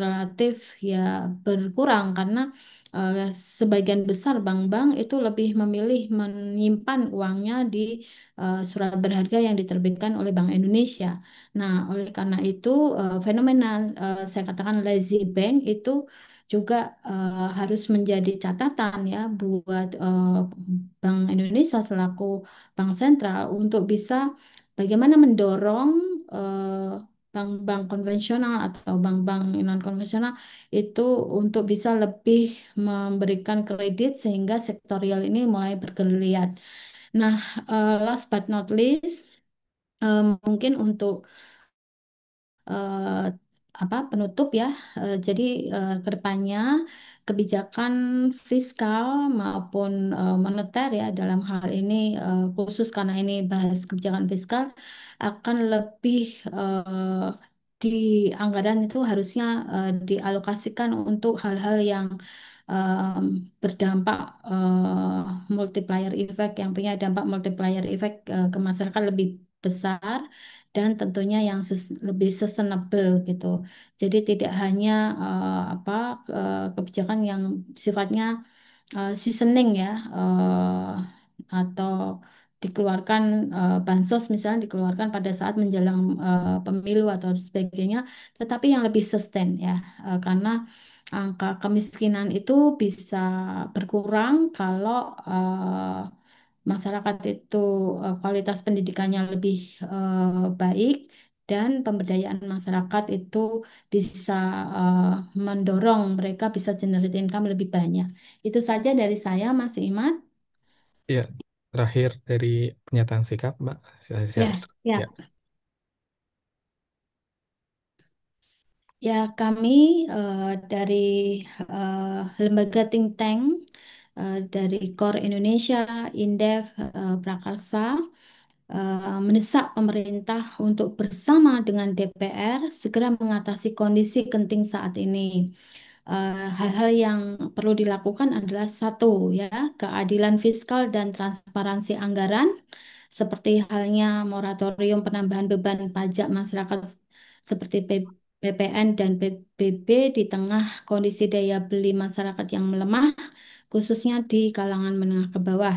relatif ya berkurang karena eh, sebagian besar bank-bank itu lebih memilih menyimpan uangnya di surat berharga yang diterbitkan oleh Bank Indonesia. Nah, oleh karena itu fenomena saya katakan lazy bank itu juga harus menjadi catatan ya buat Bank Indonesia selaku bank sentral untuk bisa bagaimana mendorong eh, bank-bank konvensional atau bank-bank non konvensional itu untuk bisa lebih memberikan kredit sehingga sektorial ini mulai bergeliat. Nah, last but not least, mungkin untuk eh, apa penutup ya. Jadi ke depannya kebijakan fiskal maupun moneter ya dalam hal ini khusus karena ini bahas kebijakan fiskal akan lebih di anggaran itu harusnya dialokasikan untuk hal-hal yang em, berdampak multiplier effect yang punya dampak multiplier effect ke masyarakat lebih besar dan tentunya yang lebih sustainable gitu. Jadi tidak hanya apa kebijakan yang sifatnya seasoning ya atau dikeluarkan bansos misalnya dikeluarkan pada saat menjelang pemilu atau sebagainya, tetapi yang lebih sustain ya karena angka kemiskinan itu bisa berkurang kalau masyarakat itu kualitas pendidikannya lebih baik dan pemberdayaan masyarakat itu bisa eh, mendorong mereka bisa generate income lebih banyak. Itu saja dari saya, Mas Iman. Ya, terakhir dari pernyataan sikap, Mbak. Ya, Ya, ya. Ya, kami dari lembaga think tank dari KOR Indonesia, Indef, Prakarsa mendesak pemerintah untuk bersama dengan DPR segera mengatasi kondisi genting saat ini. Hal-hal yang perlu dilakukan adalah satu, ya, keadilan fiskal dan transparansi anggaran, seperti halnya moratorium penambahan beban pajak masyarakat seperti PPN dan PBB di tengah kondisi daya beli masyarakat yang melemah, khususnya di kalangan menengah ke bawah.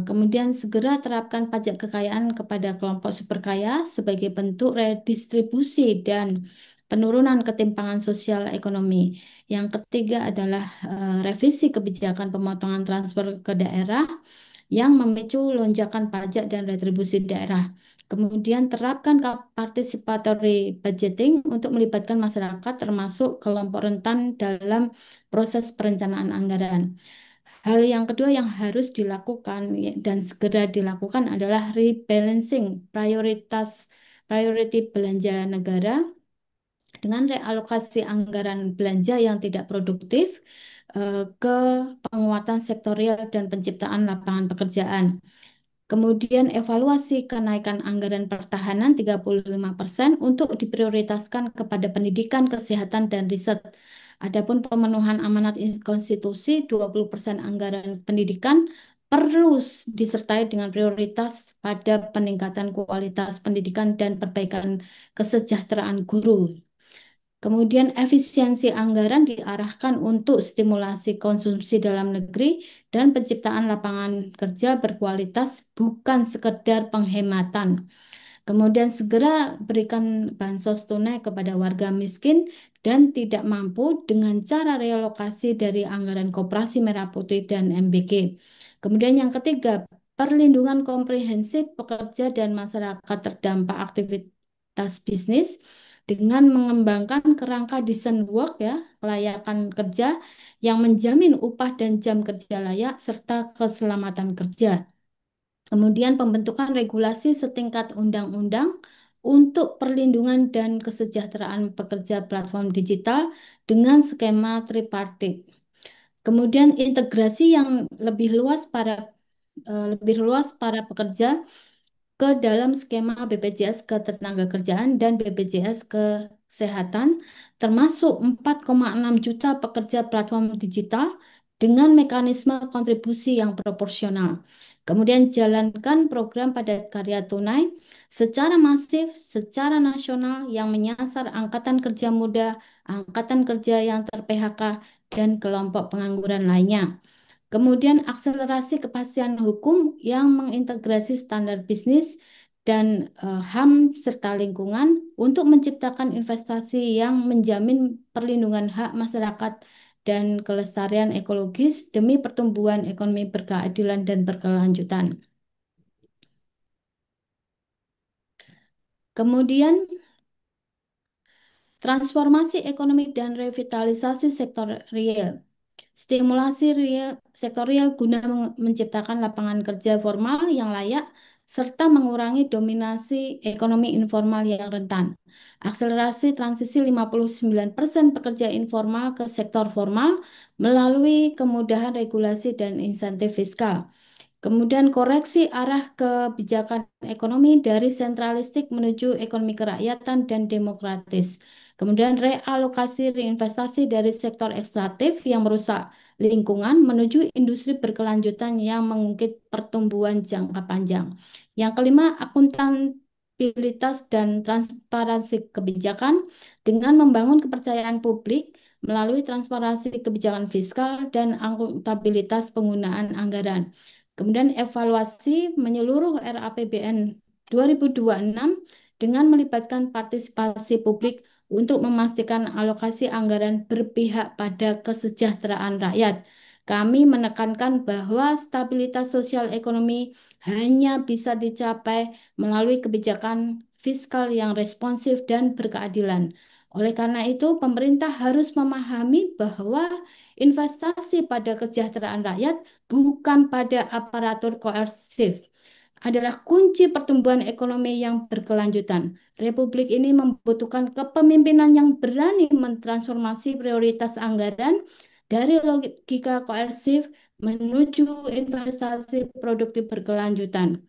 Kemudian segera terapkan pajak kekayaan kepada kelompok super kaya sebagai bentuk redistribusi dan penurunan ketimpangan sosial ekonomi. Yang ketiga adalah revisi kebijakan pemotongan transfer ke daerah yang memicu lonjakan pajak dan retribusi daerah. Kemudian terapkan participatory budgeting untuk melibatkan masyarakat termasuk kelompok rentan dalam proses perencanaan anggaran. Hal yang kedua yang harus dilakukan dan segera dilakukan adalah rebalancing priority belanja negara dengan realokasi anggaran belanja yang tidak produktif ke penguatan sektorial dan penciptaan lapangan pekerjaan. Kemudian evaluasi kenaikan anggaran pertahanan 35% untuk diprioritaskan kepada pendidikan, kesehatan, dan riset. Adapun pemenuhan amanat konstitusi 20% anggaran pendidikan perlu disertai dengan prioritas pada peningkatan kualitas pendidikan dan perbaikan kesejahteraan guru. Kemudian efisiensi anggaran diarahkan untuk stimulasi konsumsi dalam negeri dan penciptaan lapangan kerja berkualitas bukan sekedar penghematan. Kemudian segera berikan bansos tunai kepada warga miskin dan tidak mampu dengan cara relokasi dari anggaran Koperasi Merah Putih dan MBG. Kemudian yang ketiga, perlindungan komprehensif pekerja dan masyarakat terdampak aktivitas bisnis dengan mengembangkan kerangka decent work ya, kelayakan kerja yang menjamin upah dan jam kerja layak serta keselamatan kerja. Kemudian pembentukan regulasi setingkat undang-undang untuk perlindungan dan kesejahteraan pekerja platform digital dengan skema tripartit. Kemudian integrasi yang lebih luas para pekerja ke dalam skema BPJS Ketenagakerjaan dan BPJS Kesehatan, termasuk 4,6 juta pekerja platform digital dengan mekanisme kontribusi yang proporsional. Kemudian jalankan program padat karya tunai secara masif, secara nasional yang menyasar angkatan kerja muda, angkatan kerja yang ter-PHK, dan kelompok pengangguran lainnya. Kemudian akselerasi kepastian hukum yang mengintegrasi standar bisnis dan HAM serta lingkungan untuk menciptakan investasi yang menjamin perlindungan hak masyarakat dan kelestarian ekologis demi pertumbuhan ekonomi berkeadilan dan berkelanjutan. Kemudian transformasi ekonomi dan revitalisasi sektor real. Stimulasi sektor real guna menciptakan lapangan kerja formal yang layak serta mengurangi dominasi ekonomi informal yang rentan. Akselerasi transisi 59% pekerja informal ke sektor formal melalui kemudahan regulasi dan insentif fiskal. Kemudian koreksi arah kebijakan ekonomi dari sentralistik menuju ekonomi kerakyatan dan demokratis. Kemudian realokasi reinvestasi dari sektor ekstraktif yang merusak lingkungan menuju industri berkelanjutan yang mengungkit pertumbuhan jangka panjang. Yang kelima, akuntabilitas dan transparansi kebijakan dengan membangun kepercayaan publik melalui transparansi kebijakan fiskal dan akuntabilitas penggunaan anggaran. Kemudian evaluasi menyeluruh RAPBN 2026 dengan melibatkan partisipasi publik untuk memastikan alokasi anggaran berpihak pada kesejahteraan rakyat. Kami menekankan bahwa stabilitas sosial ekonomi hanya bisa dicapai melalui kebijakan fiskal yang responsif dan berkeadilan. Oleh karena itu, pemerintah harus memahami bahwa investasi pada kesejahteraan rakyat bukan pada aparatur koersif adalah kunci pertumbuhan ekonomi yang berkelanjutan. Republik ini membutuhkan kepemimpinan yang berani mentransformasi prioritas anggaran dari logika koersif menuju investasi produktif berkelanjutan.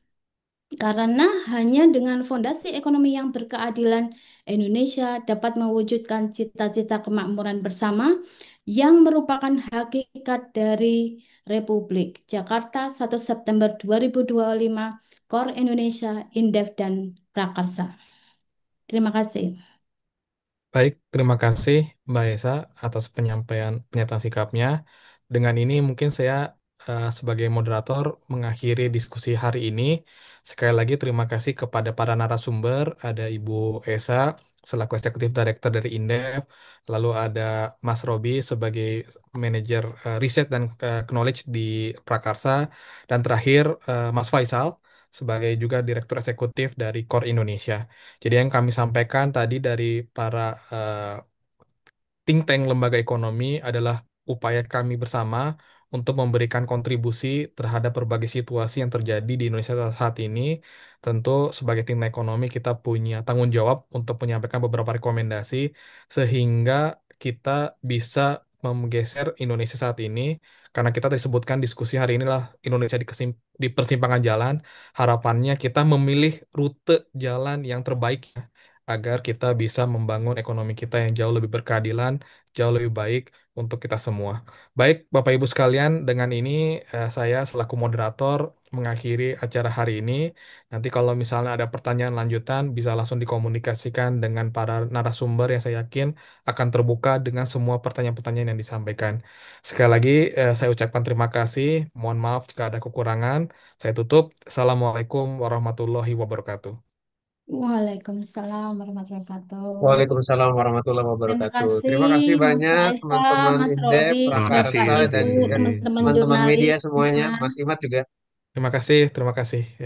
Karena hanya dengan fondasi ekonomi yang berkeadilan, Indonesia dapat mewujudkan cita-cita kemakmuran bersama yang merupakan hakikat dari Republik. Jakarta, 1 September 2025, Kor Indonesia, Indef, dan Prakarsa. Terima kasih. Baik, terima kasih Mbak Esa atas pernyataan sikapnya. Dengan ini mungkin saya sebagai moderator mengakhiri diskusi hari ini. Sekali lagi terima kasih kepada para narasumber, ada Ibu Esa selaku Eksekutif Director dari Indef, lalu ada Mas Robi sebagai Manajer Riset dan Knowledge di Prakarsa, dan terakhir Mas Faisal sebagai juga Direktur Eksekutif dari Core Indonesia. Jadi yang kami sampaikan tadi dari para think tank lembaga ekonomi adalah upaya kami bersama untuk memberikan kontribusi terhadap berbagai situasi yang terjadi di Indonesia saat ini. Tentu sebagai tim ekonomi kita punya tanggung jawab untuk menyampaikan beberapa rekomendasi sehingga kita bisa menggeser Indonesia saat ini karena kita disebutkan diskusi hari inilah Indonesia di persimpangan jalan. Harapannya kita memilih rute jalan yang terbaik agar kita bisa membangun ekonomi kita yang jauh lebih berkeadilan, jauh lebih baik untuk kita semua. Baik, Bapak Ibu sekalian, dengan ini saya selaku moderator mengakhiri acara hari ini. Nanti kalau misalnya ada pertanyaan lanjutan, bisa langsung dikomunikasikan dengan para narasumber yang saya yakin akan terbuka dengan semua pertanyaan-pertanyaan yang disampaikan. Sekali lagi, saya ucapkan terima kasih. Mohon maaf jika ada kekurangan. Saya tutup. Assalamualaikum warahmatullahi wabarakatuh. Waalaikumsalam warahmatullahi wabarakatuh. Waalaikumsalam warahmatullahi Terima wabarakatuh. kasih Terima kasih Mas banyak Faisal, teman-teman Mas Indef, Robi, Terima Indef kasih, Prakarsa, Mas dan Prakarsa, juga Robi. teman-teman teman-teman jurnalis media semuanya. semua. Mas Imad juga. Terima kasih, terima kasih.